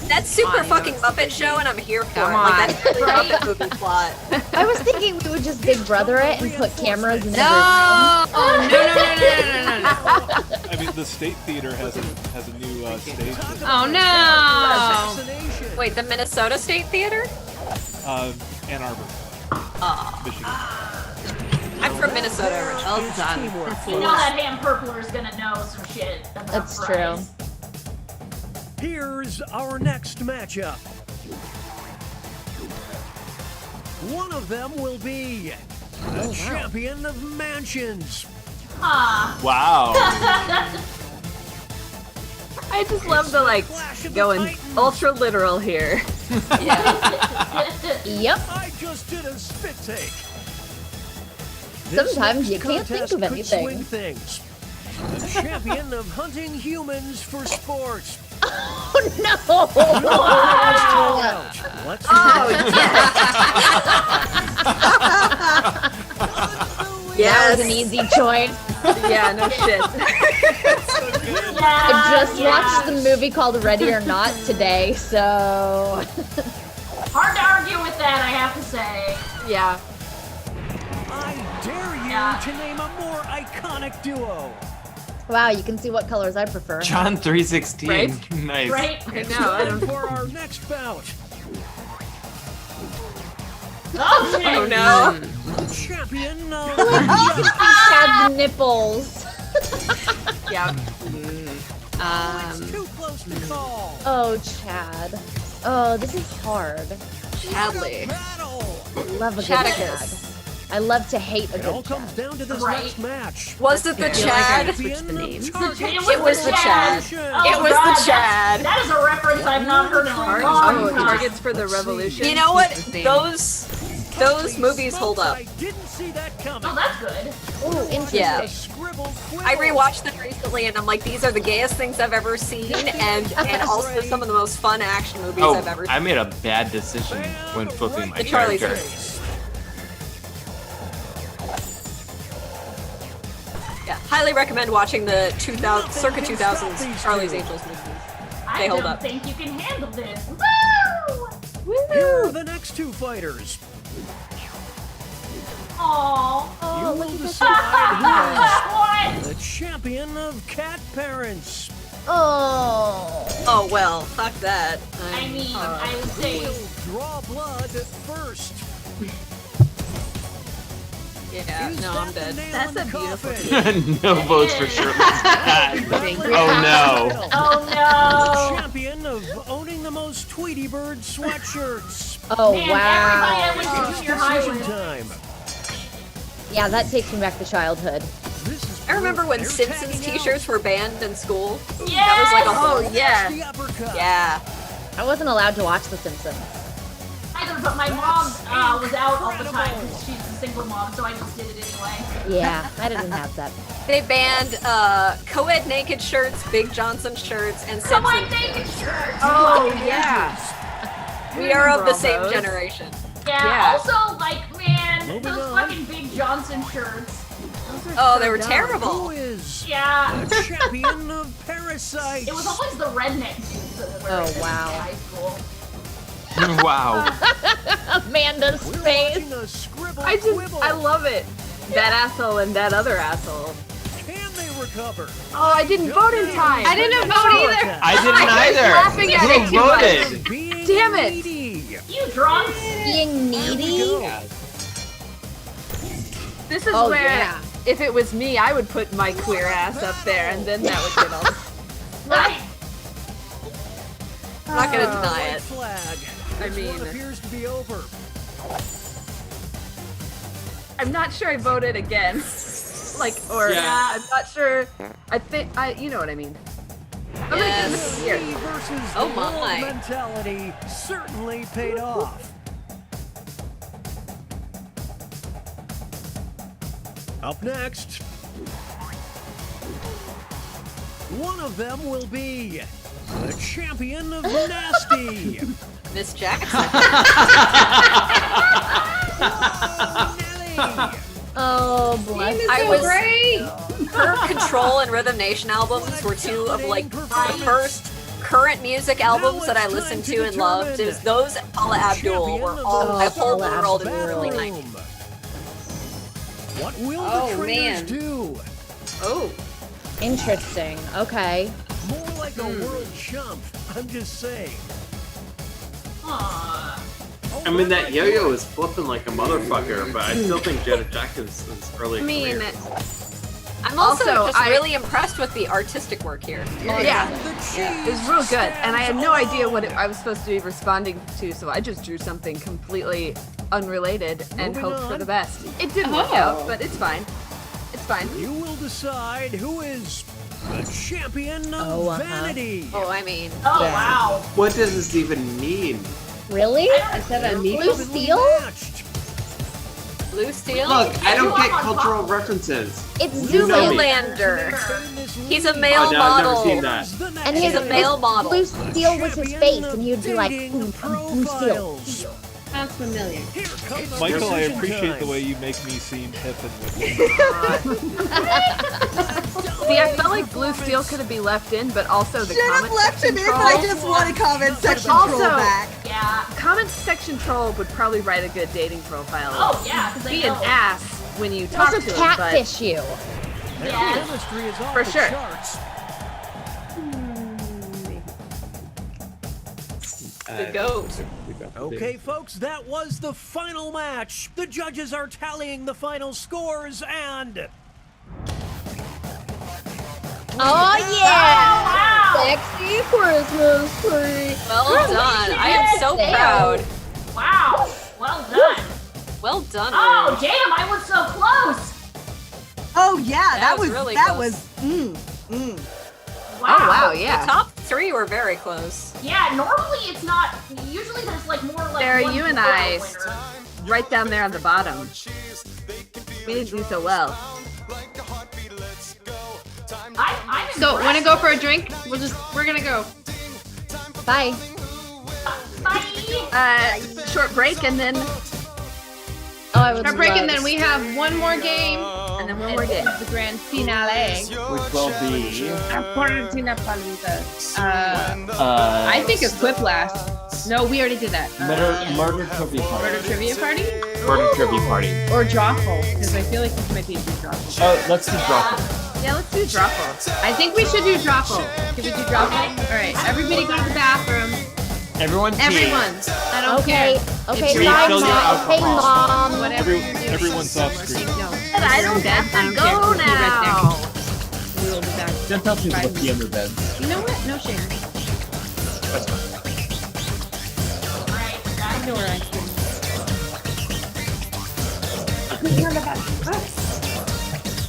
That's super fucking Muppet Show, and I'm here for Come it. Like on. that's super Muppet movie plot. I was thinking we would just Big Brother it and put cameras in every room. Oh no. I mean, the State Theater has a new stage. Oh no. Wait, the Minnesota State Theater? Ann Arbor, Michigan. I'm from Minnesota originally. Well done. You know that Ham Purpler is going to know some shit about That's fries. true. Here's our next matchup. One of them will be the champion of mansions. Ah. Wow. I just love the like going ultra literal here. Yep. I just did a spit take. Sometimes you can't think of anything. Swing things. The champion of hunting humans for sport. Oh no! Let's That was an easy choice. Yeah, no shit. I just watched the movie called Ready or Not today, so... Hard to argue with that, I have to say. Yeah. I dare you to name a more iconic duo. Wow, you can see what colors I prefer. John 3:16. Right? Nice. Right? It's time for our next bout. Oh no. Champion of Chad's nipples. Yeah. Too close to call. Oh, Chad. Oh, this is hard. Chadley. I love a good Chadicus. Chad. I love to hate a It all good comes Chad. down to this Right. next match. Was it the I feel like I Chad? switched the names. It was the Chad. Oh, It was God, the Chad. That is a reference I've not heard in a long time. Targets for the Revolution. You know what? It's the same. Those movies hold up. I didn't see that coming. Oh, that's good. Ooh, interesting. Yeah. Scribble I rewatched them recently, and I'm like, these are the gayest things I've ever seen, and also some of the most fun action movies Oh, I've ever seen. I made a bad decision when flipping my The Charlie's character. Yeah, highly recommend watching the circa 2000s Charlie's Angels movies. I They hold don't up. think you can handle this. Woo! Here are the next two fighters. Aww. You will decide who What? is the champion of cat parents. Oh. Oh well, fuck that. I mean, I would say. Who will draw blood first? Yeah, no, I'm dead. That's a beautiful No votes for Shirley's cat. Oh no. Oh The no. champion of owning the most Tweety Bird sweatshirts. Oh, Man, wow. everybody I went to junior high Decision with. time. Yeah, that takes me back to childhood. This is I remember when They're Simpsons tagging out. t-shirts were banned in school. Yes! That was like a whole Oh, yeah. The uppercut. yeah. I wasn't allowed to watch The Simpsons. Either, but my mom was out all the time because she's a single mom, so I just did it anyway. Yeah, I didn't have that. They banned co-ed naked shirts, Big Johnson shirts, and Come on, Simpsons. naked shirt. Oh, yeah. We are of the Remember same all those. generation. Yeah, Yeah. also, like, man, Moving those on. fucking Big Johnson shirts. Oh, they were Who terrible. is Yeah. the champion of parasites? It was always the redneck dudes that were Oh, in wow. high school. Wow. Amanda's We're face. watching a scribble I quibble. love it. That asshole and that other asshole. Can they recover? Oh, I didn't vote in time. I didn't vote either. I didn't either. laughing at it Who too much. voted? Being Damn it. needy. You drunk? Being needy? This is Oh, where, yeah. if it was me, I would put my queer ass up there, and then that would get all. Right. I'm not gonna deny White it. flag. I This mean- one appears to be over. I'm not sure I voted again. Like, or Yeah. I'm not sure. I think you know what I mean. I'm gonna Yes. do this here. Me versus Oh the my. world mentality certainly paid off. Up next, one of them will be the champion of nasty. Miss Jackson. Oh, bless. I was her Control and Rhythm Nation albums were two of like the first current music albums that I listened to and loved. It was those and Paula Abdul were all my whole Paula world in the Abdul. early 90s. What will Oh, the trainers man. do? Oh. Interesting. Okay. More like a world chump. I'm just saying. I mean, that yo-yo is flipping like a motherfucker, but I still think Janet Jackson's early I mean, career. I'm also Also, just I- really impressed with the artistic work here. Yeah, it was real good, and I had no idea what I was supposed to be responding to, so I just drew something completely unrelated and Moving hoped for on. the best. It didn't work out, but it's fine. It's fine. You will decide who is the champion of Oh, uh-huh. vanity. Oh, I mean. Oh, Yeah. wow. What does this even mean? Really? Is that a Blue Evenly Steel? matched. Blue Steel? Look, I don't get cultural references. It's You know me. Zoolander. He's a male Oh, no, I've never model. seen that. And He's his a male model. Blue Steel was his face, and you'd be like, Blue Steel. Sounds familiar. Here comes Michael, I decision appreciate time. the way you make me seem hip and with See, I felt like Blue Steel could have been left in, but also the Should have comment left section him in, troll. but I just wanted comment section Also- troll back. Yeah. Comment section troll would probably write a good dating profile. Oh, yeah, because Be they an know. ass when you talk Also to him, but catfish you. Their Yes. chemistry is off For the sure. charts. The goat. Okay, folks, that was the final match. The judges are tallying the final scores and... Oh yeah! wow. Sexy Christmas tree. Well done. I am so proud. Wow. Well done. Well done. Oh, Rouge. damn, I was so close. Oh yeah, that was really that close. was. Wow. Oh wow, yeah. The top 3 were very close. Yeah, normally it's not. Usually there's like more like. Sarah, one you and photo I, winner. right down there on the bottom. We didn't do so well. I'm So, impressed. want to go for a drink? We're gonna go. Bye. Bye. Short break and then Oh, I would Our break, love and then we have one more game. and then one more game. The grand finale. Which will be. Our Quarantinapalooza. I think a Quiplash. No, we already did that. Murder Trivia Party. Murder Trivia Party? Murder Trivia Party. Or Drawful, because I feel like this might be a good Drawful. Oh, let's do Drawful. Yeah, let's do Drawful. I think we should do Drawful. Can we do Drawful? Alright, everybody go to the bathroom. Everyone team. Everyone. I don't Okay. care. Okay, If you bye, fill your Mom. Okay, alcohol. Mom. Whatever you do. Everyone's off screen. No. But I don't have to go now. We will be back. Don't tell people to pee on their beds. You know what? No shame. That's fine. I know where I'm sitting.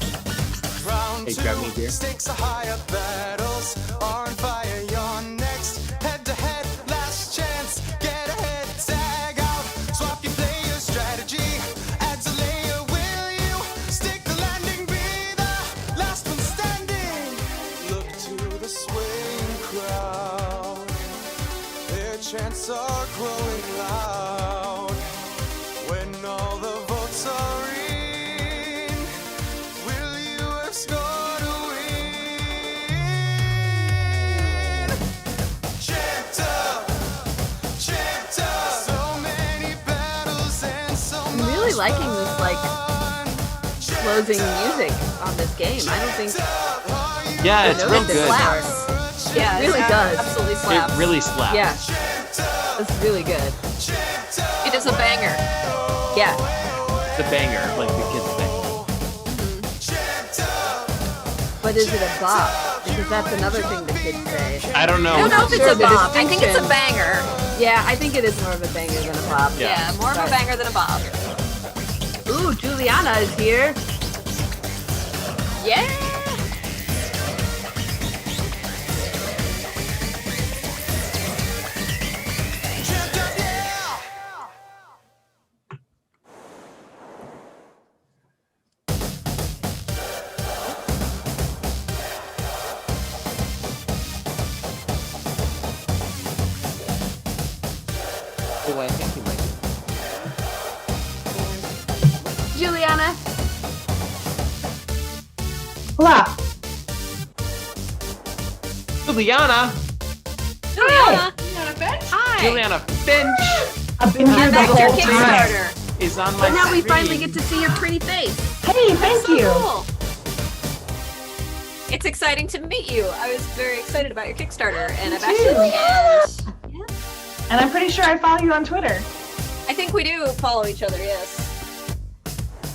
Hey, grab me a beer. Stakes are higher, battles are on fire. You're next, head to head, last chance. Get ahead, tag out, swap your player strategy. Adds a layer, will you stick the landing? Be the last one standing. Look to the swaying crowd. Their chants are growing loud. When all the votes are in, will you have scored a win? Champed up, so many battles and so I'm really liking this like closing music on this game. I don't think Yeah, it's real it good. slaps. Yeah, It really does. Absolutely slaps. It really slaps. Yeah. It's really good. It is a banger. Yeah. It's a banger, like the kids thing. But is it a bop? Because that's another thing the kids say. I don't know. I don't know if it's Sure, a the bop. I think it's a distinction. banger. Yeah, I think it is more of a banger than a bop. Yeah, more of a banger than a bop. Ooh, Juliana is here. Yeah. Oh, I think you might. Juliana. Hola. Juliana! Juliana. Hi. Juliana Finch I've been here And the that's your whole time. Kickstarter. is on my But now we screen. finally get to see your pretty face. Hey, thank So you. cool. It's exciting to meet you. I was very excited about your Kickstarter, and I've actually. And I'm pretty sure I follow you on Twitter. I think we do follow each other. Yes.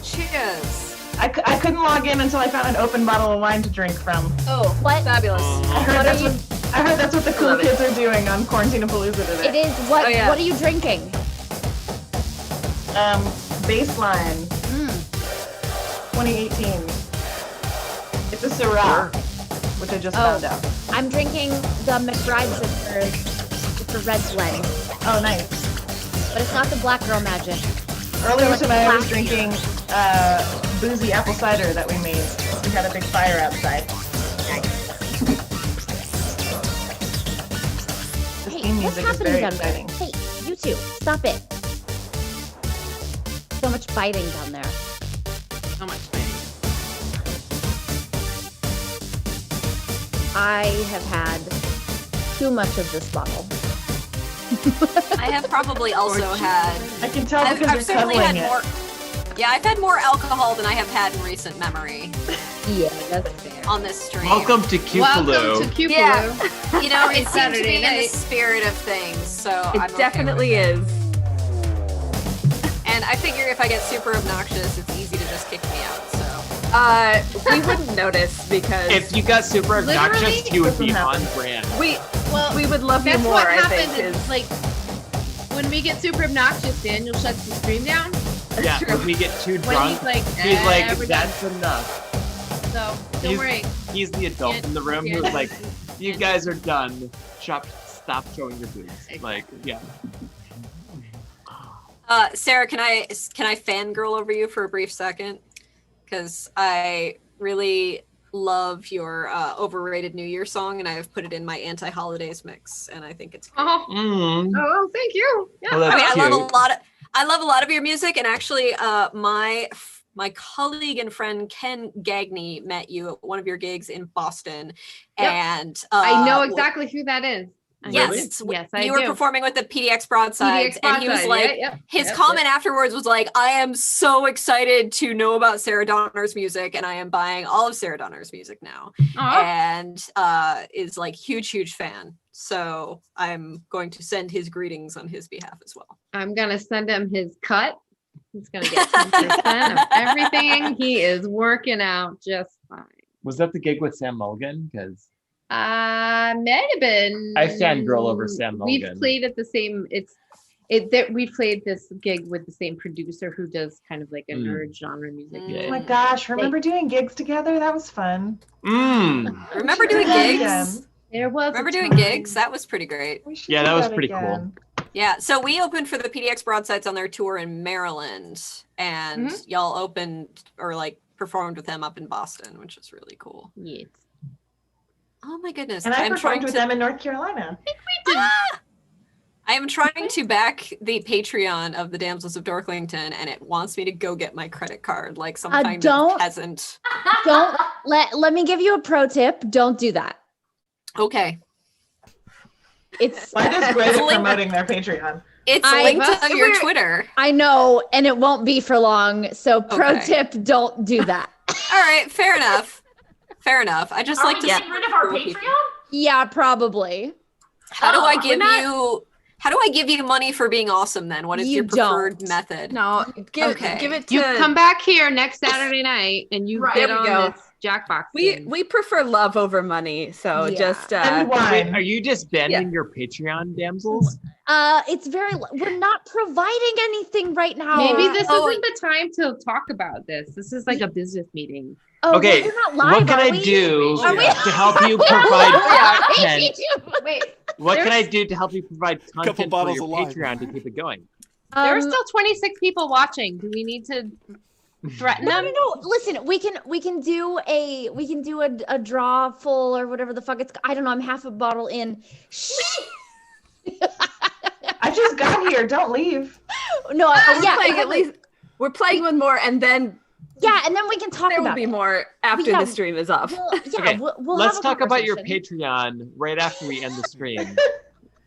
Cheers. I couldn't log in until I found an open bottle of wine to drink from. Oh, What? fabulous! I heard that's what the cool Love it. kids are doing on Quarantinapalooza today. It is. What? Oh, yeah. What are you drinking? Baseline. 2018. It's a Syrah, which I just found out. I'm drinking the McBride Sisters. It's a red blend, Oh, nice. but it's not the Black Girl Magic. Earlier like tonight I was classy. drinking boozy apple cider that we made. We had a big fire outside. The Hey, theme what's music is happening very down exciting. there? Hey, you two, stop it. So much biting down there. So much fun. I have had too much of this bottle. I have probably also had. I can tell I've because you're certainly had cuddling it. more. Yeah, I've had more alcohol than I have had in recent memory. Yeah, that's fair. On this stream. Welcome to Cupaloo. Welcome to Cupaloo. Yeah, you know, it seems to Saturday be in the night. spirit of things, so It I'm definitely okay is. with it. And I figure if I get super obnoxious, it's easy to just kick me out. So We wouldn't notice because If you got super obnoxious, Literally? you would be on brand. we would love you That's more. what I happens. think Is like when we get super obnoxious, Daniel shuts the stream down. Yeah, when we get too When drunk, he's like, he's like, we're done. that's enough. So don't He's- worry. He's the adult in the room who's like, you guys are done. Stop showing your boobs. Like, yeah. Sarah, can I fangirl over you for a brief second? Because I really love your overrated New Year song, and I have put it in my anti-holidays mix, and I think it's great. Oh, thank you. Yeah. Well, that's I mean, cute. I love a lot of your music, and actually, my colleague and friend Ken Gagney met you at one of your gigs in Boston, Yep. and I know exactly who that is. Yes, Yes, I you do. were performing with the PDX Broadsides, PDX and he was Broadside, like, yeah, yep, his yep, comment yep. afterwards was like, "I am so excited to know about Sarah Donner's music, and I am buying all of Sarah Donner's music now," and is like huge fan. So I'm going to send his greetings on his behalf as well. I'm gonna send him his cut. He's gonna get 10% of everything. He is working out just fine. Was that the gig with Sam Mulligan? Because Might have been. I fangirl over Sam Mulligan. We've played at the same. We played this gig with the same producer who does kind of like a nerd genre music. Oh my gosh, remember doing gigs together? That was fun. Remember doing gigs? There was. Remember doing gigs? That was pretty great. Yeah, that was pretty cool. Yeah, so we opened for the PDX Broadsides on their tour in Maryland, and y'all opened or like performed with them up in Boston, which is really cool. Yes. Oh my goodness! And I I'm performed trying with to. them in North Carolina. I am trying to back the Patreon of the Damsels of Dorkington, and it wants me to go get my credit card like some kind of peasant. Don't let me give you a pro tip. Don't do that. Okay. It's Why does Greg promoting their Patreon? It's linked on your Twitter. I know, and it won't be for long. So pro Okay. tip, don't do that. All right, fair enough. Fair enough. I just Are like we to getting rid of our Patreon? Yeah, probably. How do I we're give not- you? How do I give you money for being awesome? Then what is You your preferred don't. method? No, give it to. You come back here next Saturday night and you Right. get There we on go. this Jackbox. We prefer love over money, so Yeah. just Wait, are you disbanding your Patreon, damsels? It's we're not providing anything right now. Maybe this isn't the time to talk about this. This is like a business meeting. Oh, Okay, well, we're not live, what can are I we? do Are we? to help you provide content? Wait, What can I do to help you provide content for bottles your of wine. Patreon to keep it going? There are still 26 people watching. Do we need to threaten them? No. Listen, we can do a draw full or whatever the fuck it's. I don't know. I'm half a bottle in. I just got here. Don't leave. No, we're playing at least. We're playing one more, and then and then we can talk there will about be it. more after Yeah, the stream is off. Okay, we'll let's have a talk about your conversation. Patreon right after we end the stream.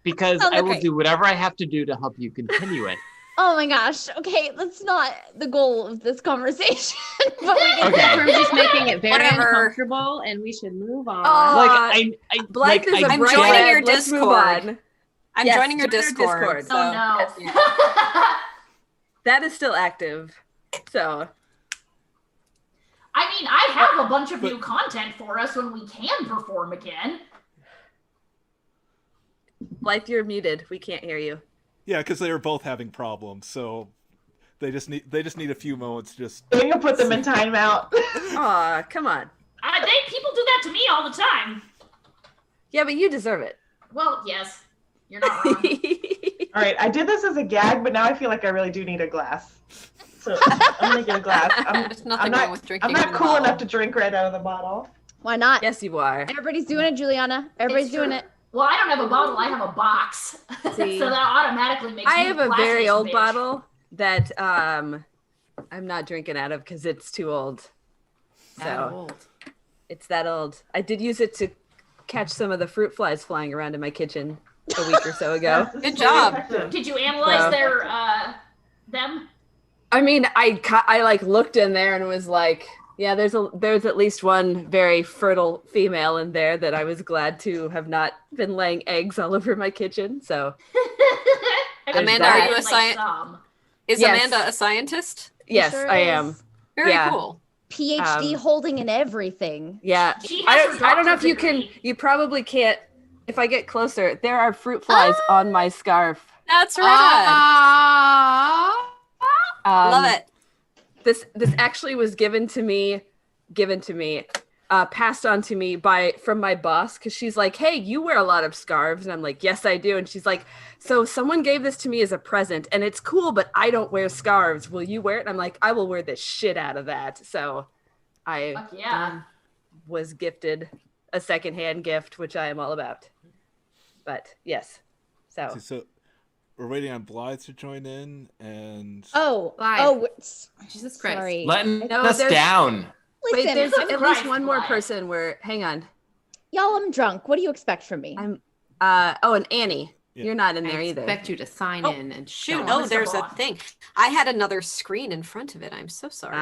Because Oh, I will okay. do whatever I have to do to help you continue it. Oh my gosh. Okay, that's not the goal of this conversation. But we can Okay. We're just making it very Whatever. uncomfortable, and we should move on. I Blythe is a I'm bright joining red. your Let's move Discord. on. I'm Yes, joining your join our Discord. Discord. So, Oh no. yeah. That is still active. So I mean, I have a bunch of new content for us when we can perform again. Blythe, you're muted. We can't hear you. Yeah, because they were both having problems, so they just need a few moments. Just Daniel put them in timeout. Aw, come on. People do that to me all the time. Yeah, but you deserve it. Well, yes, you're not wrong. All right, I did this as a gag, but now I feel like I really do need a glass. So I'm gonna get a glass. There's nothing I'm wrong not, with drinking I'm from not the cool bottle. enough to drink right out of the bottle. Why not? Yes, you are. Everybody's doing it, Juliana. Everybody's It's doing true. it. Well, I don't have a bottle. I have a box. See? So that automatically makes I me have a classy very as old bitch. bottle that I'm not drinking out of because it's too old. So That old. it's that old. I did use it to catch some of the fruit flies flying around in my kitchen a week or so ago. Good job. Did you analyze So- their them? I mean, I like looked in there and was like, yeah, there's at least one very fertile female in there that I was glad to have not been laying eggs all over my kitchen. So, Amanda, are you a scientist? Is Amanda a scientist? Yes, Sure I is. am. Very Yeah. cool. PhD holding in everything. Yeah, She I has her don't know if you doctorate can. You probably can't. If I get closer, there are fruit flies on my scarf. That's rad. Love it. This actually was given to me, passed on to me from my boss, because she's like, hey, you wear a lot of scarves, and I'm like, yes, I do. And she's like, so someone gave this to me as a present, and it's cool, but I don't wear scarves. Will you wear it? And I'm like, I will wear the shit out of that. So I was gifted a secondhand gift, which I am all about. But yes, So we're waiting on Blythe to join in, and Jesus Christ, sorry. Letting us down. Wait, Listen, there's I'm at least one more person where, hang on. Y'all, I'm drunk. What do you expect from me? I'm, and Annie. Yeah. You're not in there either. I expect you to sign in and Shoot, show us. there's a thing. I had another screen in front of it. I'm so sorry.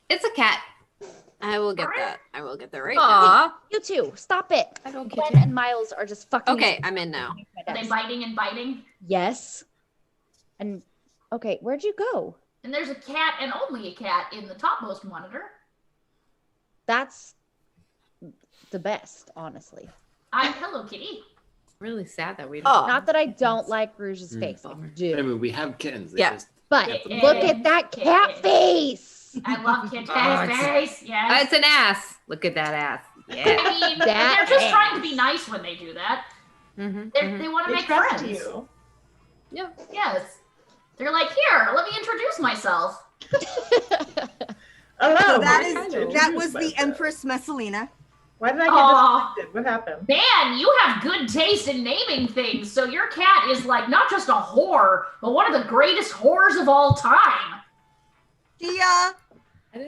It's a cat. I will get that. I will get that right Aw. now. You too. Stop it. don't get Gwen and Miles are just fucking. Okay, I'm in now. Are they biting and biting? Yes. And okay, where'd you go? And there's a cat and only a cat in the topmost monitor. That's the best, honestly. I'm Hello Kitty. Really sad that we don't. Not that I don't like Rouge's face. I do. I mean, we have kittens. They Yeah. just But get them. look at that cat face. I love Kitten's it's- face. Yes. It's an ass. Look at that ass. Yeah. I mean, That they're just ass. trying to be nice when they do that. They want to They make trust friends. you. Yeah. Yes. They're like, here, let me introduce myself. Hello. So my that was the Empress Messalina. Why did I Aw. get disconnected? What happened? Man, you have good taste in naming things. So your cat is like not just a whore, but one of the greatest whores of all time.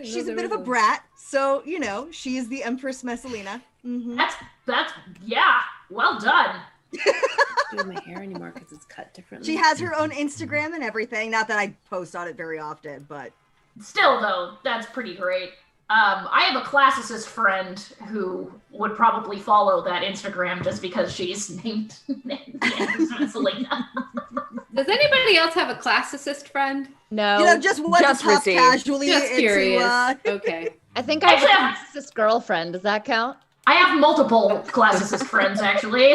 She's a bit of a brat, so she is the Empress Messalina. Mm-hmm. That's yeah. Well done. Doing my hair anymore because it's cut differently. She has her own Instagram and everything. Not that I post on it very often, but Still, though, that's pretty great. I have a classicist friend who would probably follow that Instagram just because she's named Selena. Does anybody else have a classicist friend? No. just one to pop casually Just into, curious. Okay. I think I have a Actually, classicist girlfriend. Does that count? I have multiple classicist friends, actually.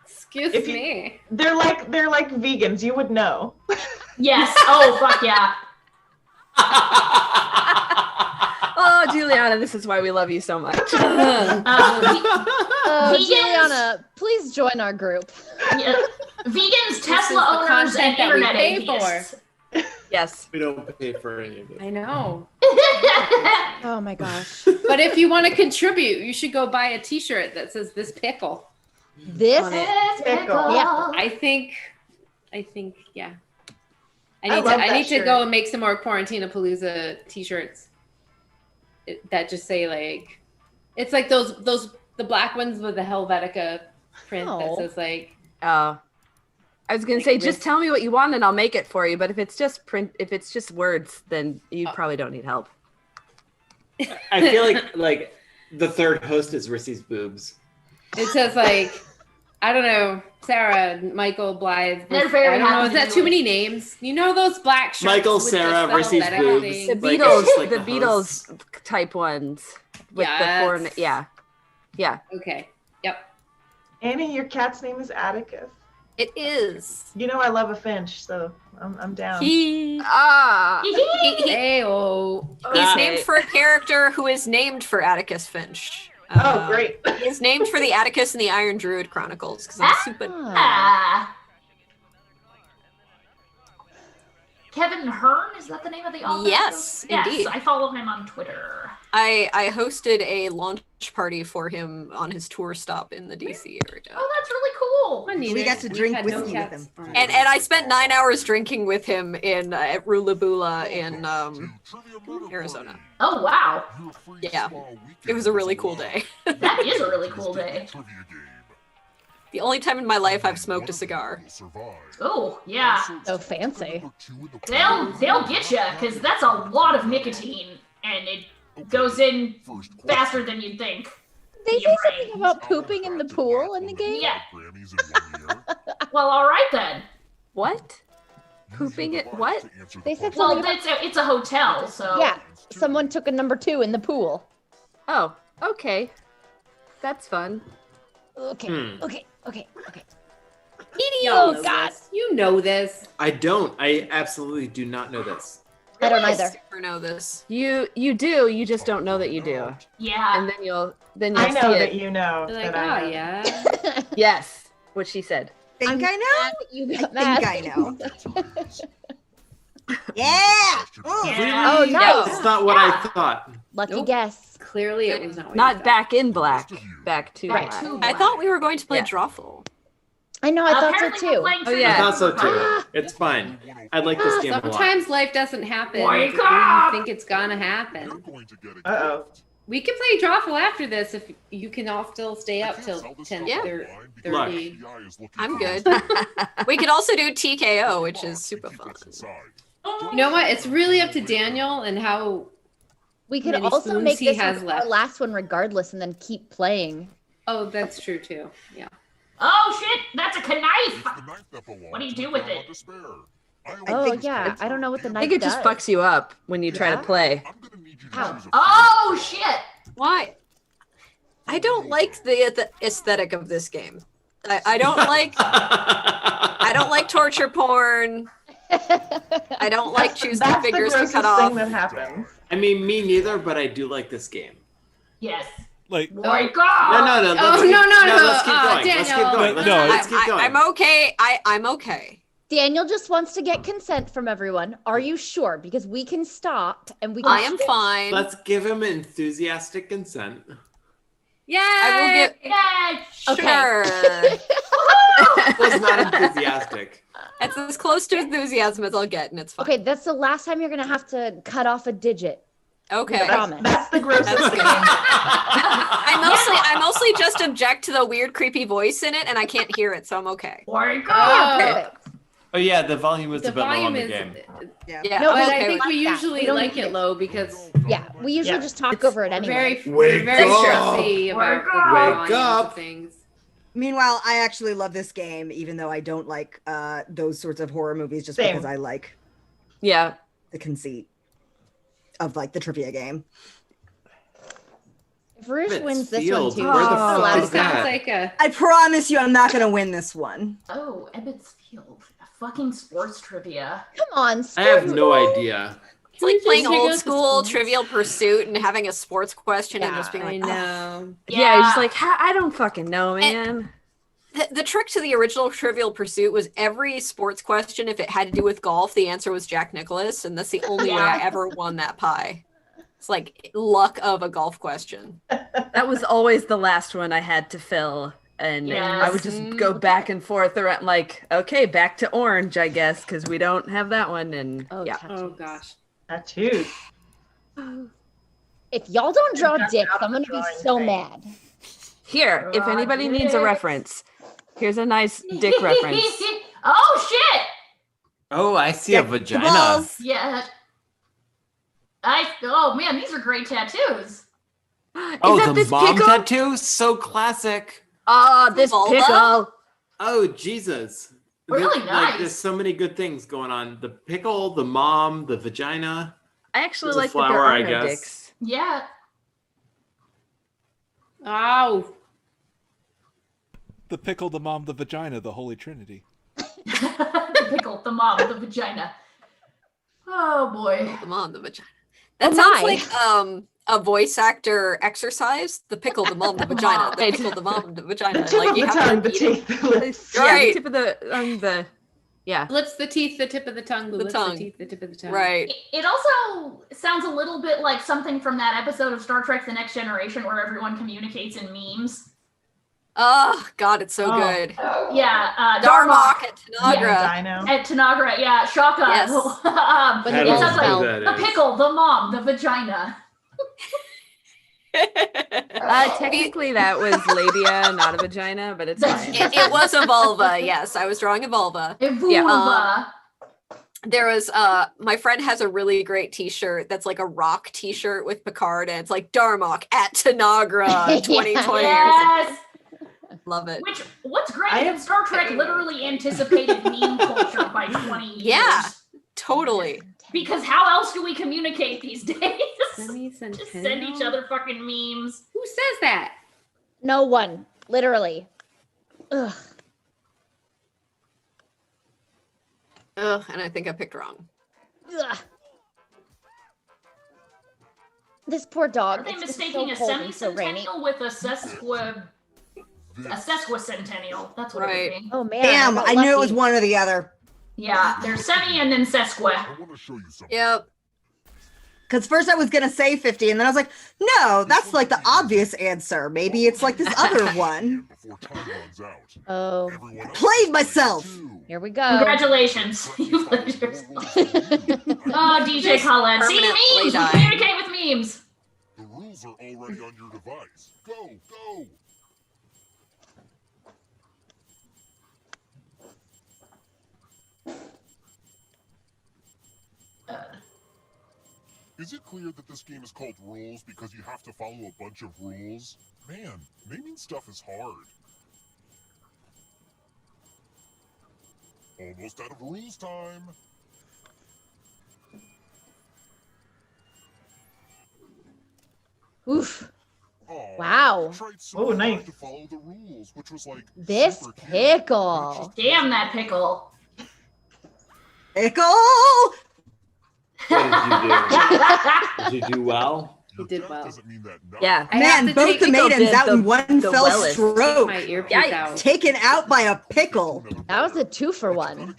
Excuse me. They're like vegans. You would know. Yes. Oh, fuck yeah. Oh, Juliana, this is why we love you so much. Oh, Vegans- Juliana, please join our group. Yeah. Vegans, Tesla is the owners, and content that we internet pay atheists. Yes. We don't pay for any of it. I know. Oh my gosh. But if you want to contribute, you should go buy a T-shirt that says "This pickle." This Pickle. yeah. I think, yeah. I I love need that to shirt. go and make some more Quarantinapalooza T-shirts that just say like, it's like the black ones with the Helvetica print that Oh. says like. Oh. I was gonna say, just tell me what you want and I'll make it for you. But if it's just words, then you probably don't need help. I feel like the third host is Rissy's boobs. It says like, I don't know, Sarah, Michael, Blythe. They're very I don't know. happy Is to that do too it. many names? You know those black shirts. Michael, with the Sarah, Rissy's Helvetica boobs. thing? The Like, Beatles, it's like the the Beatles type ones with the four. Yes. Yeah. Okay. Yep. Annie, your cat's name is Atticus. It is. You know I love a Finch, so I'm down. He's Hey-oh. named for a character who is named for Atticus Finch. Oh, great. He's named for the Atticus and the Iron Druid Chronicles because I'm super. Ah. Kevin Hearn, is that the name of the author? Yes, indeed. I follow him on Twitter. I hosted a launch party for him on his tour stop in the DC area. Oh, that's really cool. we got to drink whiskey with him. And I spent 9 hours drinking with him in at Rulabula in Arizona. Oh, wow. Yeah, it was a really cool day. That is a really cool day. The only time in my life I've smoked a cigar. Oh, yeah. So fancy. They'll get you, because that's a lot of nicotine, and it goes in faster than you'd think. They say something about pooping in the pool in the game? Yeah. Well, all right then. What? Pooping it? What? They said Well, something about... it's a hotel, so... Yeah, someone took a number 2 in the pool. Oh, okay. That's fun. Okay. Oh, God. You know this. I don't. I absolutely do not know this. I don't either. Super know this. You do. You just don't know that you do. Yeah. And then you'll I know see that it. you know. Like, that I know. yeah. Yes, what she said. Think I'm I know? glad that you got I think I know. Yeah. Oh, nice. That's not what I thought. Lucky guess. Clearly it was not what Not Back in Black. Back to Right. Black. I thought we were going to play Yeah. Drawful. I know, I thought so Apparently we're too. playing Oh, yeah. I thought so Trivia. too. It's fine. I like this game a lot. Sometimes life doesn't happen Wake when you up! think it's gonna happen. Uh-oh. We can play Drawful after this if you can all still stay up till 10:30. I'm good. We could also do TKO, which is super fun. You know what? It's really up to Daniel and how We could many also spoons make he this has our left. last one regardless and then keep playing. Oh, that's true too. Yeah. Oh shit, that's a knife! What do you do with it? Oh, yeah. I don't know what the I knife think it does. just fucks you up when you try to play. Ow. Oh shit! Why? I don't like the aesthetic of this game. I don't like I don't like torture porn. I don't like choose the That's figures the to cut grossest off. thing that happens. I mean, me neither, but I do like this game. Yes. Like, Wake up! No. Oh, Let's keep, no. Let's keep going. Let's keep Daniel. going. Let's keep going. I'm okay. I'm okay. Daniel just wants to get consent from everyone. Are you sure? Because we can stop and we can I am fine. Let's give him enthusiastic consent. Yeah. I will get Yeah, sure. Was not enthusiastic. It's as close to enthusiasm as I'll get, and it's fine. Okay, that's the last time you're gonna have to cut off a digit. Okay. I promise. That's the grossest That's thing. good. I mostly just object to the weird, creepy voice in it, and I can't hear it, so I'm okay. Wake Yeah, up! perfect. Oh yeah, the volume was The a bit low on volume the is. game. Yeah. No, But we I okay think with we that. usually We don't like need it low because Yeah, we usually Yeah. just talk over it anyway. very, Wake very up! stressy about Wake the up! volumes Wake up! of things. Meanwhile, I actually love this game, even though I don't like those sorts of horror movies, just Same. because I like Yeah. the conceit of like the trivia game. If Rouge It's wins this Field. one too, Where the it's fuck last is This time. sounds that? like a. I promise you, I'm not gonna win this one. Oh, Ebbets Field. Fucking sports trivia. Come on, I have sports no ball. idea. It's like playing Here goes old the school sports. Trivial Pursuit and having a sports question and just being I like, know. Yeah, you're just like, I don't fucking know, man. The trick to the original Trivial Pursuit was every sports question, if it had to do with golf, the answer was Jack Nicklaus, and that's the only way I ever won that pie. It's like luck of a golf question. That was always the last one I had to fill. And I would just Yes. go back and forth around, like, okay, back to orange, I guess, because we don't have that one. And yeah. Oh gosh. Tattoos. If y'all don't draw That's dicks, not I'm gonna be drawing so thing. mad. Here, if anybody needs a dicks. reference, here's a nice dick reference. Oh shit! Oh, I see a vagina. balls. Yeah. Oh man, these are great tattoos. Oh, that the this mom pickle? tattoo? So classic. Oh, this Vulva? pickle. Oh, Jesus. Really Like, nice. there's so many good things going on. The pickle, the mom, the vagina. I actually There's a like flower, that there I are no guess. dicks. Yeah. Oh. The pickle, the mom, the vagina, the Holy Trinity. The pickle, the mom, the vagina. Oh boy. The mom, the vagina. That Oh sounds my. like a voice actor exercise. The pickle, the mom, the vagina. The pickle, the mom, the vagina. The tip Like of you the have tongue, to the eat it. teeth, the lips. Yeah, Right. the tip of the yeah. Lips, the teeth, the tip of the tongue, the lips, tongue. the teeth, the tip of the tongue. Right. It also sounds a little bit like something from that episode of Star Trek The Next Generation where everyone communicates in memes. Oh, God, it's so Oh. good. Yeah, Darmok at Tanagra. Dino. At Tanagra, yeah, Shaka. Yes. When I It don't sounds know like who that the is. pickle, the mom, the vagina. Technically, that was labia, not a vagina, but it's fine. It was a vulva. Yes, I was drawing a vulva. A vulva. There was my friend has a really great T-shirt that's like a rock T-shirt with Picard, and it's like Darmok at Tanagra 2020. Yes. Love it. What's great is Star Trek literally anticipated meme culture by 20 years. Yeah, totally. Because how else do we communicate these days? Just send each Semi-centennial? other fucking memes. Who says that? No one, literally. Ugh. Ugh, and I think I picked wrong. Ugh. This poor dog. Are they It's mistaking so a cold and so rainy. semi-centennial with a sesquicentennial? That's what it would be. Oh man. Damn, got I knew it was lucky. one or the other. Yeah, there's semi and then sesqui. Yep. Because first I was going to say 50, and then I was like, no, that's like the obvious answer. Maybe it's like this other one. Oh. Played myself. Here we go. Congratulations. You played yourself. Oh, DJ Colette. See, Permanently memes! We dying. communicate with memes. The rules are already on your device. Go, go. Is it clear that this game is called Rules because you have to follow a bunch of rules? Man, naming stuff is hard. Almost out of rules time. Oof. Aw, Wow. I tried so Oh, hard nice. to follow the rules, which was like This super cute. pickle. Damn that pickle. Pickle! What did you do? Did you do well? He did well. Yeah. I have Man, to both take- the maidens did out the- in one the fell wellest. stroke. My earpiece Yikes. out. Taken out by a pickle. That was a 2-for-1.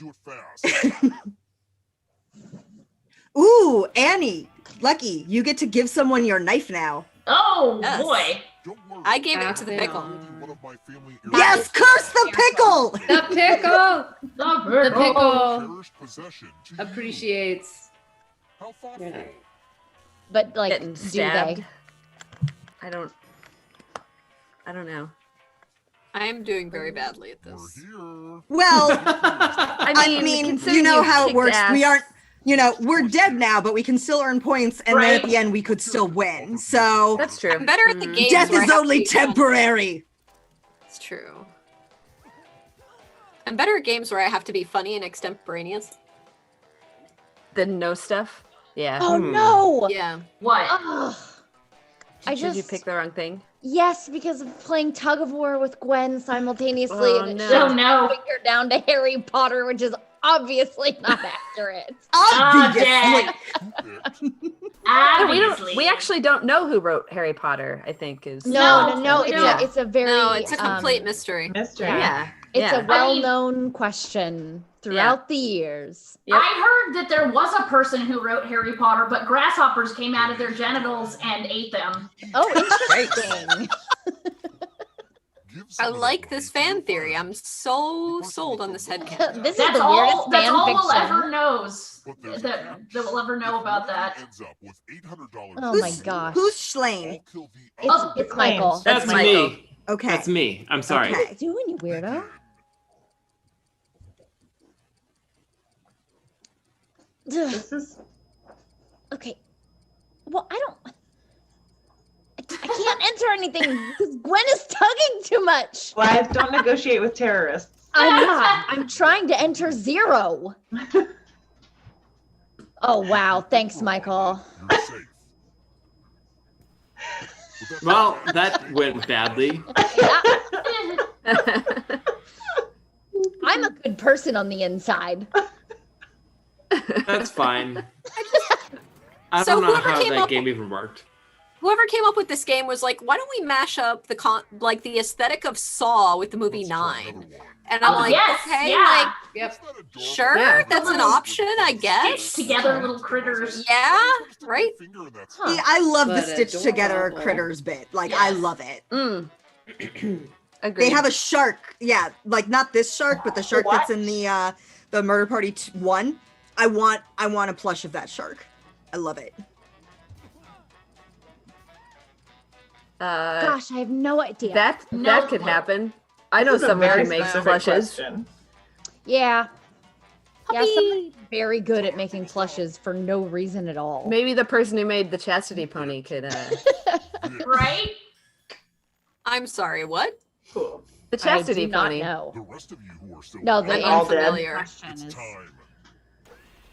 Ooh, Annie. Lucky, you get to give someone your knife now. Oh, Yes. boy. I gave it to the pickle. Yes, curse the pickle! The pickle! The The pickle Cherished possession to you. appreciates. How thoughtful. Your knife. But like, Getting do stabbed. they? I don't know. I am doing very badly at this. Well, I mean, you considering know you how it kicked works. We ass- aren't, we're dead now, but we can still earn points, and then at Right. the end we could still win. So That's true. I'm better at the games. death where I is have to only be- temporary. It's true. I'm better at games where I have to be funny and extemporaneous. The no stuff. Yeah. Oh no! Yeah. What? Ugh. Did you pick the wrong thing? Yes, because of playing tug of war with Gwen simultaneously, Oh, and it no. shifted Oh, no. my finger down to Harry Potter, which is obviously not accurate. Obviously. Obviously. We actually don't know who wrote Harry Potter. I think is No. we It's don't. it's a very No, it's a complete mystery. Mystery. yeah. It's yeah. a well-known question throughout the years. Yep. I heard that there was a person who wrote Harry Potter, but grasshoppers came out of their genitals and ate them. Oh, interesting. I like this fan theory. I'm so sold on this headcanon. This is That's the all. weirdest That's fan all fiction. we'll ever knows. That we'll ever know about that. Oh my gosh. Who's Schlane? It's Michael. That's Michael. me. Okay. That's me. I'm sorry. Okay. What are you doing, you weirdo? This is Okay. Well, I can't enter anything because Gwen is tugging too much. wives don't negotiate with terrorists. I'm not. I'm trying to enter 0. Oh, wow. Thanks, Michael. Well, that went badly. I'm a good person on the inside. That's fine. I So don't know whoever how came that up- game even worked. Whoever came up with this game was like, why don't we mash up the aesthetic of Saw with the movie 9? And I'm Oh, like, yes, okay, yeah. Yep. sure, Yeah. that's an option, I guess. Stitched together little critters. Yeah, right? See, I love the But stitch together adorable. critters bit. Like, I Yes. love it. Agreed. They have a shark. Yeah, like not this shark, but the shark What? that's in the Murder Party 1. I want a plush of that shark. I love it. Gosh, I have no idea. That could happen. I know someone who makes plushes. Yeah. Yeah, somebody's very good at making plushes for no reason at all. Maybe the person who made the chastity pony could. Right? I'm sorry. What? Cool. The chastity pony. Know. The rest of you who are still No, the unfamiliar question is.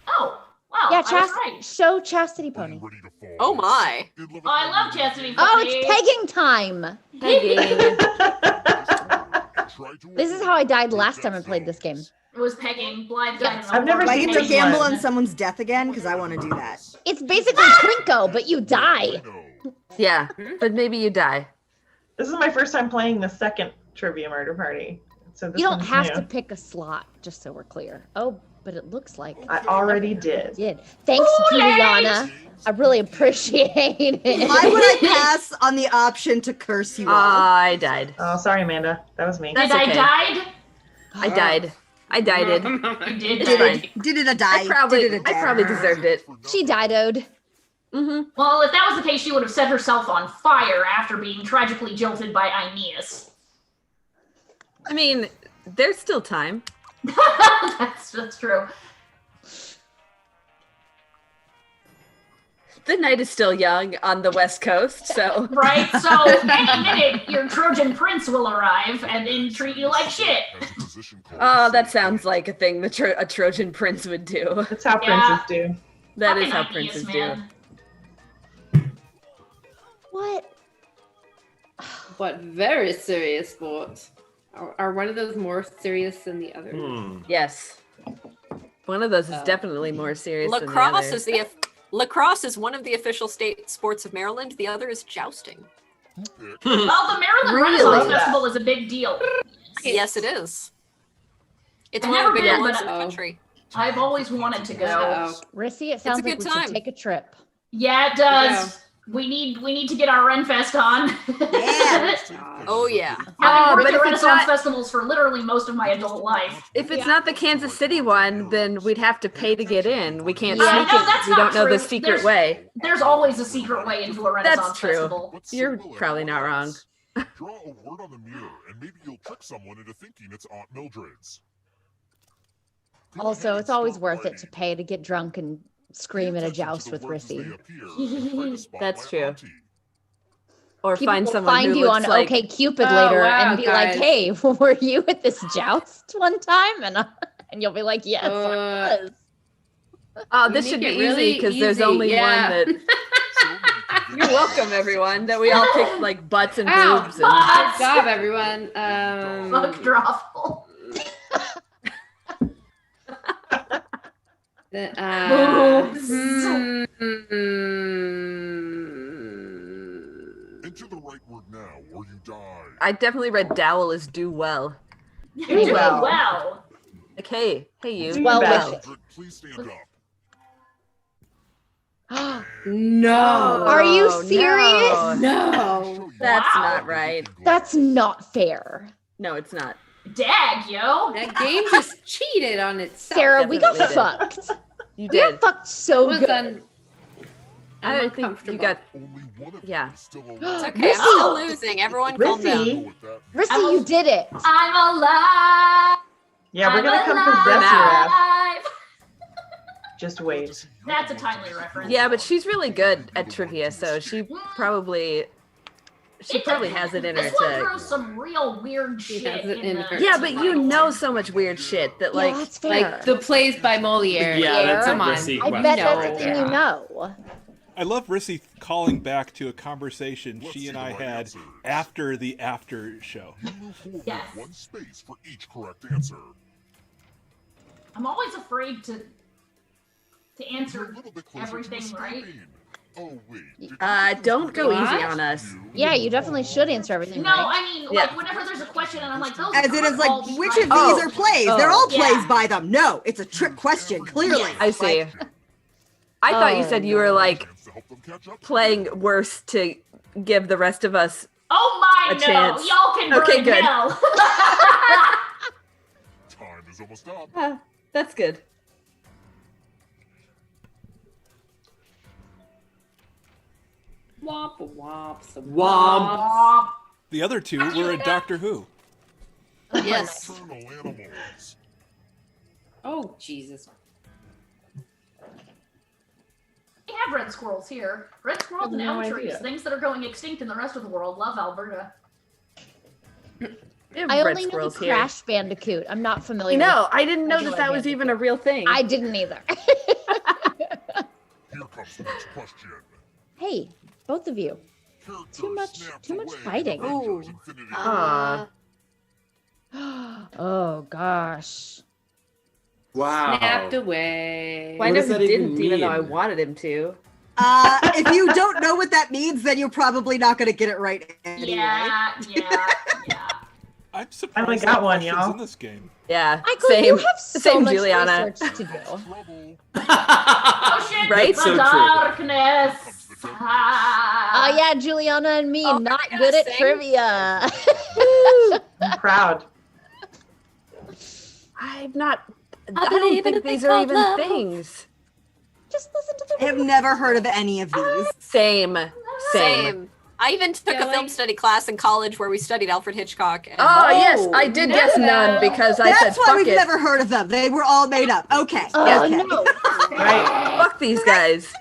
Oh, wow. Yeah, I was right. show chastity pony. Oh my. Oh, I love chastity pony. Oh, it's pegging time. Pegging. This is how I died last time I played this game. It was pegging. Blythe died. I've never seen to gamble on someone's death again because I want to do that. It's basically Trinko, but you die. Yeah, but maybe you die. This is my first time playing the second Trivia Murder Party. So this You don't one's have new. to pick a slot, just so we're clear. Oh, but it looks like I already did. Thanks, Juliana. I really appreciate it. Why would I pass on the option to curse you all? I died. Oh, sorry, Amanda. That was me. Did I died? I died. I died. You did. It's fine. Did it a die? I probably deserved it. She died-o'd. Well, if that was the case, she would have set herself on fire after being tragically jilted by Aeneas. I mean, there's still time. That's true. The night is still young on the West Coast, so. Right? So, any minute, your Trojan prince will arrive and then treat you like shit. Oh, that sounds like a thing a Trojan prince would do. That's how princes do. That is Fucking how princes man. do. What? What very serious sports. Are one of those more serious than the other? Yes. One of those is definitely more serious Lacrosse than the other. Lacrosse is one of the official state sports of Maryland. The other is jousting. Well, the Maryland Really? Renaissance Festival is a big deal. Yes, it is. It's I've one of never the bigger been, ones but in the country. I've always wanted to go. Rissy, it sounds a like good we time. should take a trip. Yeah, it does. We need to get our Renfest on. Oh yeah. Having worked but at if it's Renaissance not- festivals for literally most of my adult life. If it's not the Kansas City one, then we'd have to pay to get in. We can't Yeah, sneak no, it. that's We not don't know the true. secret way. There's always a secret way into a Renaissance That's true. festival. You're probably not wrong. Draw a word on the mirror, and maybe you'll trick someone into thinking it's Aunt Mildred's. Also, it's always worth it to pay to get drunk and scream at a joust with Rissy. That's true. Or People find will someone find who you on looks like... OkCupid Oh, later wow, and be guys. like, "Hey, were you at this joust one time?" And you'll be like, "Yes, I was." Oh, We this make should be it really easy because there's easy, only yeah. one that. You're welcome, everyone. That we all picked like butts and Ow, boobs. good job, everyone. Fuck Drawful. Enter the right word now, or you die. I definitely read dowel as do well. You're doing well. Like, hey, you. Do well well. with Mildred, please stand up. it. No. Are you Oh, serious? No. That's Wow. not right. That's not fair. No, it's not. Dag, yo. That game just cheated on itself. Sarah, we got Definitely did. fucked. You We got did. fucked so It was good. I don't think you got. Only one of Yeah. you is still It's alive. okay. I'm still losing. Everyone calm down. Rissy. Rissy, you did it. I'm alive. Yeah, we're gonna I'm come possess your ass. alive. Just wait. That's a timely reference. Yeah, but she's really good at trivia, so she probably has it in her This one to. throws some real weird shit has it in in her. the Yeah, but you know so much weird shit that like. Yeah, that's fair. Like the plays by Moliere. Yeah, that's Come a on. Rissy I question. bet No. everything you know. I love Rissy calling back to a conversation she and I had after the after show. You move forward Yes. one space for each correct answer. I'm always afraid to You're answer a little bit closer everything to right. escaping. Oh wait. did you Don't go What? easy on us. Yeah, you definitely should answer everything No, right. I mean, Yeah. like, whenever there's a question and I'm like, those As it is like, curveballs, which right? of these are plays? They're all Yeah. plays by them. No, it's a trick question, clearly. Yes. I see. I thought you Oh, said you were like chance to help them catch up? playing worse to give the rest of us. Oh my a no, chance. y'all can burn Okay, in good. hell. Time is almost up. That's good. Womp womp. Womp. The other two were in Doctor Who. Yes. Oh, Jesus. We have red squirrels here. Red squirrels and No elm trees, idea. things that are going extinct in the rest of the world. Love Alberta. I only know the Crash Bandicoot. I'm not familiar. No, with I didn't know that Danyelle was even Bandicoot. a real thing. I didn't either. Here comes the next question. Hey, both of you. Too much fighting. Ooh. Oh gosh. Wow. Snapped away. Well, I What know does he that even didn't, even though I mean? wanted him to. If you don't know what that means, then you're probably not going to get it right anyway. Yeah. I'm I surprised only there got are one, questions y'all. in this game. Yeah. Michael, same. you have so Same, much Juliana. research to do. Ocean Right? the So true. darkness. Oh yeah, Juliana and me, Oh, not I good gotta at sing? trivia. I'm proud. I'm not. I I don't believe in think a these thing are called even love. things. Just listen to I have never heard of any of these. Same. Same. I even took Yeah, a film like- study class in college where we studied Alfred Hitchcock. And Oh, yes, I did guess none because I said That's why fuck we've it. never heard of them. They were all made up. Okay. Oh okay. no. Right. Fuck these guys.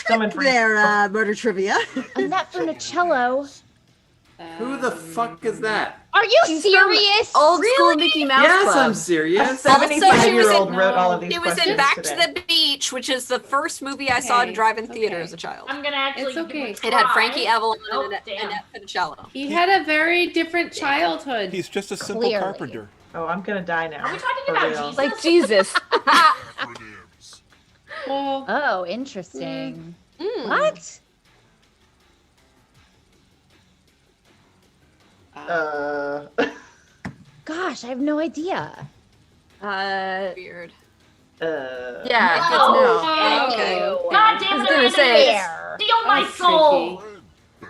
Coming for you. Their murder trivia. Annette Funicello. Who the fuck is that? Are you serious? Old school Mickey Mouse Yes, Club. I'm serious. A Also, she was 75-year-old in- wrote all of these It was questions in Back today. to the Beach, which is the first movie I saw to drive in theater as a child. I'm gonna actually. It's okay. give a It had try. Frankie Avalon Oh, and damn. Annette Funicello. He had a very different childhood. He's just a simple Clearly. carpenter. Oh, I'm gonna die now. Are we talking For about real. Jesus? Like Jesus. Well, Oh, interesting. Mm. What? Gosh, I have no idea. Weird. Yeah. Oh, okay. God damn I it! was gonna Amanda, say- you Steal my soul.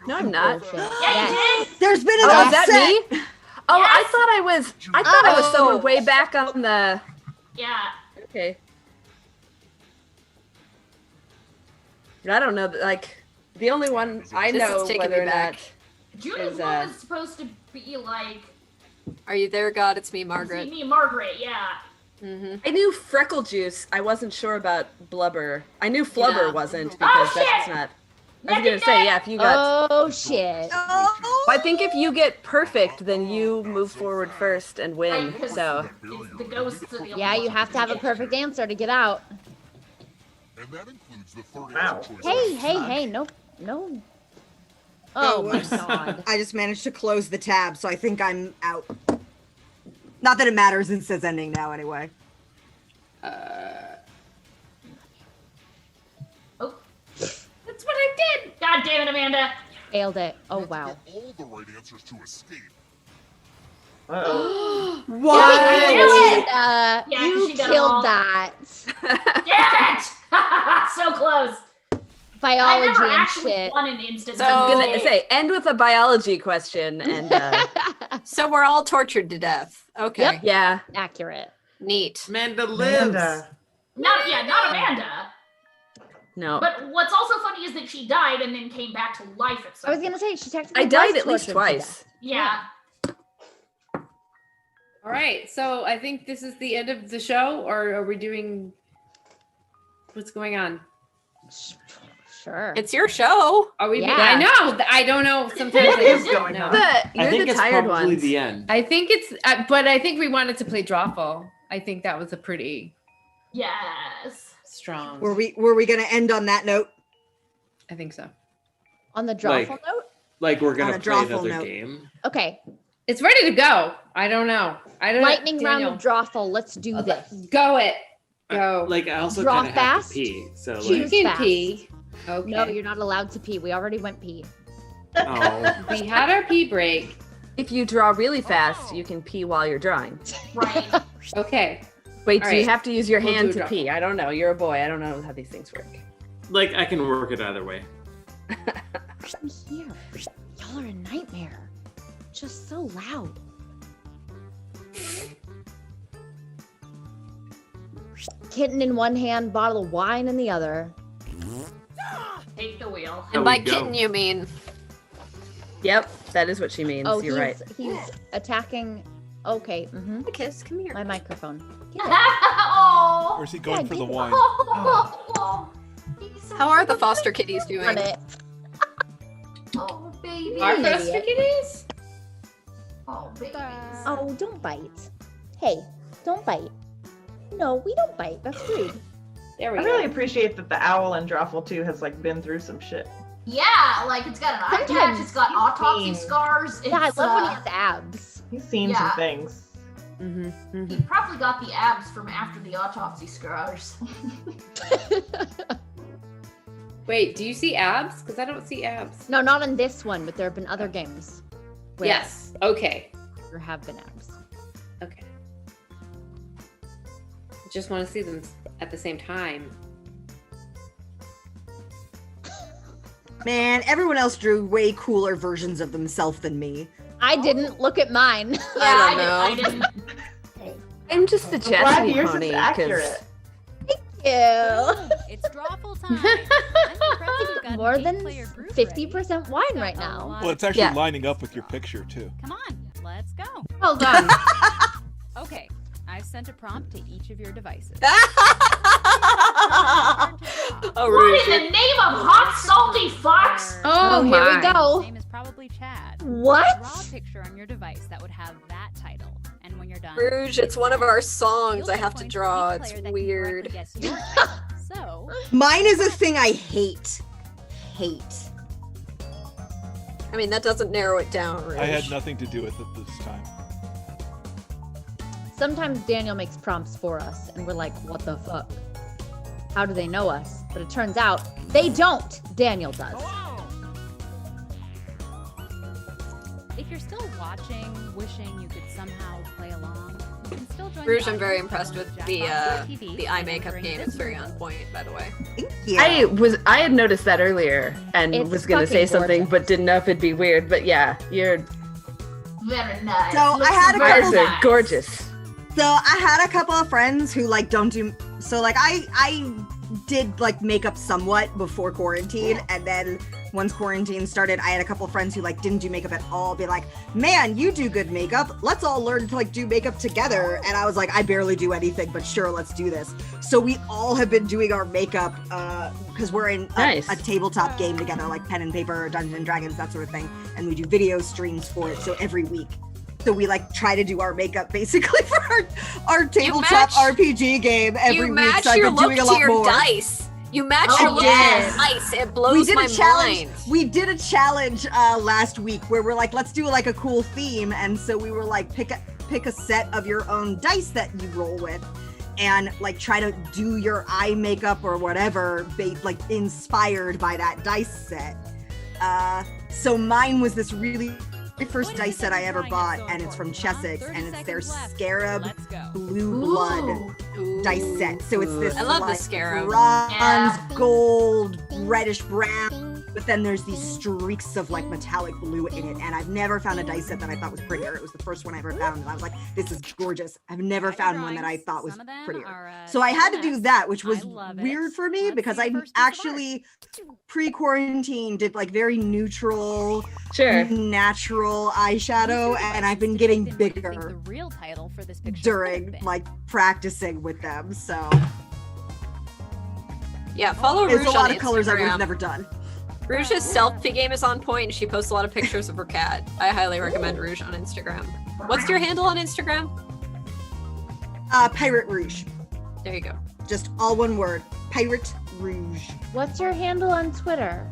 No, I'm not. Bullshit. Yeah, you did. There's been an Oh, is that upset. me? Oh, I thought I was somewhere way back on the. Yeah. Okay. I don't know. Like the only one I This is know taking whether me or back. not. Judy's Is, one was supposed to be like Are you there, God? It's me, Margaret. me, Margaret. Yeah. Mm-hmm. I knew Freckle Juice. I wasn't sure about Blubber. I knew Flubber Yeah. wasn't Oh, because that's shit! not. I was gonna say yeah. If you got, Oh shit. I think if you get perfect, then you move forward first and win. Right, 'cause So it's the ghosts of the Yeah, you have to have a perfect answer to get out. And that includes the third Wow. answer choice. Hey, no. Oh my god. I just managed to close the tab, so I think I'm out. Not that it matters since it's ending now anyway. Oh, that's what I did. God damn it, Amanda. Failed it. Oh You have to wow. get all the right answers to escape. Uh-oh. What? Yeah, You she got them all. killed that. Damn it! So close. I Biology never and actually shit. won an instance. So- I'm gonna say end with a biology question and So we're all tortured to death. Okay. Yep. yeah. Accurate. Neat. Amanda lives. Amanda. Not Amanda. No. But what's also funny is that she died and then came back to life at some I was gonna say she technically I died was at least tortured to twice. death. Yeah. all right. So I think this is the end of the show, or are we doing? What's going on? Sure. It's your show. Are we? Yeah. I know. I don't know. Sometimes What I is just don't going know. on? I You're think the it's tired probably ones. the end. I think it's, but I think we wanted to play Drawful. I think that was a pretty Yes. strong. Were we gonna end on that note? I think so. On the Like- drawful note? Like we're On gonna a play drawful another note. game. Okay. It's ready to go. I don't know. I don't. Lightning Danielle. round of drawful. Let's do this. Go it. Go. Like I also Draw kind of have fast. to pee. So you like, can fast. pee. Okay. No, you're not allowed to pee. We already went pee. oh, We had our pee break. If you draw really fast, you can pee while you're drawing. Right. Okay. Wait, All do you right. have to use your We'll hand do to draw. pee? I don't know. You're a boy. I don't know how these things work. like I can work it either way. I'm here. Y'all are a nightmare. Just so loud. Kitten in one hand, bottle of wine in the other. Take the wheel. And by kitten, you mean? Yep, that is what she means. Oh, You're right. He's attacking. Okay. Mm-hmm. Kiss, come here. My microphone. Oh. Or is he going for the wine? How are the foster kitties doing? On it. Oh, baby. Our Idiot. foster kitties? Oh, babies. Oh, don't bite. Hey, don't bite. No, we don't bite. That's rude. There we I go. really appreciate that the owl in Drawful 2 has like been through some shit. Yeah, like it's got an eye patch, it's got autopsy mean. scars. It's, Yeah, I love when he has abs. He's seen Yeah. some things. He probably got the abs from after the autopsy scars. Wait, do you see abs? Because I don't see abs. No, not in this one, but there have been other games. where Yes. Okay. There have been abs. Okay. Just want to see them at the same time. Man, everyone else drew way cooler versions of themselves than me. I didn't look at mine. I don't know. I'm just a glad Jessie yours is pony. 'cause- accurate. It's drawful time. I'm impressed you've got More an than eight-player group 50% wine right now. Well, it's actually lining up with your picture too. Come on, let's go. Well done. Okay, I've sent a prompt to each of your devices. Oh, what in the name of hot salty fox? Oh, here we go. His name is probably Chad. What? Draw a picture on your device that would have that title. And when you're done, Rouge, it's one of our songs I have to draw. It's weird. So, Mine is a thing I hate. Hate. I mean, that doesn't narrow it down, Rouge. I had nothing to do with it this time. Sometimes Daniel makes prompts for us, and we're like, what the fuck? How do they know us? But it turns out they don't. Daniel does. if you're still watching, wishing you could somehow play along, you can still join Rouge, the I'm very audience impressed on with Jackbox.tv the eye and makeup entering game. this It's very room. on point, by the way. I had noticed that earlier and It's was gonna say fucking something, gorgeous. but didn't know if it'd be weird. But yeah, you're Very nice. So I had a eyes couple. are gorgeous. So I had a couple of friends who like don't do. So like I did like makeup somewhat before quarantine, and then once quarantine started, I had a couple of friends who like didn't do makeup at all. Be like, man, you do good makeup. Let's all learn to like do makeup together. And I was like, I barely do anything, but sure, let's do this. So we all have been doing our makeup because we're in a tabletop game together, like pen and paper, Dungeons and Dragons, that sort of thing. And we do video streams for it. So every week. So we like try to do our makeup basically for our tabletop RPG game every You week. match So I've your been look doing a to lot your more. dice. You match Oh, your look to yes. your dice. It blows my mind. We did a challenge last week where we're like, let's do like a cool theme, and so we were like, pick a set of your own dice that you roll with, and like try to do your eye makeup or whatever, like inspired by that dice set. So mine was this really first dice set I ever bought, and it's from Chessex, and it's their Scarab Blue Blood dice set. So it's this I love the like Scarab. bronze, gold, reddish brown, but then there's these streaks of like metallic blue in it. And I've never found a dice set that I thought was prettier. It was the first one I ever found, and I was like, this is gorgeous. I've never found one that I thought was prettier. So I had to do that, which was weird for me because I actually pre-quarantine did like very neutral, natural eyeshadow, and I've been getting bigger The real title for this picture during like practicing with them. So Yeah, follow there's Rouge a lot on of colors I would Instagram. have never done. Rouge's selfie game is on point, and she posts a lot of pictures of her cat. I highly recommend Rouge on Instagram. What's your handle on Instagram? Pirate Rouge. There you go. Just all one word. Pirate Rouge. What's your handle on Twitter?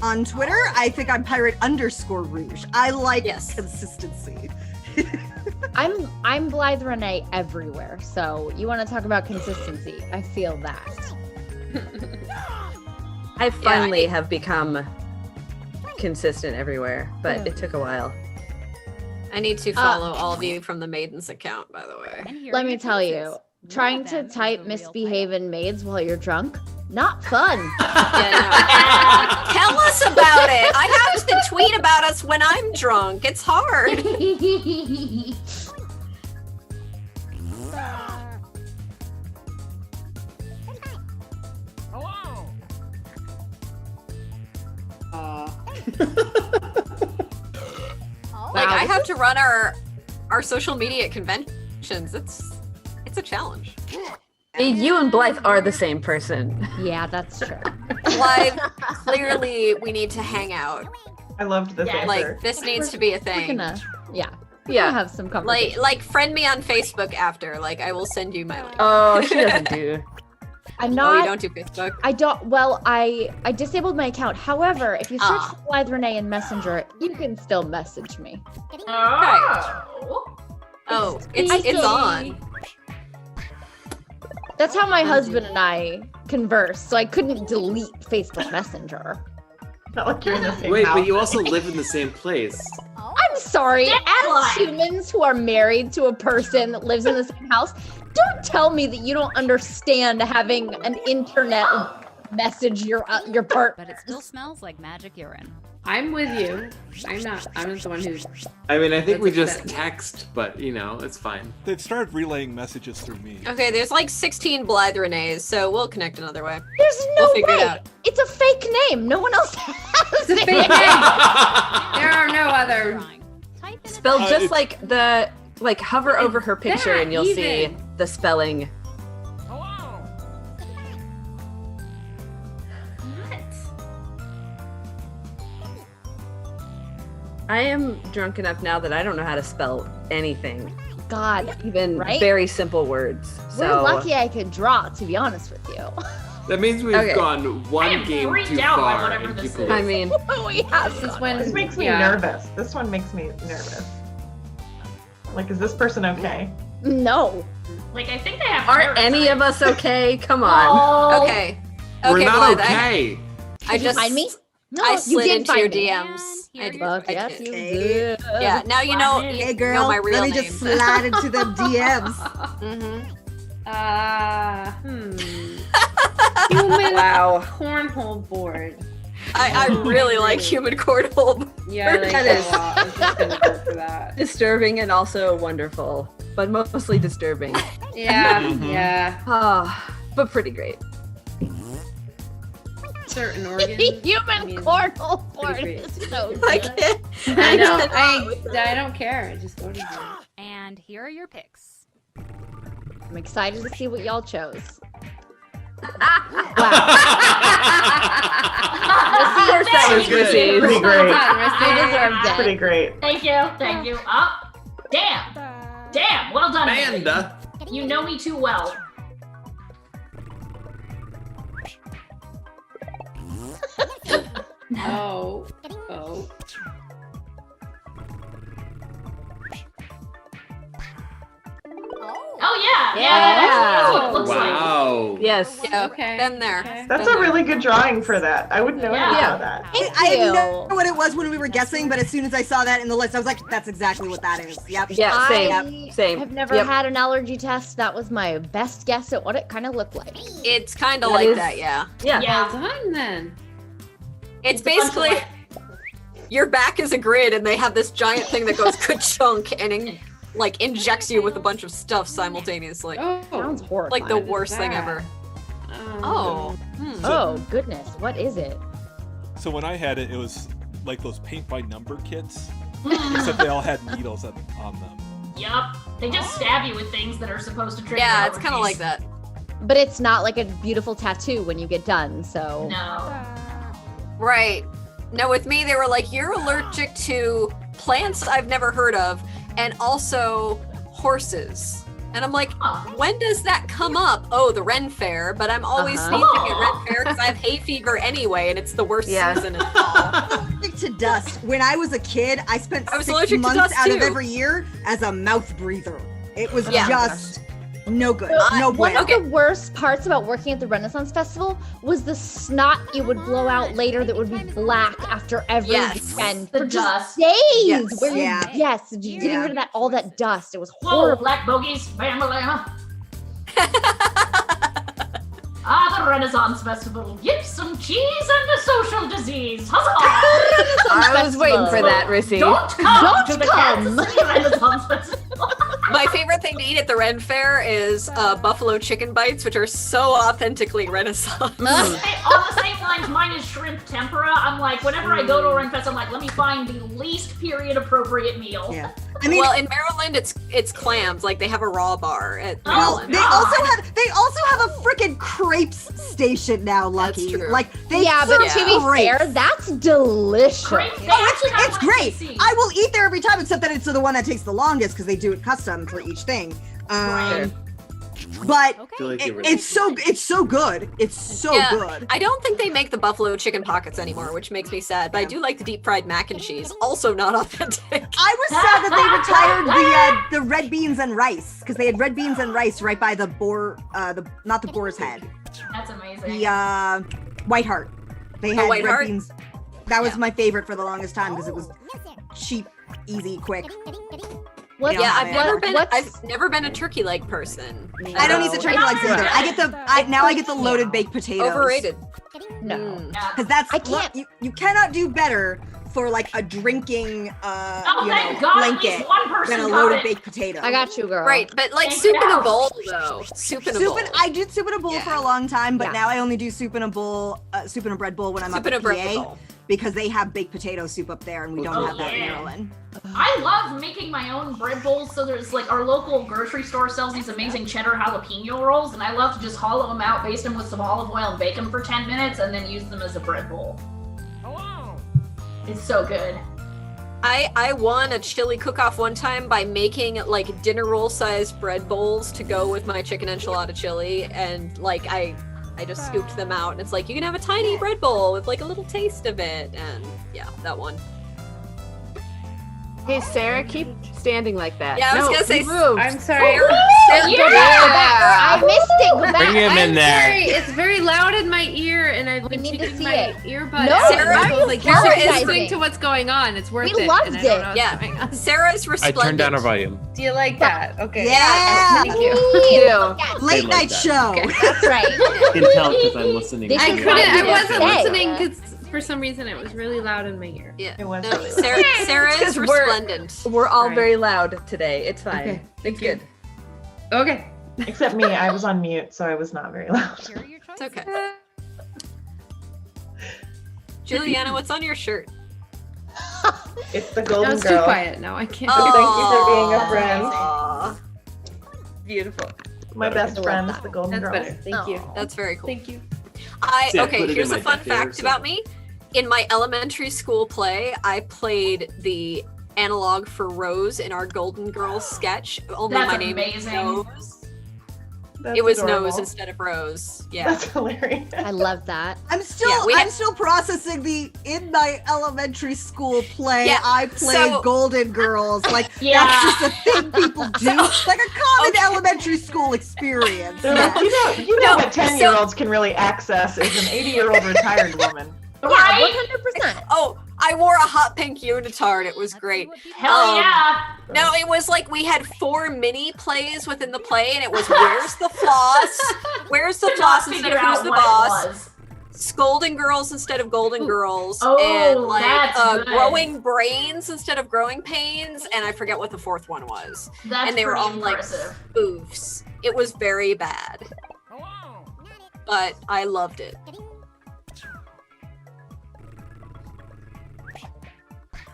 On Twitter, I think I'm pirate_Rouge. I like consistency. I'm Blythe Renee everywhere. So you want to talk about consistency? I feel that. I finally have become consistent everywhere, but it took a while. I need to follow all of you from the Maidens account, by the way. Let me tell you, trying to type Misbehavin Maids while you're drunk, not fun. Tell us about it. I have to tweet about us when I'm drunk. It's hard. Like I have to run our social media conventions. It's a challenge. You and Blythe are the same person. Yeah, that's true. Blythe, clearly we need to hang out. I loved this answer. Like this needs to be a thing. We're gonna have some conversation. Like friend me on Facebook after. Like I will send you my link. Oh, she doesn't do. I'm not. Oh, you don't do Facebook? I don't. Well, I disabled my account. However, if you search for Blythe Renee in Messenger, you can still message me. It's on. That's how my husband and I converse. So I couldn't delete Facebook Messenger. Not like you're in the same Wait, house. but you also live in the same place. I'm sorry. As humans who are married to a person that lives in the same house, don't tell me that you don't understand having an internet message your partner. But it still smells like magic urine. I'm with you. I'm not the one who's. I mean, I think we just text, but you know, it's fine. They've started relaying messages through me. Okay, there's like 16 Blythe Renees, so we'll connect another way. There's no We'll figure it way. out. It's a fake name. No one else has It's a fake name. There are no other. Spelled just like hover over her picture and you'll see the spelling. I am drunk enough now that I don't know how to spell anything. God, even right? very simple words. We're So lucky I could draw, to be honest with you. That means we've Okay. gone one game freaked too out by far. whatever and this people- is. I mean, we have This makes me nervous. This one makes me nervous. Like, is this person okay? No. Like I think they have. aren't any of us okay? Come on. Oh. Okay. We're Okay, not Blythe, okay. I just find me? No, I you slid did into your find me. DMs. I did. Fuck, I yes, did. you did. Yeah, now you know, Hey you girl, know my real let me name. just slide into them DMs. Human Wow. cornhole board. I really like human cornhole. Yeah, I like That that is- a lot. I was just gonna go for that. Disturbing and also wonderful, but mostly disturbing. Yeah, Mhm. yeah. But pretty great. Certain organs. Human cornhole board great. is so I good. can't. I know. I don't care. I just go to it. And here are your picks. I'm excited to see what y'all chose. That was Rissy. Pretty great. You deserved it. Pretty great. Thank you. Up. Damn. Well done, Amanda. You know me too well. Oh. Oh yeah. That's what it looks like. Wow. Yes. Yeah, Okay. been there. Okay. That's a really good drawing for that. I wouldn't know anything Yeah. about that. Thank I didn't you. know what it was when we were guessing, but as soon as I saw that in the list, I was like, that's exactly what that is. Yep. Yeah, same. I Same. have never Yep. had an allergy test. That was my best guess at what it kind of looked like. It's kind of That like is- that, yeah. Yeah. Yeah. Well done then. It's a bunch of, basically like- your back is a grid, and they have this giant thing that goes ka-chunk and injects you with a bunch of stuff simultaneously. Oh. Sounds horrifying. Like the worst thing ever. Oh. Oh goodness, what is it? So when I had it, it was like those paint by number kits, except they all had needles on them. Yup. They just stab you with things that are supposed to trigger. Yeah, it's kind of allergies. like that. But it's not like a beautiful tattoo when you get done, so. No. Right. No, with me, they were like, you're allergic to plants I've never heard of, and also horses. And I'm like, when does that come up? Oh, the Ren Fair, but I'm always sneezing at Ren Fair because I have hay fever anyway, and it's the worst season in fall. Allergic to dust. When I was a kid, I spent I was 6 allergic to months dust, out of too. every year as a mouth breather. It was Yeah. just no good. So, No one bueno. of the worst parts about working at the Renaissance Festival was the snot you would blow out later that would be black after every Yes. weekend The for dust. just days. Yes. Where you, Yeah. yes, getting rid of that all that dust. It was Whoa, horrible. black bogies, family, huh? The Renaissance Festival. Give some cheese and a social disease. Huzzah! I was waiting for that, Rissy. Don't come Don't to the come. Kansas City Renaissance Festival. My favorite thing to eat at the Ren Fair is buffalo chicken bites, which are so authentically Renaissance. On the same lines, mine is shrimp tempura. I'm like, whenever I go to a Renfest, I'm like, let me find the least period appropriate meal. Yeah. Well, in Maryland, it's clams. Like they have a raw bar at Maryland. They also have a freaking crepes station now, Lucky. That's true. Like they Yeah, but serve to be crepes. fair, that's delicious. It's great. I will eat there every time, except that it's the one that takes the longest because they do it custom for each thing. But it's so good. It's so good. I don't think they make the buffalo chicken pockets anymore, which makes me sad. But I do like the deep fried mac and cheese. Also not authentic. I was sad that they retired the red beans and rice because they had red beans and rice right by the boar, not the boar's head. That's amazing. The White Heart. They had White red Heart? beans. That was my favorite for the longest time because it was cheap, easy, quick. I've never been a turkey leg person. I don't eat the turkey legs either. I get the loaded baked potatoes. Overrated. No, because that's you cannot do better for like a drinking thank God, at least blanket one person than a got loaded it. baked potato. I got you, girl. Right, but like Thank soup in you. a bowl though. Soup in a bowl. I did soup in a bowl for a long time, but now I only do soup in a bread bowl when I'm Soup up in a at bread PA bowl. because they have baked potato soup up there and we don't have that in Maryland. I love making my own bread bowls. So there's like our local grocery store sells these amazing cheddar jalapeno rolls, and I love to just hollow them out, baste them with some olive oil, and bake them for 10 minutes, and then use them as a bread bowl. It's so good. I won a chili cook-off one time by making like dinner roll-sized bread bowls to go with my chicken enchilada chili, and like I just scooped them out, and it's like you can have a tiny bread bowl with like a little taste of it, and yeah, that one. Hey, Sarah, keep standing like that. Yeah, I was gonna say. Move. I'm sorry. I missed it. Go back. Bring him in I'm there. sorry. It's very loud in my ear, and I've been need to taking see my it. earbud No, out. Sarah, I was like, you're Sarah supposed is- to listen to what's going on. It's worth We it. loved and I don't it. know Yeah, what's going on. Sarah's I resplendent. turned down our volume. Do you like that? Okay. Yeah. Thank you. Late night show. That's right. I can tell because I'm listening. This I is couldn't. what I you wasn't say. listening because for some reason it was really loud in my ear. Yeah, It was no, really Sarah is 'Cause resplendent. We're all Right. very loud today. It's fine. Okay, It's good. Okay. Except me, I was on mute, so I was not very loud. It's okay. Juliana, what's on your shirt? It's the That Golden was too Girl. quiet. No, I can't. Thank you for being a friend. Aw, Beautiful. My best friend is the Golden That's Girl. better. Thank you. that's very cool. Thank you. Yeah, Okay, put it in here's my a fun deck there, fact so- about me. In my elementary school play, I played the analog for Rose in our Golden Girls sketch. Only That's my name is amazing. Nose. That's It was adorable. Nose instead of Rose. Yeah. That's hilarious. I love that. I'm still Yeah, we I'm had- still processing in my elementary school play. Yeah, I played so- Golden Girls. Like Yeah. that's just a thing people do. Like a common elementary school experience. They're like, you know what 10-year-olds can really access is an 80-year-old retired woman. Right? 100%. Oh, I wore a hot pink unitard. It was great. Hell yeah. No, it was like we had 4 mini plays within the play, and it was Where's the Floss? Where's the Could not Floss instead figure of Who's out the what it Boss? was. Scolding Girls instead of Golden Girls. Oh, and like that's good. Growing Brains instead of Growing Pains, and I forget what the 4th one was. That's and they were pretty all impressive. like spoofs. It was very bad. But I loved it.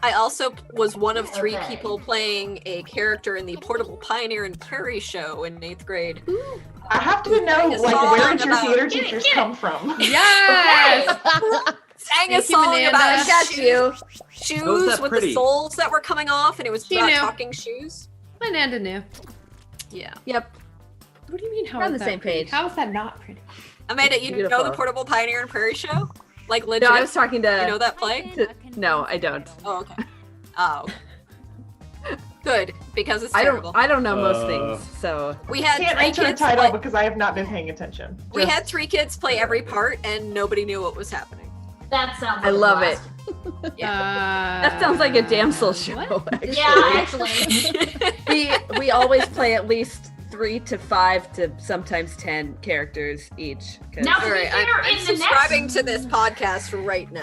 I also was one of 3 Okay. people playing a character in the Portable Pioneer and Prairie show in 8th grade. I have to know, It's like, all where did your about- theater teachers come from? Yes. Sang a Thank you, song Amanda. about I got you. shoes that with pretty? the soles that were coming off, and it was She about knew. talking shoes. Amanda knew. Yeah. Yep. What do you mean? How We're on is the that same pretty? page. How is that not pretty? Amanda, you know Beautiful. the Portable Pioneer and Prairie show? Like legit? No, I was talking to. You know that play? No, I don't. Oh, okay. Oh. Good, because it's I terrible. don't know most things, so We had Can't 3 enter the kids title play, because I have not been paying attention. we had 3 kids play every part, and nobody knew what was happening. That sounds like I a love it. blast. That sounds like a damsel show. Actually. Yeah, actually. we always play at least 3 to 5 to sometimes 10 characters each. 'cause- Now, to be Alright, fair, I'm in the subscribing next to this podcast right now.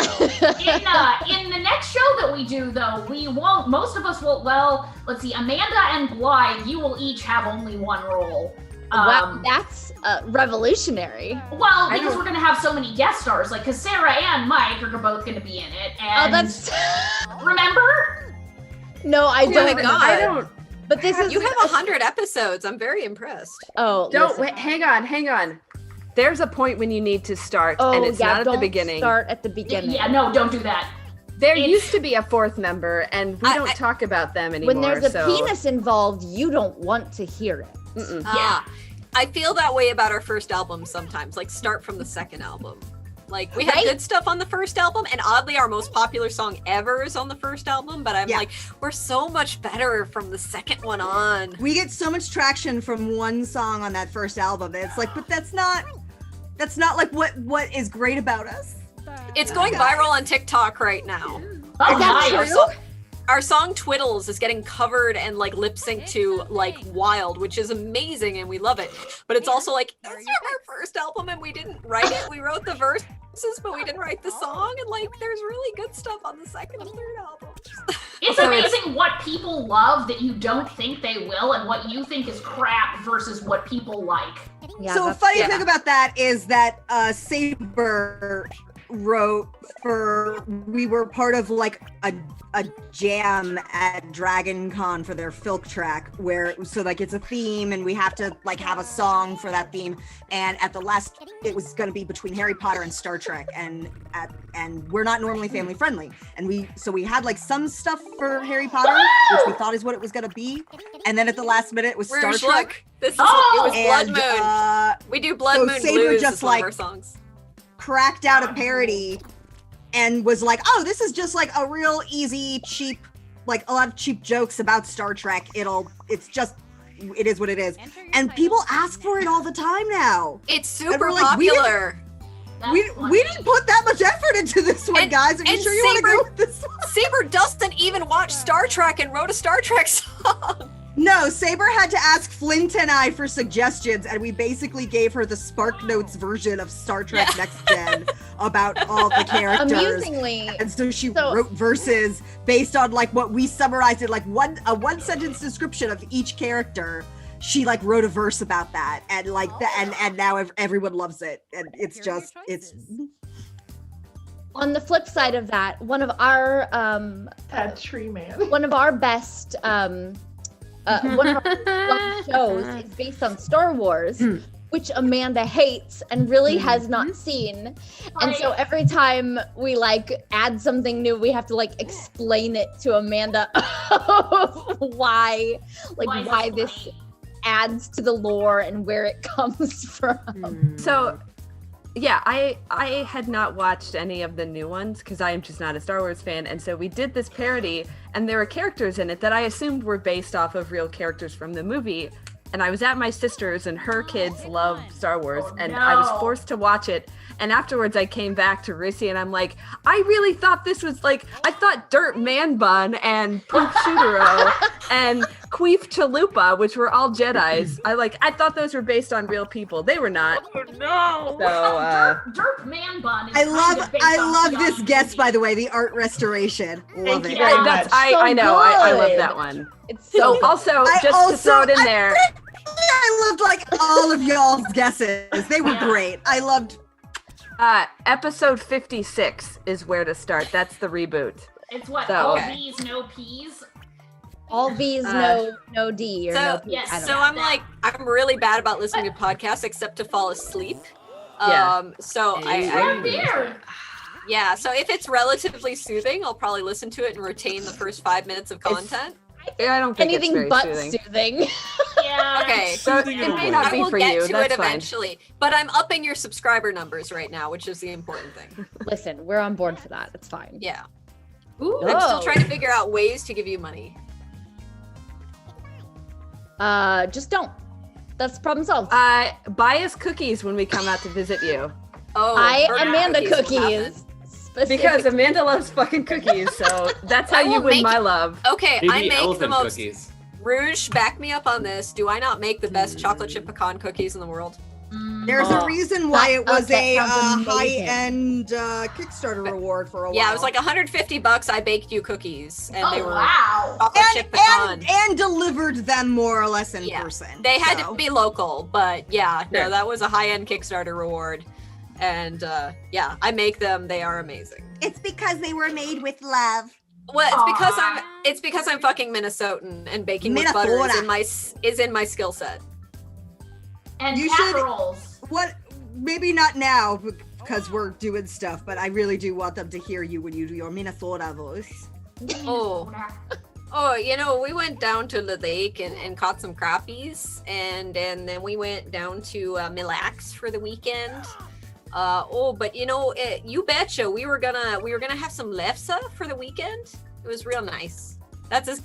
in the next show that we do, though, we won't. Most of us will. Well, let's see. Amanda and Blythe, you will each have only 1 role. Wow, that's revolutionary. Well, because we're going to have so many guest stars, like, because Sarah and Mike are both going to be in it. And that's... Remember? No, I Oh don't. my God. I don't. But this is... You have 100 episodes. I'm very impressed. Oh, Don't wait, hang on. There's a point when you need to start, and it's not at the beginning. Start at the beginning. Yeah, no, don't do that. There used to be a fourth member, and we don't talk about them anymore. When there's a penis involved, you don't want to hear it. Yeah. I feel that way about our first album sometimes. Like, start from the second album. Like, we had good stuff on the first album, and oddly, our most popular song ever is on the first album, but I'm like, we're so much better from the second one on. We get so much traction from one song on that first album. And it's like, but that's not like what is great about us. It's going viral on TikTok right now. Oh, nice. Our song Twiddles is getting covered and like lip synced to like wild, which is amazing and we love it. But it's also like, this is our first album and we didn't write it. We wrote the verses, but we didn't write the song. And like, there's really good stuff on the second and third albums. It's amazing what people love that you don't think they will, and what you think is crap versus what people like. Yeah, so a funny thing about that is that Saber wrote we were part of like a jam at Dragon Con for their Filk track so like it's a theme and we have to like have a song for that theme, and at the last it was going to be between Harry Potter and Star Trek, and we're not normally family friendly, and we had like some stuff for Harry Potter which we thought is what it was going to be, and then at the last minute it was Star Trek. It was Blood Moon. We do Blood Moon Saber Blues just is one of our songs. Cracked out a parody and was like, oh, this is just like a real easy, cheap, like a lot of cheap jokes about Star Trek. It is what it is. And people ask for it all the time now. It's super popular. We didn't put that much effort into this one, guys. Are you sure you want to go with this one? Saber doesn't even watch Star Trek and wrote a Star Trek song. No, Saber had to ask Flint and I for suggestions, and we basically gave her the Spark Notes version of Star Trek Next Gen about all the characters. Amusingly. And so she wrote verses based on like what we summarized in like a one sentence description of each character. She like wrote a verse about that, and like that, and now everyone loves it, and it's On the flip side of that, one of our that tree man. One of our best one of our shows is based on Star Wars, which Amanda hates and really has not seen. And so every time we like add something new, we have to like explain it to Amanda why this adds to the lore and where it comes from. So yeah, I had not watched any of the new ones because I am just not a Star Wars fan, and so we did this parody, and there were characters in it that I assumed were based off of real characters from the movie, and I was at my sister's, and her kids love Star Wars, I was forced to watch it, and afterwards I came back to Rissy, and I'm like, I really thought this was like, I thought Dirt Man Bun and Poof Shooteroo and Queef Chalupa, which were all Jedis, I thought those were based on real people. They were not. Oh no! So, Dirt Man Bun is I love this guest, by the way, the art restoration. Love it. I know, I love that one. It's so also, to throw it in there. I loved like all of y'all's guesses. They were great. I loved episode 56 is where to start. That's the reboot. It's what, So- all V's, no P's? All V's, no D or no P. Yes, I don't so know. I'm like, I'm really bad about listening to podcasts except to fall asleep. Yeah. So Weird. yeah, so if it's relatively soothing, I'll probably listen to it and retain the first 5 minutes of content. I don't think Anything it's very but soothing. Yeah. Okay, So it may not be I will for get you. to That's it fine. eventually, but I'm upping your subscriber numbers right now, which is the important thing. Listen, we're on board for that. It's fine. Yeah. Ooh. I'm still trying to figure out ways to give you money. Just don't. That's problem solved. Buy us cookies when we come out to visit you. Oh, Amanda will happen. cookies. Because Amanda loves fucking cookies, so that's how I you will win make- my love. Okay, Maybe I make the elephant most. cookies. Rouge, back me up on this. Do I not make the best chocolate chip pecan cookies in the world? There's a reason why it was That a sounds amazing. high-end Kickstarter reward for a while. Yeah, it was like $150. I baked you cookies, and they were wow. chocolate chip pecan. and delivered them more or less in person. They had so. to be local, but yeah, no, Sure. that was a high-end Kickstarter reward. And yeah, I make them. They are amazing. It's because they were made with love. Well, it's because I'm fucking Minnesotan, and baking with butter is in my skill set. And You casseroles. What? Maybe not now because we're doing stuff, but I really do want them to hear you when you do your Minnesota voice. Oh, you know, we went down to the lake and caught some crappies, and then we went down to Mille Lacs for the weekend. But you know, you betcha, we were gonna have some lefse for the weekend. It was real nice. That's as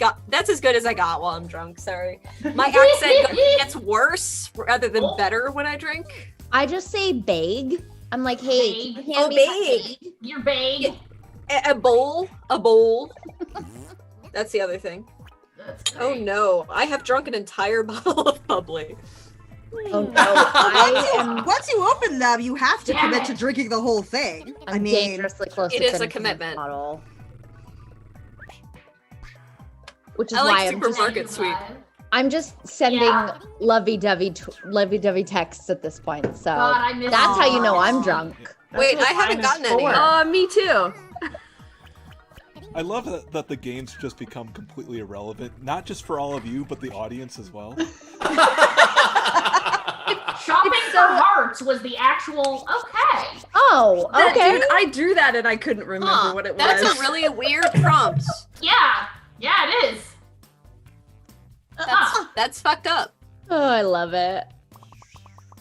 good as I got while I'm drunk. Sorry, my accent gets worse rather than better when I drink. I just say bag. I'm like, hey, can you hand me that bag. You're bag. A bowl. That's the other thing. Oh no, I have drunk an entire bottle of bubbly. Oh no! Once you open them, you have to commit to drinking the whole thing. I'm dangerously close. It to is a finishing commitment. this bottle. Which is I like why supermarket sweet. I'm just sending lovey-dovey texts at this point. So God, I miss that's how you know those. I'm drunk. Wait, I haven't gotten any. Me too. I love that the games just become completely irrelevant, not just for all of you, but the audience as well. Shopping for hearts was the actual okay. Oh, okay. Dude, I drew that and I couldn't remember what it was. That's a really weird prompt. Yeah, it is. That's fucked up. Oh, I love it.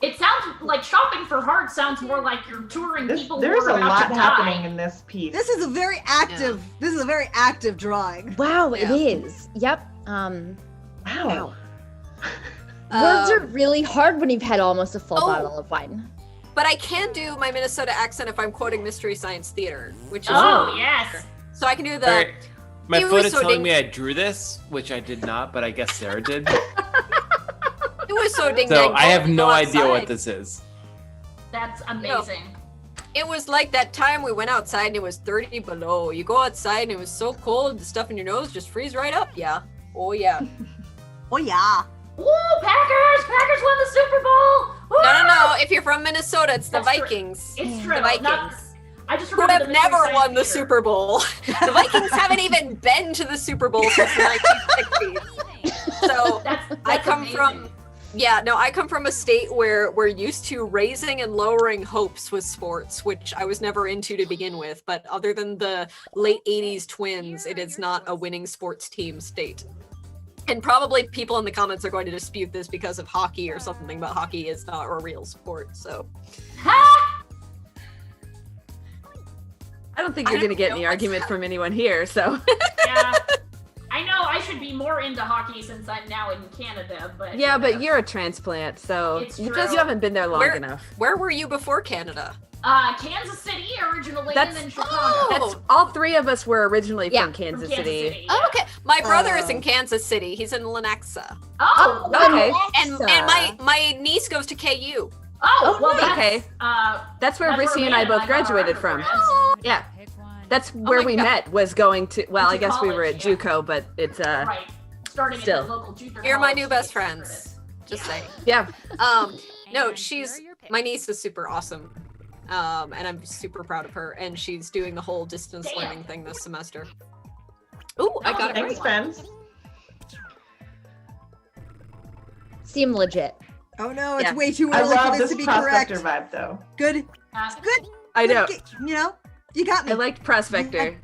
It sounds like shopping for hearts sounds more like you're touring people. There's who a are about lot to happening die. in this piece. This is a very active. This is a very active drawing. Wow, it is. Yep. Wow. Words are really hard when you've had almost a full Oh. bottle of wine. But I can do my Minnesota accent if I'm quoting Mystery Science Theater, which is yes. So I can do the. Alright, my It phone was is so telling ding- me I drew this, which I did not, but I guess Sarah did. It was so ding So dang. I have no go idea what outside. this is. That's amazing. It was like that time we went outside and it was 30 below. You go outside and it was so cold, the stuff in your nose just freeze right up. Yeah. Oh yeah. Oh yeah. Ooh, Packers! Packers won the Super Bowl! Woo! No. If you're from Minnesota, it's the That's true. Vikings. It's true. The Vikings. I just Who remember have the never Mystery won Science the Theater. Super Bowl. The Vikings haven't even been to the Super Bowl since the 1960s. So I come from. Yeah, no, I come from a state where we're used to raising and lowering hopes with sports, which I was never into to begin with. But other than the late 80s Twins, it is not a winning sports team state. And probably people in the comments are going to dispute this because of hockey or something, but hockey is not a real sport, so. I don't think you're going to get any argument from anyone here, so. Yeah. I know I should be more into hockey since I'm now in Canada, but Yeah, but you're a transplant, so It's you true. haven't been there long enough. Where were you before Canada? Kansas City originally, That's- and then Chicago. That's all three of us were originally from Kansas City. Oh, okay. My brother is in Kansas City. He's in Lenexa. Oh, okay. And my niece goes to KU. Oh, well, that's, okay. That's where Rissy and I both graduated from. Yeah. That's where we God. met, was going to, well, To I guess we were at college, JUCO, but it's, right. Starting still. at the local junior You're my college. new best friends. Just saying. Yeah. No, my niece is super awesome. And I'm super proud of her. And she's doing the whole distance learning thing this semester. Ooh, I got it Thanks, right. friends. Seem legit. Oh no, it's Yeah. way too I early for love this this to be correct. prospector vibe, though. Good. Good. I know. Good. You know, you got me. I liked Prospector.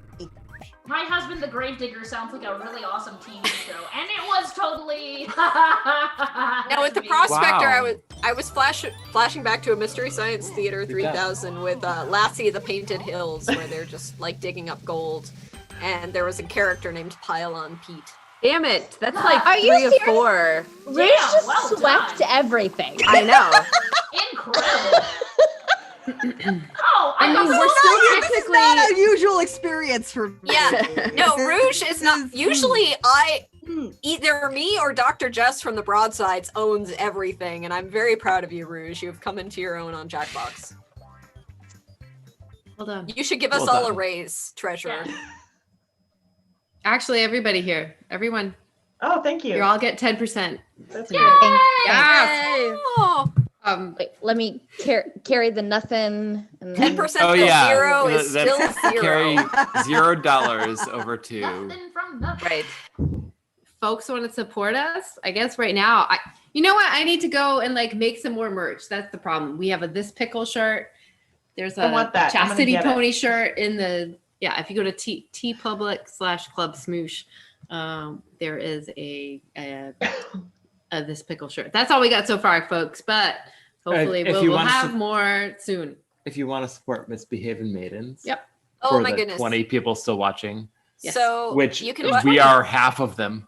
My Husband the Gravedigger sounds like a really awesome TV show, and it was totally. Now with the Prospector, Wow. I was flashing back to a Mystery Science Theater 3000 with Lassie the Painted Hills, where they're just like digging up gold, and there was a character named Pylon Pete. Damn it. That's like Are you 3 or serious? 4. Rich Yeah, just well swept done. everything. I know. Incredible. Oh, I mean, we're still This is not technically. a usual experience for me. Yeah, no, Rouge is not. Usually, Either me or Dr. Jess from the Broadsides owns everything, and I'm very proud of you, Rouge. You've come into your own on Jackbox. Well done. You should give us Well all a done. raise, treasurer. Actually, everybody here, everyone. Oh, thank you. You all get 10%. That's Yay! great. Yes. Wait, let me carry the nothing. And 10% Oh to yeah, zero is still That's zero. Carry $0 over to. From nothing. Right. Folks want to support us. I guess right now, you know what? I need to go and like make some more merch. That's the problem. We have a This Pickle shirt. There's I a want that. I'm gonna Chastity get it. Pony shirt in the, if you go to tpublic/Club Smoosh, there is a This Pickle shirt. That's all we got so far, folks, but hopefully If we'll you wanna have more soon. If you want to support Misbehaving Maidens. Yep. Oh for my the goodness. 20 people still watching. So Which you can we are half of them.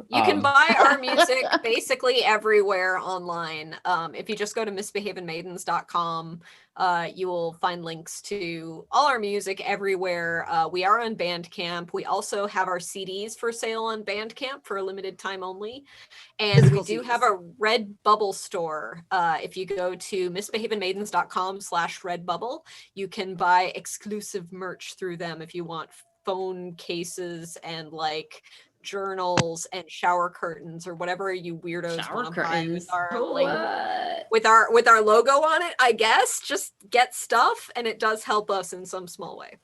You can buy our music basically everywhere online. If you just go to misbehavinmaidens.com, you will find links to all our music everywhere. We are on Bandcamp. We also have our CDs for sale on Bandcamp for a limited time only. And Physical we do CDs. have a Redbubble store. If you go to misbehavinmaidens.com/Redbubble, you can buy exclusive merch through them if you want phone cases and like journals and shower curtains or whatever you weirdos Shower want to buy with curtains? our with our logo on it. I guess just get stuff, and it does help us in some small way.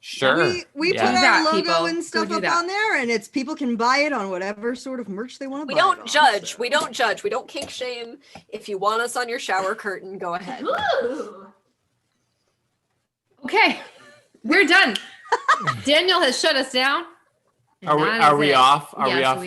Sure. We Yeah. put Do our that, logo people. and Go stuff do up that. on there, and it's people can buy it on whatever sort of merch they want to We buy. don't it on, judge. so. We don't judge. We don't kink shame. If you want us on your shower curtain, go ahead. Ooh. Okay, we're done. Daniel has shut us down. Are we That is it. off? Are we Yes, offline?